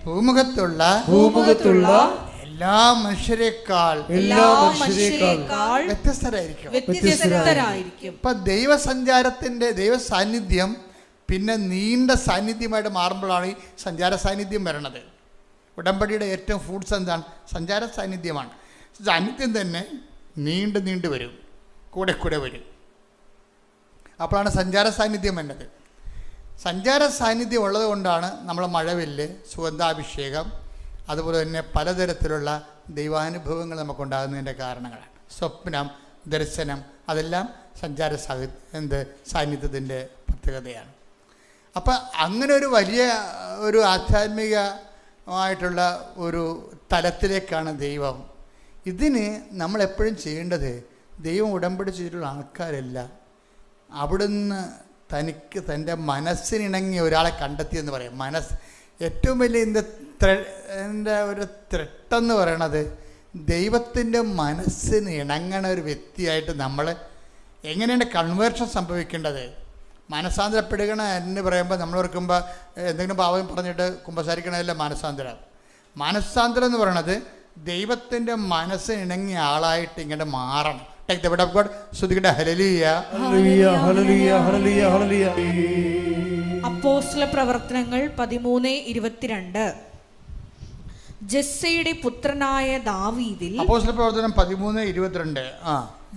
ഭൂമുഖത്തുള്ള എല്ലാ മനുഷ്യരെക്കാൾ വ്യത്യസ്തരായിരിക്കും. ഇപ്പൊ ദൈവ സാന്നിധ്യം പിന്നെ നീണ്ട സാന്നിധ്യമായിട്ട് മാറുമ്പോഴാണ് ഈ സഞ്ചാര സാന്നിധ്യം വരണത്. ഉടമ്പടിയുടെ ഏറ്റവും ഫൂഡ്സ് എന്താണ്? സഞ്ചാര സാന്നിധ്യമാണ്. സാന്നിധ്യം തന്നെ നീണ്ടു വരും, കൂടെ വരും. അപ്പോഴാണ് സഞ്ചാര സാന്നിധ്യം വരുന്നത്. സഞ്ചാര സാന്നിധ്യം ഉള്ളത് കൊണ്ടാണ് നമ്മൾ മഴവില്ല്, സുഗന്ധാഭിഷേകം, അതുപോലെ തന്നെ പലതരത്തിലുള്ള ദൈവാനുഭവങ്ങൾ നമുക്കുണ്ടാകുന്നതിൻ്റെ കാരണങ്ങളാണ്. സ്വപ്നം, ദർശനം, അതെല്ലാം സഞ്ചാര സാന്നിധ്യത്തിൻ്റെ പ്രത്യേകതയാണ്. അപ്പം അങ്ങനെ ഒരു വലിയ ഒരു ആധ്യാത്മികമായിട്ടുള്ള ഒരു തലത്തിലേക്കാണ് ദൈവം. ഇതിന് നമ്മളെപ്പോഴും ചെയ്യേണ്ടത്, ദൈവം ഉടമ്പടി ചെയ്തിട്ടുള്ള ആൾക്കാരല്ല, അവിടുന്ന് തനിക്ക് തൻ്റെ മനസ്സിനിണങ്ങിയ ഒരാളെ കണ്ടെത്തിയെന്ന് പറയും. ഏറ്റവും വലിയ എൻ്റെ ഒരു ത്രെട്ടെന്ന് പറയണത് ദൈവത്തിൻ്റെ മനസ്സിന് ഇണങ്ങണ ഒരു വ്യക്തിയായിട്ട് നമ്മൾ എങ്ങനെയാണ് കൺവേർഷൻ സംഭവിക്കേണ്ടത്? മാനസാന്തരപ്പെടുകണ എന്ന് പറയുമ്പോൾ നമ്മൾ ഓർക്കുമ്പോൾ എന്തെങ്കിലും പാവം പറഞ്ഞിട്ട് കുമ്പസാരിക്കണമല്ല മാനസാന്തരം. മാനസാന്തരം എന്ന് പറയണത് ദൈവത്തിൻ്റെ മനസ്സിന് ഇണങ്ങിയ ആളായിട്ട് ഇങ്ങനെ മാറണം. Take the word of God. ശ്രുതികട ഹല്ലേലൂയ ഹല്ലേലൂയ ഹല്ലേലൂയ ഹല്ലേലൂയ ഹല്ലേലൂയ. അപ്പോസ്തല പ്രവർത്തനങ്ങൾ 13:22. ജെസ്സയുടെ പുത്രനായ ദാവീദിൽ, അപ്പോസ്തല പ്രവർത്തനം 13:22.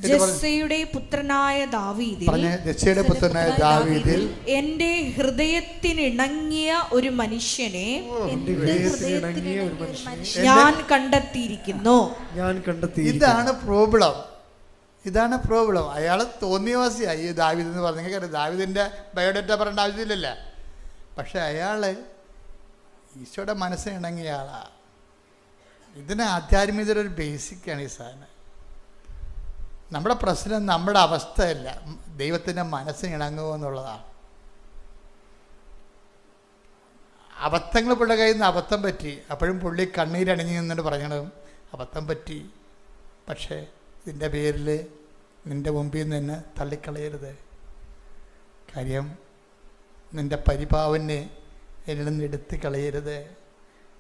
ജെസ്സയുടെ പുത്രനായ ദാവീദിൽ, ജെസ്സയുടെ പുത്രനായ ദാവീദിൽ എന്റെ ഹൃദയത്തിനിണങ്ങിയ ഒരു മനുഷ്യനെ ഞാൻ കണ്ടെത്തിയിരിക്കുന്നു. ഇതാണ് പ്രോബ്ലം. ഇതാണ് പ്രോബ്ലം. അയാൾ തോന്നിയവാസിയായി ദാവീദ് എന്ന് പറഞ്ഞു. നിങ്ങൾക്ക് ദാവീദിൻ്റെ ബയോഡേറ്റ പറയേണ്ട ആവശ്യമില്ലല്ലോ. പക്ഷെ അയാൾ ഈശോയുടെ മനസ്സിന് ഇണങ്ങിയ ആളാണ്. ഇതിന് ആധ്യാത്മികതയുടെ ഒരു ബേസിക്കാണ് ഈ സാധനം. നമ്മുടെ പ്രശ്നം നമ്മുടെ അവസ്ഥയല്ല, ദൈവത്തിൻ്റെ മനസ്സിന് ഇണങ്ങുക എന്നുള്ളതാണ്. അബദ്ധങ്ങൾ പുള്ളിയുടെ കയ്യിൽ നിന്ന് അബദ്ധം പറ്റി. അപ്പോഴും പുള്ളി കണ്ണീരണിഞ്ഞു നിന്നിട്ട് പറയണതും അബദ്ധം പറ്റി, പക്ഷേ ഇതിൻ്റെ പേരിൽ നിൻ്റെ മുമ്പിൽ നിന്ന് എന്നെ തള്ളിക്കളയരുത്. കാര്യം നിൻ്റെ പരിപാവനെ എന്നിൽ നിന്ന് എടുത്ത് കളയരുത്.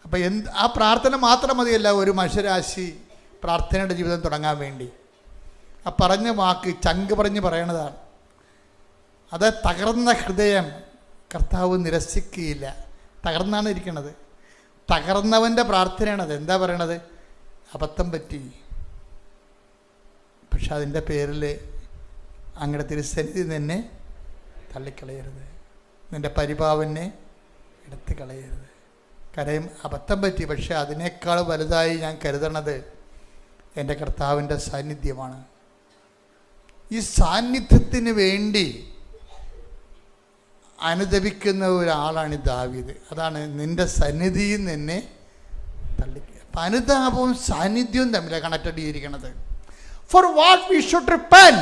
അപ്പോൾ ആ പ്രാർത്ഥന മാത്രം മതിയല്ല ഒരു മനുഷ്യരാശി പ്രാർത്ഥനയുടെ ജീവിതം തുടങ്ങാൻ വേണ്ടി. ആ പറഞ്ഞ വാക്ക് ചങ്ക് പറഞ്ഞ് പറയണതാണ്. അത് തകർന്ന ഹൃദയം കർത്താവ് നിരസിക്കുകയില്ല. തകർന്നാണ് ഇരിക്കണത്. തകർന്നവൻ്റെ പ്രാർത്ഥനയാണത്. എന്താ പറയണത്? അബദ്ധം പറ്റി, പക്ഷെ അതിൻ്റെ പേരിൽ അങ്ങയുടെ തിരുസന്നിധി നിന്നെ തള്ളിക്കളയരുത്, നിൻ്റെ പരിപാവനെ എടുത്ത് കളയരുത്. കാര്യം അബദ്ധം പറ്റി, പക്ഷെ അതിനേക്കാൾ വലുതായി ഞാൻ കരുതണത് എൻ്റെ കർത്താവിൻ്റെ സാന്നിധ്യമാണ്. ഈ സാന്നിധ്യത്തിന് വേണ്ടി അനുദപിക്കുന്ന ഒരാളാണ് ദാവീദ്. അതാണ് നിൻ്റെ സന്നിധിയിൽ നിന്നെ തള്ളിക്കുക. അപ്പം അനുതാപവും സാന്നിധ്യവും തമ്മിലാണ് കണക്റ്റഡ് ചെയ്തിരിക്കുന്നത്. For what we should repent?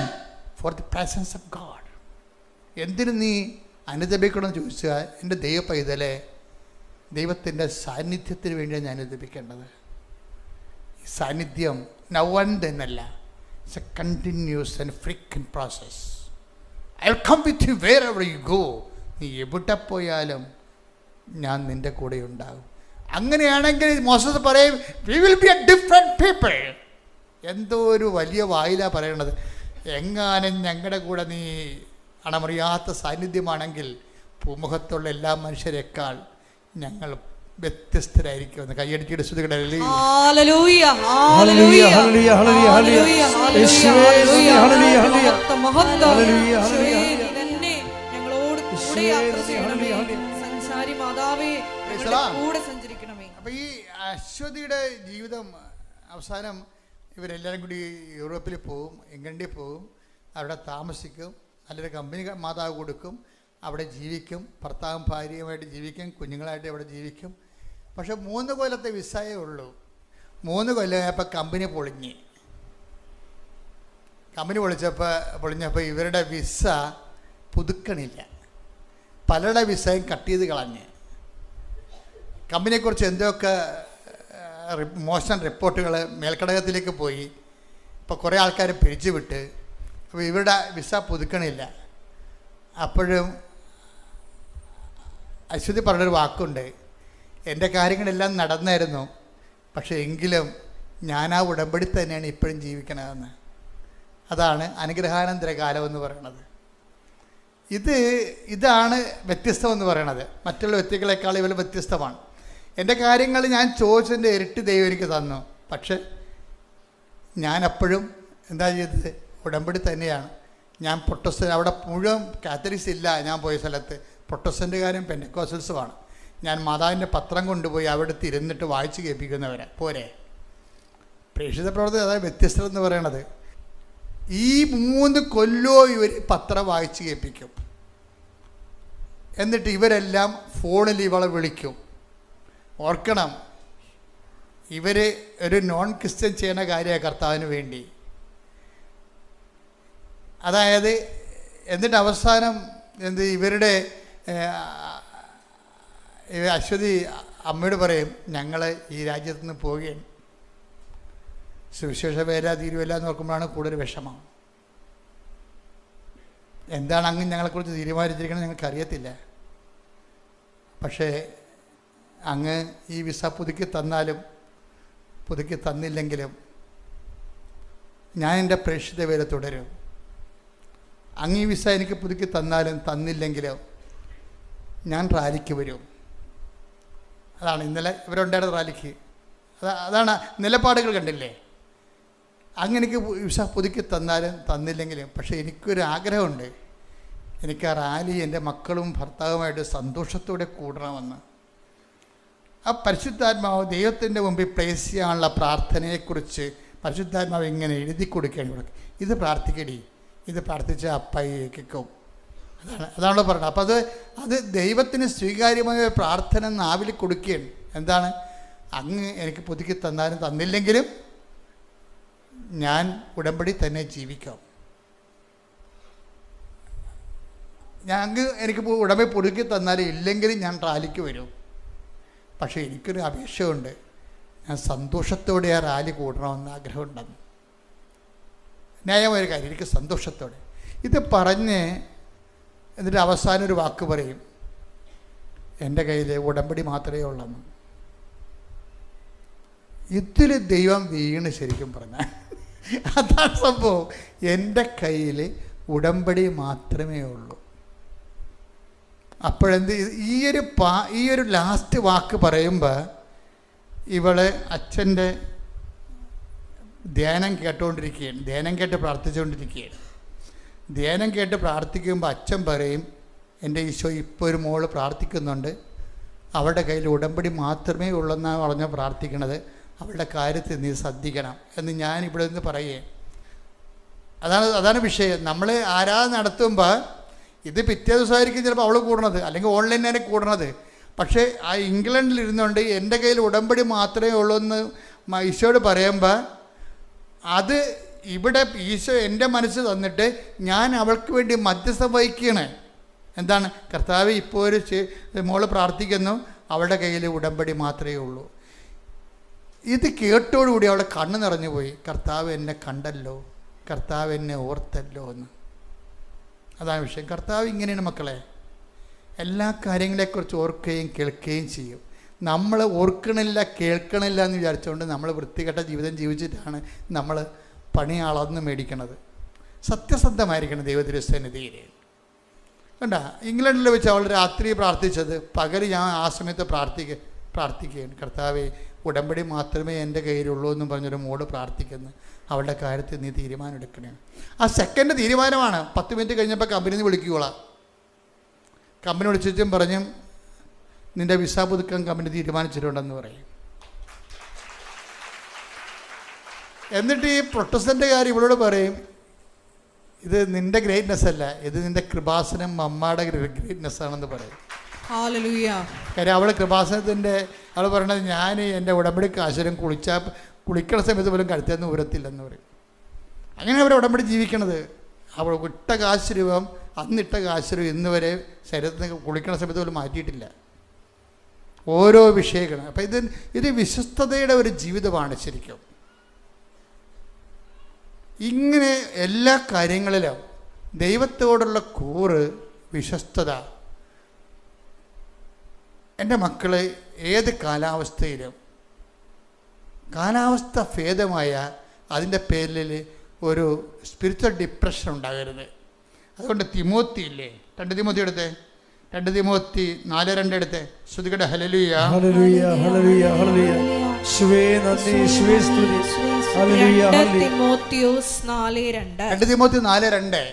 For the presence of God. എന്തിന് നീ അനുദപിക്കണമെന്ന് ചോദിച്ചാൽ, എൻ്റെ ദൈവ പൈതലെ, ദൈവത്തിൻ്റെ സാന്നിധ്യത്തിന് വേണ്ടിയാണ് ഞാൻ അനുദപിക്കേണ്ടത്. ഈ സാന്നിധ്യം now and then അല്ല. It's a continuous and frequent process. I will come with you wherever you go. നീ എവിടെ പോയാലും ഞാൻ നിൻ്റെ കൂടെ ഉണ്ടാകും. അങ്ങനെയാണെങ്കിൽ മോശസ് പറയും, we will be a different people. എന്തോ ഒരു വലിയ വായിലാണ് പറയണത്. എങ്ങാനും ഞങ്ങളുടെ കൂടെ നീ അണമറിയാത്ത സാന്നിധ്യമാണെങ്കിൽ ഭൂമുഖത്തുള്ള എല്ലാ മനുഷ്യരെക്കാൾ ഞങ്ങൾ വ്യത്യസ്തരായിരിക്കുമെന്ന്. കൈയടിച്ചിട്ട് ശ്രുതികട അപ്പൊ ഈ അശ്വതിയുടെ ജീവിതം അവസാനം ഇവരെല്ലാവരും കൂടി യൂറോപ്പിൽ പോവും, ഇംഗ്ലണ്ടിൽ പോവും, അവിടെ താമസിക്കും, നല്ലൊരു കമ്പനി മാതാവ് കൊടുക്കും, അവിടെ ജീവിക്കും, ഭർത്താവും ഭാര്യയുമായിട്ട് ജീവിക്കും, കുഞ്ഞുങ്ങളായിട്ട് അവിടെ ജീവിക്കും. പക്ഷെ 3 കൊല്ലത്തെ വിസയേ ഉള്ളൂ. 3 കൊല്ലമായപ്പോൾ കമ്പനി പൊളിഞ്ഞ്. കമ്പനി പൊളിഞ്ഞപ്പോൾ ഇവരുടെ വിസ പുതുക്കണില്ല. പലരുടെ വിസയും കട്ട് ചെയ്ത് കളഞ്ഞ്. കമ്പനിയെക്കുറിച്ച് എന്തൊക്കെ മോശം റിപ്പോർട്ടുകൾ മേൽക്കടകത്തിലേക്ക് പോയി. ഇപ്പോൾ കുറേ ആൾക്കാർ പിരിച്ചുവിട്ട്. അപ്പോൾ ഇവരുടെ വിസ പുതുക്കണില്ല. അപ്പോഴും അശ്വതി പറഞ്ഞൊരു വാക്കുണ്ട്, എൻ്റെ കാര്യങ്ങളെല്ലാം നടന്നായിരുന്നു, പക്ഷേ എങ്കിലും ഞാൻ ആ ഉടമ്പടി തന്നെയാണ് ഇപ്പോഴും ജീവിക്കണതെന്ന്. അതാണ് അനുഗ്രഹാനന്തര കാലം എന്ന് പറയണത്. ഇതാണ് വ്യത്യസ്തമെന്ന് പറയണത്. മറ്റുള്ള വ്യക്തികളെക്കാൾ ഇവർ വ്യത്യസ്തമാണ്. എൻ്റെ കാര്യങ്ങൾ ഞാൻ ചോദിച്ചതിൻ്റെ ഇരട്ടി ദൈവം എനിക്ക് തന്നു, പക്ഷെ ഞാൻ അപ്പോഴും എന്താ ചെയ്തത്? ഉടമ്പടി തന്നെയാണ്. ഞാൻ പ്രൊട്ടസ്റ്റൻ്റ്, അവിടെ മുഴുവൻ കാത്തലിക്സ് ഇല്ല. ഞാൻ പോയ സ്ഥലത്ത് പ്രൊട്ടസ്റ്റൻ്റുകാരും പെൻറ്റക്കോസ്റ്റൽസുമാണ്. ഞാൻ മാതാവിൻ്റെ പത്രം കൊണ്ടുപോയി അവിടെ ഇരുന്നിട്ട് വായിച്ച് കേൾപ്പിക്കുന്നവരെ പോരെ. പ്രേക്ഷിത പ്രവർത്തനം അതായത് വ്യത്യസ്തത എന്ന് പറയണത്. ഈ 3 കൊല്ലവും ഇവർ പത്രം വായിച്ച് കേൾപ്പിക്കും. എന്നിട്ട് ഇവരെല്ലാം ഫോണിൽ ഇവളെ വിളിക്കും. ഓർക്കണം, ഇവർ ഒരു നോൺ ക്രിസ്ത്യൻ ചെയ്യുന്ന കാര്യമാണ് കർത്താവിന് വേണ്ടി. അതായത് എന്നിട്ട് അവസാനം ഇവരുടെ അശ്വതി അമ്മയോട് പറയും, ഞങ്ങൾ ഈ രാജ്യത്ത് നിന്ന് പോവുകയാണ്, സുവിശേഷ വേല തീരുവല്ല എന്ന് നോക്കുമ്പോഴാണ് കൂടുതൽ വിഷമം. എന്താണ് അങ്ങ് ഞങ്ങളെക്കുറിച്ച് തീരുമാനിച്ചിരിക്കുന്നത് ഞങ്ങൾക്കറിയത്തില്ല. പക്ഷേ അങ്ങ് ഈ വിസ പുതുക്കി തന്നാലും പുതുക്കി തന്നില്ലെങ്കിലും ഞാൻ എൻ്റെ പ്രേക്ഷിത വേല തുടരും. അങ്ങ് ഈ വിസ എനിക്ക് പുതുക്കി തന്നാലും തന്നില്ലെങ്കിലും ഞാൻ റാലിക്ക് വരും. അതാണ് ഇന്നലെ ഇവരുണ്ടായിരുന്ന റാലിക്ക്. അതാണ് നിലപാടുകൾ കണ്ടില്ലേ. അങ്ങ് എനിക്ക് വിസ പുതുക്കി തന്നാലും തന്നില്ലെങ്കിലും പക്ഷേ എനിക്കൊരു ആഗ്രഹമുണ്ട്, എനിക്ക് ആ റാലി എൻ്റെ മക്കളും ഭർത്താവുമായിട്ട് സന്തോഷത്തോടെ കൂടണമെന്ന്. ആ പരിശുദ്ധാത്മാവ് ദൈവത്തിൻ്റെ മുമ്പിൽ പ്ലേസ് ചെയ്യാനുള്ള പ്രാർത്ഥനയെക്കുറിച്ച് പരിശുദ്ധാത്മാവ് ഇങ്ങനെ എഴുതി കൊടുക്കുകയാണ് കൊടുക്കുക. ഇത് പ്രാർത്ഥിക്കടി, ഇത് പ്രാർത്ഥിച്ച അപ്പായി കേൾക്കും. അതാണല്ലോ പറയുന്നത്. അപ്പോൾ അത് ദൈവത്തിന് സ്വീകാര്യമായ പ്രാർത്ഥന നാവിൽ കൊടുക്കുകയാണ്. എന്താണ്? അങ്ങ് എനിക്ക് പുതുക്കി തന്നാലും തന്നില്ലെങ്കിലും ഞാൻ ഉടമ്പടി തന്നെ ജീവിക്കാം. ഞങ്ങൾക്ക് എനിക്ക് ഉടമ്പടി പുതുക്കി തന്നാലും ഇല്ലെങ്കിലും ഞാൻ റാലിക്ക് വരും. പക്ഷേ എനിക്കൊരു അപേക്ഷയുണ്ട്, ഞാൻ സന്തോഷത്തോടെ ആ റാലി കൂടണമെന്ന് ആഗ്രഹമുണ്ടെന്ന്. ന്യായമായൊരു കാര്യം, എനിക്ക് സന്തോഷത്തോടെ ഇത് പറഞ്ഞ് എന്നിട്ട് അവസാനം ഒരു വാക്ക് പറയും, എൻ്റെ കയ്യിൽ ഉടമ്പടി മാത്രമേ ഉള്ളെന്ന്. ഇതിൽ ദൈവം വീണ് ശരിക്കും പറഞ്ഞാൽ അതാണ് സംഭവം. എൻ്റെ കയ്യിൽ ഉടമ്പടി മാത്രമേ ഉള്ളൂ. അപ്പോഴെന്ത് ഈ ഒരു ലാസ്റ്റ് വാക്ക് പറയുമ്പോൾ ഇവള് അച്ഛൻ്റെ ധ്യാനം കേട്ടുകൊണ്ടിരിക്കുകയാണ്, ധ്യാനം കേട്ട് പ്രാർത്ഥിച്ചുകൊണ്ടിരിക്കുകയാണ്. ധ്യാനം കേട്ട് പ്രാർത്ഥിക്കുമ്പോൾ അച്ഛൻ പറയും, എൻ്റെ ഈശോ ഇപ്പോൾ ഒരു മോള് പ്രാർത്ഥിക്കുന്നുണ്ട്, അവളുടെ കയ്യിൽ ഉടമ്പടി മാത്രമേ ഉള്ളെന്നാണ് പറഞ്ഞ് പ്രാർത്ഥിക്കണത്, അവളുടെ കാര്യത്തിൽ നീ ശ്രദ്ധിക്കണം എന്ന് ഞാൻ ഇവിടെ നിന്ന് പറയുകയെ. അതാണ് വിഷയം. നമ്മൾ ആരാധന നടത്തുമ്പോൾ ഇത് പിറ്റേ ദിവസമായിരിക്കും ചിലപ്പോൾ അവൾ കൂടണത്, അല്ലെങ്കിൽ ഓൺലൈനിൽ കൂടണത്. പക്ഷേ ആ ഇംഗ്ലണ്ടിൽ ഇരുന്നുകൊണ്ട് എൻ്റെ കയ്യിൽ ഉടമ്പടി മാത്രമേ ഉള്ളൂ എന്ന് ഈശോയോട് പറയുമ്പോൾ അത് ഇവിടെ ഈശോ എൻ്റെ മനസ്സ് തന്നിട്ട് ഞാൻ അവൾക്ക് വേണ്ടി മധ്യസ്ഥം വഹിക്കുകയാണ്. എന്താണ്? കർത്താവ് ഇപ്പോൾ ഒരു മോള് പ്രാർത്ഥിക്കുന്നു, അവളുടെ കയ്യിൽ ഉടമ്പടി മാത്രമേ ഉള്ളൂ. ഇത് കേട്ടോടുകൂടി അവളെ കണ്ണ് നിറഞ്ഞു പോയി. കർത്താവ് എന്നെ കണ്ടല്ലോ, കർത്താവ് എന്നെ ഓർത്തല്ലോ എന്ന്. അതാണ് വിഷയം. കർത്താവ് ഇങ്ങനെയാണ് മക്കളെ, എല്ലാ കാര്യങ്ങളെക്കുറിച്ച് ഓർക്കുകയും കേൾക്കുകയും ചെയ്യും. നമ്മൾ ഓർക്കണില്ല കേൾക്കണില്ല എന്ന് വിചാരിച്ചുകൊണ്ട് നമ്മൾ വൃത്തികെട്ട ജീവിതം ജീവിച്ചിട്ടാണ് നമ്മൾ പണി അളന്ന് മേടിക്കണത്. സത്യസന്ധമായിരിക്കണം ദൈവതിരുസന്നിധിയിൽ. കണ്ട, ഇംഗ്ലണ്ടിൽ വെച്ച് അവൾ രാത്രി പ്രാർത്ഥിച്ചത് പകൽ ഞാൻ ആ സമയത്ത് പ്രാർത്ഥിക്കുകയാണ്. കർത്താവേ, ഉടമ്പടി മാത്രമേ എൻ്റെ കയ്യിലുള്ളൂ എന്നും പറഞ്ഞൊരു മോള് പ്രാർത്ഥിക്കുന്നു, അവളുടെ കാര്യത്തിൽ നീ തീരുമാനം എടുക്കണേ. ആ സെക്കൻഡ് തീരുമാനമാണ്. 10 മിനിറ്റ് കഴിഞ്ഞപ്പോൾ കമ്പനിയിൽ നിന്ന് വിളിക്കുകയോളാം. കമ്പനി വിളിച്ചും പറഞ്ഞും നിൻ്റെ വിസ പുതുക്കാൻ കമ്പനി തീരുമാനിച്ചിട്ടുണ്ടെന്ന് പറയും. എന്നിട്ട് ഈ പ്രൊട്ടസ്റ്റൻ്റുകാർ ഇവളോട് പറയും, ഇത് നിൻ്റെ ഗ്രേറ്റ്നെസ് അല്ല, ഇത് നിൻ്റെ കൃപാസനം അമ്മയുടെ ഗ്രേറ്റ്നെസ് ആണെന്ന് പറയും. കാര്യം അവൾ കൃപാസനത്തിൻ്റെ അവൾ പറയണത്, ഞാൻ എൻ്റെ ഉടമ്പടി കാശരം കുളിക്കണ സമയത്ത് പോലും കഴുത്തേന്ന് ഊരത്തില്ലെന്ന് പറയും. അങ്ങനെ അവർ ഉടമ്പടി ജീവിക്കണത്. അവൾ ഇട്ട കാശുരൂപം, അന്നിട്ട കാശുരൂപം ഇന്ന് വരെ ശരീരത്തിൽ കുളിക്കണ സമയത്ത് പോലും മാറ്റിയിട്ടില്ല. ഓരോ വിഷയങ്ങളും. അപ്പം ഇത് വിശ്വസ്തതയുടെ ഒരു ജീവിതമാണ് ശരിക്കും. ഇങ്ങനെ എല്ലാ കാര്യങ്ങളിലും ദൈവത്തോടുള്ള കൂറ്, വിശ്വസ്തത. എൻ്റെ മക്കളെ ഏത് കാലാവസ്ഥയിലും, കാലാവസ്ഥ ഭേദമായ അതിൻ്റെ പേരിൽ ഒരു സ്പിരിച്വൽ ഡിപ്രഷൻ ഉണ്ടാകരുത്. അതുകൊണ്ട് തിമോത്തി ഇല്ലേ, 2 തിമോത്തി എടുത്തേ, 2 തിമോത്തി 4:2 എടുത്തേ. ശ്രുതികടെ ഹല്ലേലൂയ ഹല്ലേലൂയ ഹല്ലേലൂയ ഹല്ലേലൂയ. യേശുവേ നന്ദി, യേശുവേ സ്തുതി. ഹല്ലേലൂയ ഹല്ലേലൂയ. 2 തിമോത്തി 4:2.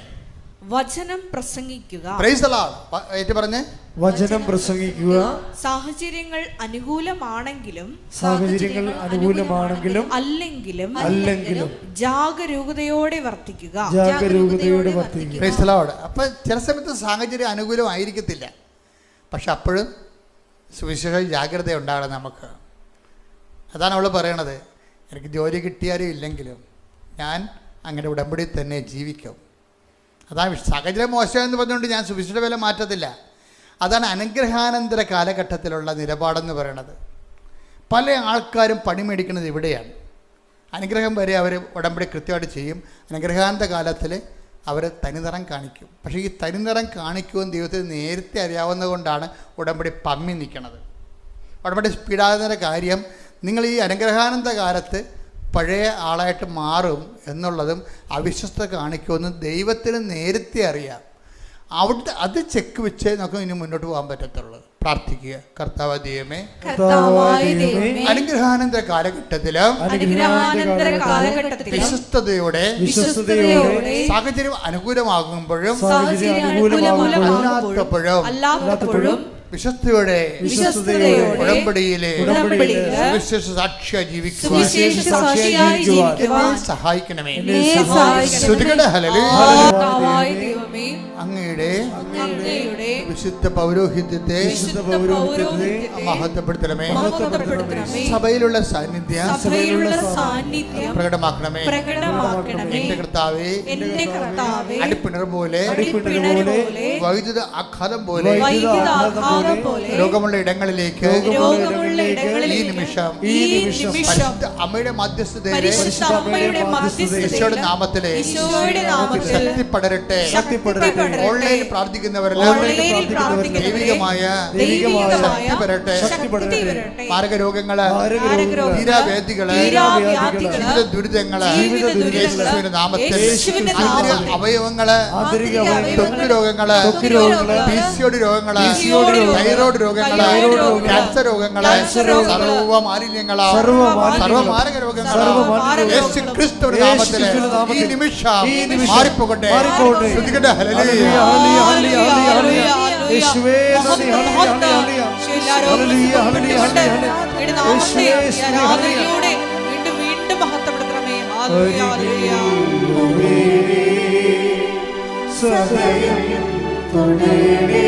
വചനം പ്രസംഗിക്കുക. Price the Lord. ഏറ്റു പറഞ്ഞേ, വചനം പ്രസംഗിക്കുക. സാഹചര്യങ്ങൾ അനുകൂലമാണെങ്കിലും അല്ലെങ്കിലും ജാഗരൂകതയോടെ വർത്തിക്കുക. Praise the Lord. അപ്പം ചില സമയത്ത് സാഹചര്യം അനുകൂലമായിരിക്കത്തില്ല, പക്ഷെ അപ്പോഴും സുവിശേഷ ജാഗ്രത ഉണ്ടാകണം നമുക്ക്. അതാണ് അവൾ പറയണത്, എനിക്ക് ജോലി കിട്ടിയാലും ഇല്ലെങ്കിലും ഞാൻ അങ്ങനെ ഉടമ്പടി തന്നെ ജീവിക്കും. അതാണ് സാഹചര്യം മോശമെന്ന് പറഞ്ഞുകൊണ്ട് ഞാൻ സുവിശേഷ വില മാറ്റത്തില്ല. അതാണ് അനുഗ്രഹാനന്തര കാലഘട്ടത്തിലുള്ള നിലപാടെന്ന് പറയണത്. പല ആൾക്കാരും പണി മേടിക്കുന്നത് ഇവിടെയാണ്. അനുഗ്രഹം വരെ അവർ ഉടമ്പടി കൃത്യമായിട്ട് ചെയ്യും. അനുഗ്രഹാനന്ത കാലത്തിൽ അവർ തനിനിറം കാണിക്കും. പക്ഷേ ഈ തനിനിറം കാണിക്കുമെന്ന് ദൈവത്തിന് നേരത്തെ അറിയാവുന്നതുകൊണ്ടാണ് ഉടമ്പടി പമ്മി നിൽക്കുന്നത്. ഉടമ്പടി സ്പീഡാകുന്നതിൻ്റെ കാര്യം, നിങ്ങൾ ഈ അനുഗ്രഹാനന്ദ കാലത്ത് പഴയ ആളായിട്ട് മാറും എന്നുള്ളതും അവിശ്വസ്ത കാണിക്കുമെന്നും ദൈവത്തിന് നേരത്തെ അറിയാം. അവിടെ അത് ചെക്ക് വെച്ച് നമുക്ക് ഇനി മുന്നോട്ട് പോകാൻ പറ്റത്തുള്ളൂ. പ്രാർത്ഥിക്കുക. കർത്താവ് ദൈവമേ, അനുഗ്രഹാനന്ദ കാലഘട്ടത്തിലും വിശ്വസ്തയോടെ സാഹചര്യം അനുകൂലമാകുമ്പോഴും അല്ലാത്തപ്പോഴും വിശ്വസ്തയോടെ ഉടമ്പടിയിലെ സുവിശേഷ സാക്ഷിയായി ജീവിക്കുവാൻ സഹായിക്കണമേ. അങ്ങയുടെ വിശുദ്ധ പൗരോഹിത്യത്തെ മഹത്വപ്പെടുത്തണമേ. സഭയിലുള്ള സാന്നിധ്യം പ്രകടമാക്കണമേ. എന്റെ കർത്താവേ, അടിപ്പിണർ പോലെ വൈദ്യുത ആഘാതം പോലെ രോഗമുള്ള ഇടങ്ങളിലേക്ക് ഈ നിമിഷം അമ്മയുടെ മധ്യസ്ഥതയിലെ ഈശോയുടെ നാമത്തിലെ ശക്തി പടരട്ടെ. ഓൺലൈനിൽ പ്രാർത്ഥിക്കുന്നവരെല്ലാം ദൈവികമായ ശക്തി പടരട്ടെ. മാരകരോഗങ്ങള്, തീരാവേദികള്, ജീവിത ദുരിതങ്ങള് യേശുവിന്റെ നാമത്തിൽ, അവയവങ്ങള്, ത്വക്ക് രോഗങ്ങള്, PCOD രോഗങ്ങള്, തൈറോയ്ഡ് രോഗങ്ങള്, ക്യാൻസർ രോഗങ്ങള്, സർവ്വ മാലിന്യങ്ങള്, സർവ്വമാരക രോഗങ്ങള് യേശു ക്രിസ്തുവിന്റെ നാമത്തിൽ ഈ നിമിഷം മാറിപ്പോകട്ടെ. ശ്രുതികട്ടെ. ഹല്ലേലൂയ. യേശുവേ നന്ദി. ഹല്ലേലൂയ. ഹല്ലേലൂയ. ഹല്ലേലൂയ. വീണ്ടും മഹത്വപ്പെടുത്തണമേ. ഹല്ലേലൂയ. ഹല്ലേലൂയ. സദയം തൊടേണേ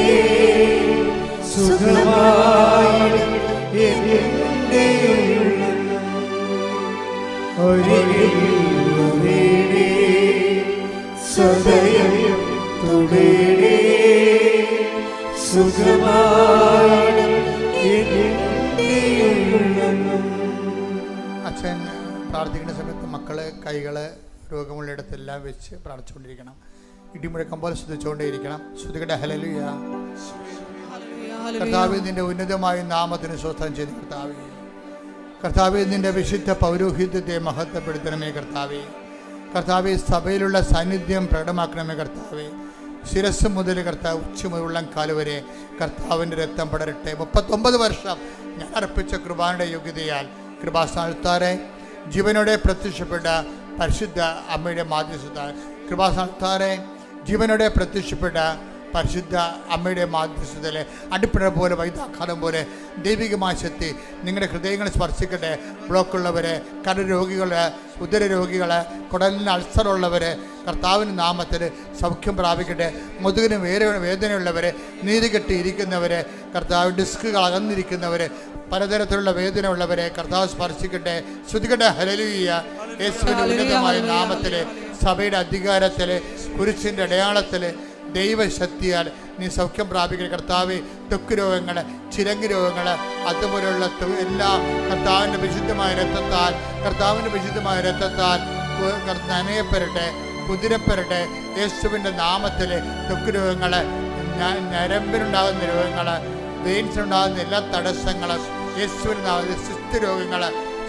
സുഖമായി എന്റെ ഒരിടേ സദയം തൊടേണേ സുഖമായി എന്റെ. അച്ഛൻ പ്രാർത്ഥിക്കുന്ന സമയത്ത് മക്കള് കൈകള് രോഗമുള്ളിടത്തെല്ലാം വെച്ച് പ്രാർത്ഥിച്ചുകൊണ്ടിരിക്കണം. ഇടിമുഴക്കം പോലെ ശ്രദ്ധിച്ചുകൊണ്ടേയിരിക്കണം. ശ്രുതികട്ടെ. ഹല്ലേലൂയ. കർത്താവേ, നിന്റെ ഉന്നതമായ നാമത്തിന് സ്വസ്ഥം ചെയ്ത് കർത്താവേ. കർത്താവേ, നിന്റെ വിശുദ്ധ പൗരോഹിത്യത്തെ മഹത്വപ്പെടുത്തണമേ കർത്താവേ. കർത്താവേ, സഭയിലുള്ള സാന്നിധ്യം പ്രകടമാക്കണമേ കർത്താവേ. ശിരസ് മുതൽ കർത്താവ് ഉച്ച മുതൽ കാല് വരെ കർത്താവിൻ്റെ രക്തം പടരട്ടെ. 39 വർഷം ഞാൻ അർപ്പിച്ച കൃപായുടെ യോഗ്യതയാൽ കൃപാസ്ഥാനത്താറെ ജീവനോടെ പ്രത്യക്ഷപ്പെട്ട പരിശുദ്ധ അമ്മയുടെ മാധ്യസ്ഥത, കൃപാസ്ഥാനത്താറെ ജീവനോടെ പ്രത്യക്ഷപ്പെട്ട പരിശുദ്ധ അമ്മയുടെ മാധ്യസ്ഥതയിലെ അടിപ്പിണർ പോലെ വൈദ്യാഘാതം പോലെ ദൈവികമായ ശക്തി നിങ്ങളുടെ ഹൃദയങ്ങളെ സ്പർശിക്കട്ടെ. ബ്ലോക്കുള്ളവർ, കരരോഗികൾ, ഉദരരോഗികൾ, കുടലിന് അൾസറുള്ളവർ കർത്താവിൻ്റെ നാമത്തിൽ സൗഖ്യം പ്രാപിക്കട്ടെ. മുതുകിന് വേദനയുള്ളവർ, നീതി കെട്ടിയിരിക്കുന്നവർ, കർത്താവ് ഡിസ്കുകൾ അകന്നിരിക്കുന്നവർ, പലതരത്തിലുള്ള വേദന ഉള്ളവരെ കർത്താവ് സ്പർശിക്കട്ടെ. ശ്രുതികട്ടെ. ഹല്ലേലൂയ. യേശുവിൻ്റെ ഉന്നതമായ നാമത്തിൽ, സഭയുടെ അധികാരത്തിൽ, കുരിശിൻ്റെ അടയാളത്തിൽ, ദൈവശക്തിയാൽ നീ സൗഖ്യം പ്രാപിക്കുന്ന കർത്താവ്. ത്വക്ക് രോഗങ്ങൾ, ചിരങ്ങ് രോഗങ്ങൾ, അതുപോലെയുള്ള എല്ലാ കർത്താവിൻ്റെ വിശുദ്ധമായ രക്തത്താൽ നനയപ്പെരട്ടെ, കുതിരപ്പെരട്ടെ. യേശുവിൻ്റെ നാമത്തിൽ ത്വക്ക് രോഗങ്ങൾ, ഞരമ്പിനുണ്ടാകുന്ന രോഗങ്ങൾ, വെയിൻസിനുണ്ടാകുന്ന എല്ലാ തടസ്സങ്ങളും യേശുവിൻ്റെ നാമത്തിൽ,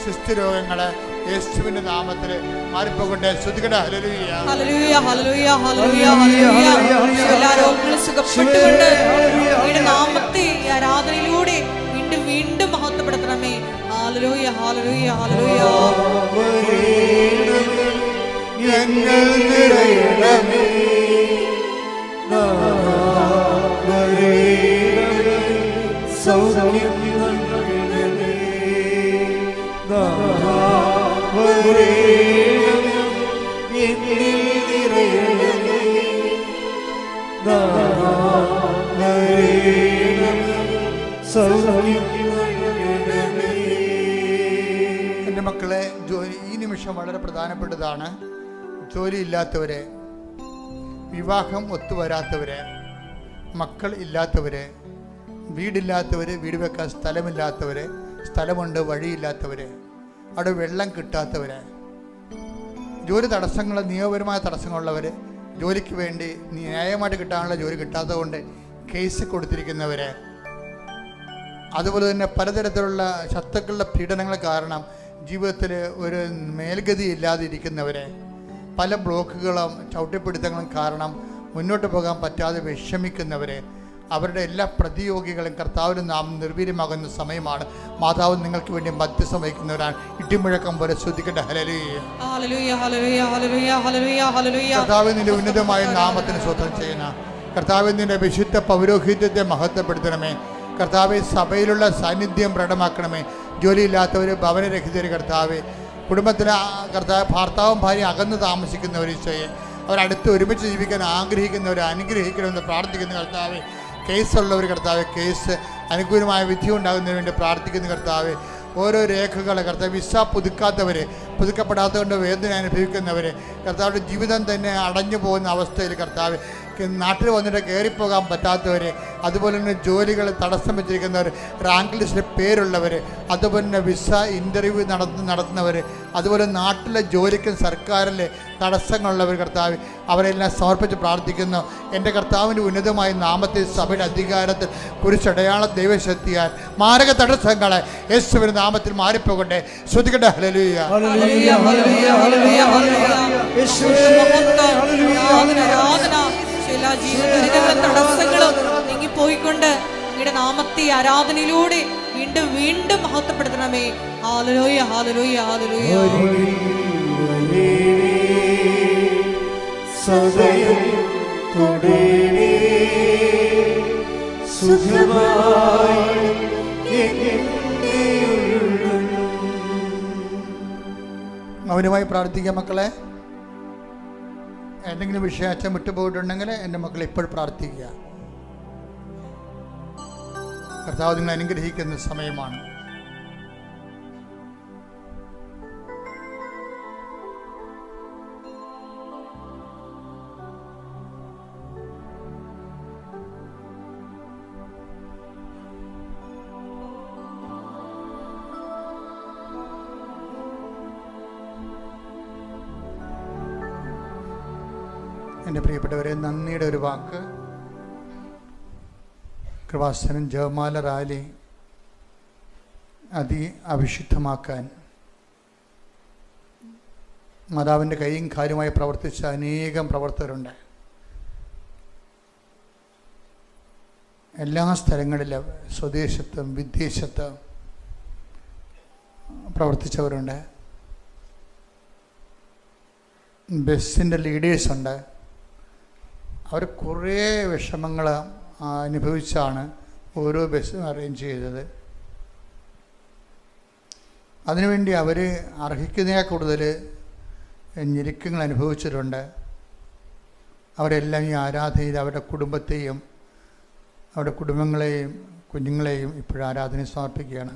സിസ്റ്റുരോഗങ്ങൾ യേശുവിന്റെ നാമത്തിൽ മാറിപ്പോകട്ടെ. ശ്രുതികട്ടെ. ഹല്ലേലൂയ. ഹല്ലേലൂയ. ഹല്ലേലൂയ. ഹല്ലേലൂയ. ഹല്ലേലൂയ. എല്ലാ രോഗങ്ങളും സുഖപ്പെട്ടുകൊണ്ട് അങ്ങയുടെ നാമത്തെ ആരാധനയിലൂടെ വീണ്ടും മഹത്വപ്പെടുത്തണമേ. ഹല്ലേലൂയ. ഹല്ലേലൂയ. ഹല്ലേലൂയ. ഞങ്ങൾ നിറയണമേ സൗഖ്യം എൻ്റെ മക്കളെ, ജോലി ഈ നിമിഷം വളരെ പ്രധാനപ്പെട്ടതാണ്. ജോലിയില്ലാത്തവരെ, വിവാഹം ഒത്തുവരാത്തവരെ, മക്കൾ ഇല്ലാത്തവരെ, വീടില്ലാത്തവര്, വീട് വെക്കാൻ സ്ഥലമില്ലാത്തവര്, സ്ഥലമുണ്ട് വഴിയില്ലാത്തവര്, അവിടെ വെള്ളം കിട്ടാത്തവര്, ജോലി തടസ്സങ്ങൾ, നിയമപരമായ തടസ്സങ്ങളുള്ളവർ, ജോലിക്ക് വേണ്ടി ന്യായമായിട്ട് കിട്ടാനുള്ള ജോലി കിട്ടാത്തത് കൊണ്ട് കേസ് കൊടുത്തിരിക്കുന്നവരെ, അതുപോലെ തന്നെ പലതരത്തിലുള്ള ശത്രുക്കളുടെ പീഡനങ്ങൾ കാരണം ജീവിതത്തിൽ ഒരു മേൽഗതി ഇല്ലാതെ ഇരിക്കുന്നവരെ, പല ബ്ലോക്കുകളും ചവിട്ടിപ്പിടുത്തങ്ങളും കാരണം മുന്നോട്ട് പോകാൻ പറ്റാതെ വിഷമിക്കുന്നവരെ, അവരുടെ എല്ലാ പ്രതിയോഗികളും കർത്താവിന് നാം നിർവീര്യമാകുന്ന സമയമാണ്. മാതാവ് നിങ്ങൾക്ക് വേണ്ടി മധ്യസ്ഥം വഹിക്കുന്നവരാണ്. ഇടിമുഴക്കം പോലെ ശ്രദ്ധിക്കട്ടെ. ഹല്ലേലൂയ, കർത്താവ് നിന്റെ ഉന്നതമായ നാമത്തിന് സ്വന്തം ചെയ്യുന്ന കർത്താവ്, നിന്റെ വിശുദ്ധ പൗരോഹിത്യത്തെ മഹത്വപ്പെടുത്തണമേ. കർത്താവ്, സഭയിലുള്ള സാന്നിധ്യം പ്രകടമാക്കണമേ. ജോലിയില്ലാത്തവർ, ഭവനരഹിതർ, കർത്താവ്, കുടുംബത്തിലെ കർത്താവ്, ഭർത്താവും ഭാര്യ അകന്ന് താമസിക്കുന്നവർ, ഈശോയെ അവരടുത്ത് ഒരുമിച്ച് ജീവിക്കാൻ ആഗ്രഹിക്കുന്നവർ അനുഗ്രഹിക്കണമെന്ന് പ്രാർത്ഥിക്കുന്ന കർത്താവ്. കേസുള്ളവർ, കർത്താവ്, കേസ് അനുകൂലമായ വിധി ഉണ്ടാകുന്നതിന് വേണ്ടി പ്രാർത്ഥിക്കുന്ന കർത്താവ്. ഓരോ രേഖകൾ കർത്താവ്, വിസ പുതുക്കാത്തവർ, പുതുക്കപ്പെടാത്തതുകൊണ്ട് വേദന അനുഭവിക്കുന്നവർ, കർത്താവിൻ്റെ ജീവിതം തന്നെ അടഞ്ഞു പോകുന്ന അവസ്ഥയിൽ കർത്താവ്, നാട്ടിൽ വന്നിട്ട് കയറിപ്പോകാൻ പറ്റാത്തവർ, അതുപോലെ തന്നെ ജോലികൾ തടസ്സം വെച്ചിരിക്കുന്നവർ, റാങ്ക് ലിസ്റ്റിൽ പേരുള്ളവർ, അതുപോലെ തന്നെ വിസ ഇൻ്റർവ്യൂ നടത്തുന്നവർ, അതുപോലെ നാട്ടിലെ ജോലിക്കും സർക്കാരിൽ തടസ്സങ്ങളുള്ളവർ, കർത്താവ്, അവരെല്ലാം സമർപ്പിച്ച് പ്രാർത്ഥിക്കുന്നു. എൻ്റെ കർത്താവിൻ്റെ ഉന്നതമായ നാമത്തിൽ സഭയുടെ അധികാരത്തിൽ കുരിശടയാള ദൈവശക്തിയാൽ മാരക തടസ്സങ്ങളെ യേശുവിന്റെ നാമത്തിൽ മാറിപ്പോകട്ടെ. ശ്രദ്ധിക്കട്ടെ. ഹല്ലേലൂയ, എല്ലാ ജീവിതത്തിലെ തടസ്സങ്ങളും നീങ്ങിപ്പോയിക്കൊണ്ട് നിങ്ങളുടെ നാമത്തെ ആരാധനയിലൂടെ വീണ്ടും വീണ്ടും മഹത്വപ്പെടുത്തണമേ. ഹല്ലേലൂയ, ഹല്ലേലൂയ, ഹല്ലേലൂയ. മൗനമായി പ്രാർത്ഥിക്കാം മക്കളെ. എന്തെങ്കിലും വിഷയം അച്ഛൻ വിട്ടുപോയിട്ടുണ്ടെങ്കിൽ എൻ്റെ മക്കൾ ഇപ്പോൾ പ്രാർത്ഥിക്കുക. കർത്താവ് നിങ്ങൾ അനുഗ്രഹിക്കുന്ന സമയമാണ്. എൻ്റെ പ്രിയപ്പെട്ടവരെ, നന്ദിയുടെ ഒരു വാക്ക്. കൃപാസനം ജപമാല റാലി അവിശുദ്ധമാക്കാൻ മാതാവിൻ്റെ കൈയും കാലുമായി പ്രവർത്തിച്ച അനേകം പ്രവർത്തകരുണ്ട്. എല്ലാ സ്ഥലങ്ങളിലും സ്വദേശത്തും വിദേശത്തും പ്രവർത്തിച്ചവരുണ്ട്. ബസ്സിൻ്റെ ലീഡേഴ്സുണ്ട്. അവർ കുറേ വിഷമങ്ങൾ അനുഭവിച്ചാണ് ഓരോ ബസ്സും അറേഞ്ച് ചെയ്തത്. അതിനുവേണ്ടി അവർ അർഹിക്കുന്നതിനേക്കാൾ കൂടുതൽ ഞെരുക്കങ്ങൾ അനുഭവിച്ചിട്ടുണ്ട്. അവരെല്ലാം ഈ ആരാധനയിൽ അവരുടെ കുടുംബത്തെയും അവരുടെ കുടുംബങ്ങളെയും കുഞ്ഞുങ്ങളെയും ഇപ്പോഴും ആരാധന സമർപ്പിക്കുകയാണ്.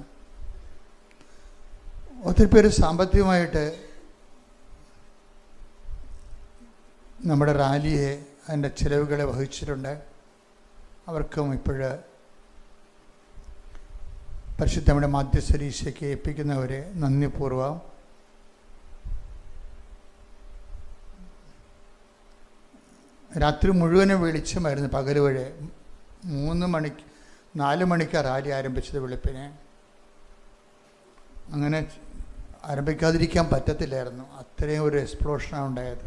ഒത്തിരി പേര് സാമ്പത്തികമായിട്ട് നമ്മുടെ റാലിയെ അതിൻ്റെ ചിലവുകളെ വഹിച്ചിട്ടുണ്ട്. അവർക്കും ഇപ്പോഴ് പരിശുദ്ധയുടെ മധ്യസ്ഥരീശയ്ക്ക് ഏൽപ്പിക്കുന്നവരെ നന്ദിപൂർവ്വം രാത്രി മുഴുവനും വെളിച്ചമായിരുന്നു. പകൽ വഴി 4 മണിക്കാണ് റാലി ആരംഭിച്ചത്. വെളുപ്പിനെ അങ്ങനെ ആരംഭിക്കാതിരിക്കാൻ പറ്റത്തില്ലായിരുന്നു. അത്രയും ഒരു എക്സ്പ്ലോഷനാണ് ഉണ്ടായത്.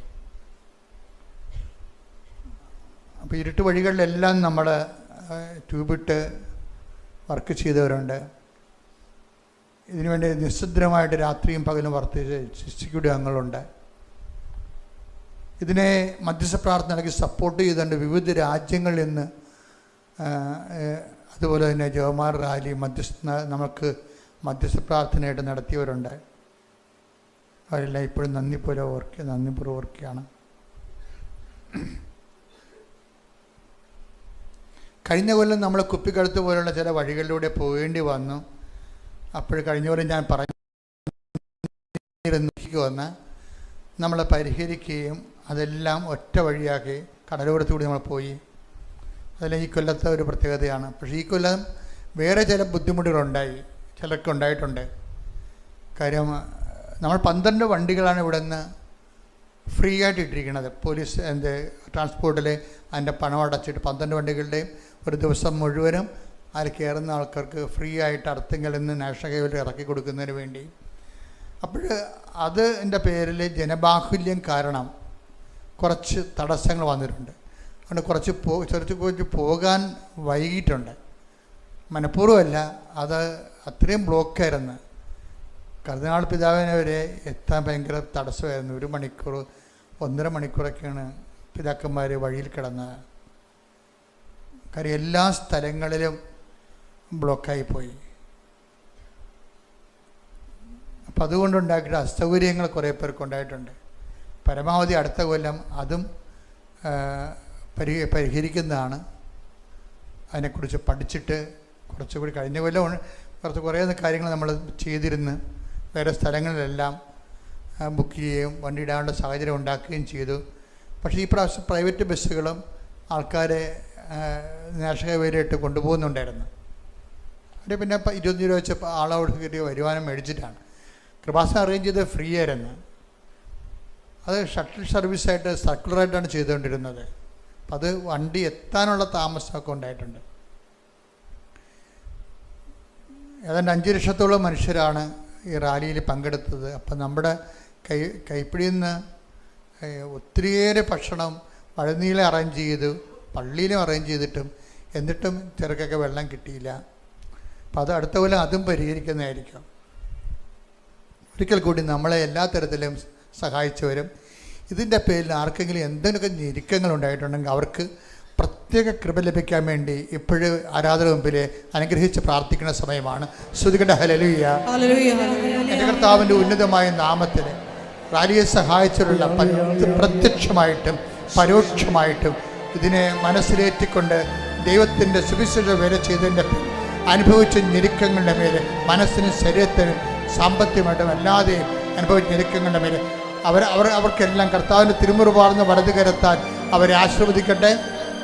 അപ്പോൾ ഇരുട്ട് വഴികളിലെല്ലാം നമ്മൾ ട്യൂബിട്ട് വർക്ക് ചെയ്തവരുണ്ട്. ഇതിനുവേണ്ടി നിസ്സദ്രമായിട്ട് രാത്രിയും പകലും വർത്തിച്ച എക്സിക്യൂട്ടീവ് അംഗങ്ങളുണ്ട്. ഇതിനെ മധ്യസ്ഥ പ്രാർത്ഥനയ്ക്ക് സപ്പോർട്ട് ചെയ്തുകൊണ്ട് വിവിധ രാജ്യങ്ങളിൽ നിന്ന്, അതുപോലെ തന്നെ ജവമാർ റാലി നമുക്ക് മധ്യസ്ഥ പ്രാർത്ഥനയായിട്ട് നടത്തിയവരുണ്ട്. അവരെല്ലാം ഇപ്പോഴും നന്ദിപൂർവ്വം ഓർക്കുകയാണ്. കഴിഞ്ഞ കൊല്ലം നമ്മൾ കുപ്പിക്കടുത്ത് പോലുള്ള ചില വഴികളിലൂടെ പോകേണ്ടി വന്നു. അപ്പോൾ കഴിഞ്ഞ കൊല്ലം ഞാൻ വന്ന് നമ്മളെ പരിഹരിക്കുകയും അതെല്ലാം ഒറ്റ വഴിയാക്കി കടലോരത്തുകൂടി നമ്മൾ പോയി. അതെല്ലാം ഈ കൊല്ലത്തെ ഒരു പ്രത്യേകതയാണ്. പക്ഷേ ഈ കൊല്ലം വേറെ ചില ബുദ്ധിമുട്ടുകളുണ്ടായി, ചിലർക്ക് ഉണ്ടായിട്ടുണ്ട്. കാര്യം നമ്മൾ 12 വണ്ടികളാണ് ഇവിടെ നിന്ന് ഫ്രീ ആയിട്ട് ഇട്ടിരിക്കുന്നത്. പോലീസ് ട്രാൻസ്പോർട്ടിൽ അതിൻ്റെ പണം അടച്ചിട്ട് 12 വണ്ടികളുടെയും ഒരു ദിവസം മുഴുവനും അതിൽ കയറുന്ന ആൾക്കാർക്ക് ഫ്രീ ആയിട്ട് അർത്തിങ്കൽ നിന്ന് നാഷണൽ ഹൈവേയിൽ ഇറക്കി കൊടുക്കുന്നതിന് വേണ്ടി. അപ്പോൾ അതിൻ്റെ പേരിൽ ജനബാഹുല്യം കാരണം കുറച്ച് തടസ്സങ്ങൾ വന്നിട്ടുണ്ട്. അതുകൊണ്ട് കുറച്ച് പോകാൻ വൈകിട്ടുണ്ട്. മനഃപൂർവ്വമല്ല, അത് അത്രയും ബ്ലോക്കായിരുന്നു. കർദിനാൾ പിതാവിനെ വരെ എത്താൻ ഭയങ്കര തടസ്സമായിരുന്നു. 1 മണിക്കൂർ 1.5 മണിക്കൂറൊക്കെയാണ് പിതാക്കന്മാർ വഴിയിൽ കിടന്നത്. കാര്യം എല്ലാ സ്ഥലങ്ങളിലും ബ്ലോക്കായിപ്പോയി. അപ്പം അതുകൊണ്ടുണ്ടാക്കിയിട്ട് അസൗകര്യങ്ങൾ കുറേ പേർക്ക് ഉണ്ടായിട്ടുണ്ട്. പരമാവധി അടുത്ത കൊല്ലം അതും പരിഹരിക്കുന്നതാണ്. അതിനെക്കുറിച്ച് പഠിച്ചിട്ട് കുറച്ചുകൂടി കഴിഞ്ഞ കൊല്ലം കുറേ കാര്യങ്ങൾ നമ്മൾ ചെയ്തിരുന്ന് വേറെ സ്ഥലങ്ങളിലെല്ലാം ബുക്ക് ചെയ്യുകയും വണ്ടി ഇടാനുള്ള സാഹചര്യം ഉണ്ടാക്കുകയും ചെയ്തു. പക്ഷേ ഈ പ്രാവശ്യം പ്രൈവറ്റ് ബസ്സുകളും ആൾക്കാരെ നാഷണൽ ഹൈവേയിലിട്ട് കൊണ്ടുപോകുന്നുണ്ടായിരുന്നു. അവർ പിന്നെ 25 രൂപ വെച്ച് ആളോട് കയറി വരുമാനം മേടിച്ചിട്ടാണ്. കൃപാസനം അറേഞ്ച് ചെയ്ത് ഫ്രീ ആയിരുന്നു. അത് ഷട്ടിൽ സർവീസായിട്ട് സർക്കുലറായിട്ടാണ് ചെയ്തുകൊണ്ടിരുന്നത്. അപ്പം അത് വണ്ടി എത്താനുള്ള താമസമൊക്കെ ഉണ്ടായിട്ടുണ്ട്. ഏതാണ്ട് 5 ലക്ഷത്തോളം മനുഷ്യരാണ് ഈ റാലിയിൽ പങ്കെടുത്തത്. അപ്പം നമ്മുടെ കൈപ്പിടിയിൽ നിന്ന് ഒത്തിരിയേറെ ഭക്ഷണം വഴുനീളം അറേഞ്ച് ചെയ്തു, പള്ളിയിലും അറേഞ്ച് ചെയ്തിട്ടും എന്നിട്ടും ചിലർക്കൊക്കെ വെള്ളം കിട്ടിയില്ല. അപ്പം അത് അടുത്ത കൊല്ലം അതും പരിഹരിക്കുന്നതായിരിക്കും. ഒരിക്കൽ കൂടി നമ്മളെ എല്ലാ തരത്തിലും സഹായിച്ചവരും ഇതിൻ്റെ പേരിൽ ആർക്കെങ്കിലും എന്തെങ്കിലുമൊക്കെ ഞെരുക്കങ്ങൾ ഉണ്ടായിട്ടുണ്ടെങ്കിൽ അവർക്ക് പ്രത്യേക കൃപ ലഭിക്കാൻ വേണ്ടി ഇപ്പോഴും ആരാധന മുമ്പിൽ അനുഗ്രഹിച്ച് പ്രാർത്ഥിക്കുന്ന സമയമാണ്. ശ്രുതികണ്ഠ ഹല്ലേലൂയ. എൻ്റെ കർത്താവിൻ്റെ ഉന്നതമായ നാമത്തിൽ റാലിയെ സഹായിച്ചവരുള്ള പ്രത്യക്ഷമായിട്ടും പരോക്ഷമായിട്ടും ഇതിനെ മനസ്സിലേറ്റിക്കൊണ്ട് ദൈവത്തിൻ്റെ സുവിശേഷ വേല ചെയ്തതിൻ്റെ അനുഭവിച്ച ഞെരുക്കങ്ങളുടെ മേലെ മനസ്സിനും ശരീരത്തിനും സാമ്പത്തികമായിട്ടും അല്ലാതെ അനുഭവിച്ച ഞെരുക്കങ്ങളുടെ മേലെ അവർക്കെല്ലാം കർത്താവിൻ്റെ തിരുമുറുപാർന്ന് വലതു കരത്താൻ അവരെ ആശീർവദിക്കട്ടെ.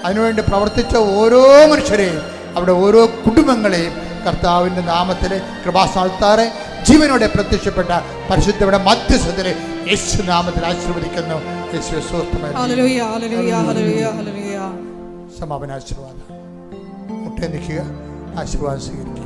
അതിനുവേണ്ടി പ്രവർത്തിച്ച ഓരോ മനുഷ്യരെയും അവിടെ ഓരോ കുടുംബങ്ങളെയും കർത്താവിൻ്റെ നാമത്തിൽ കൃപാസ്ഥാനത്താറെ ജീവനോടെ പ്രത്യക്ഷപ്പെട്ട പരിശുദ്ധയുടെ മധ്യസ്ഥത്തിലെ യേശു നാമത്തിൽ ആശീർവദിക്കുന്നു. യേശുവേ സ്തോത്രം. സമാപന ആശീർവാദം. മുട്ടേ നിൽക്കുക, ആശീർവാദം സ്വീകരിക്കുക.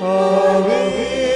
Ave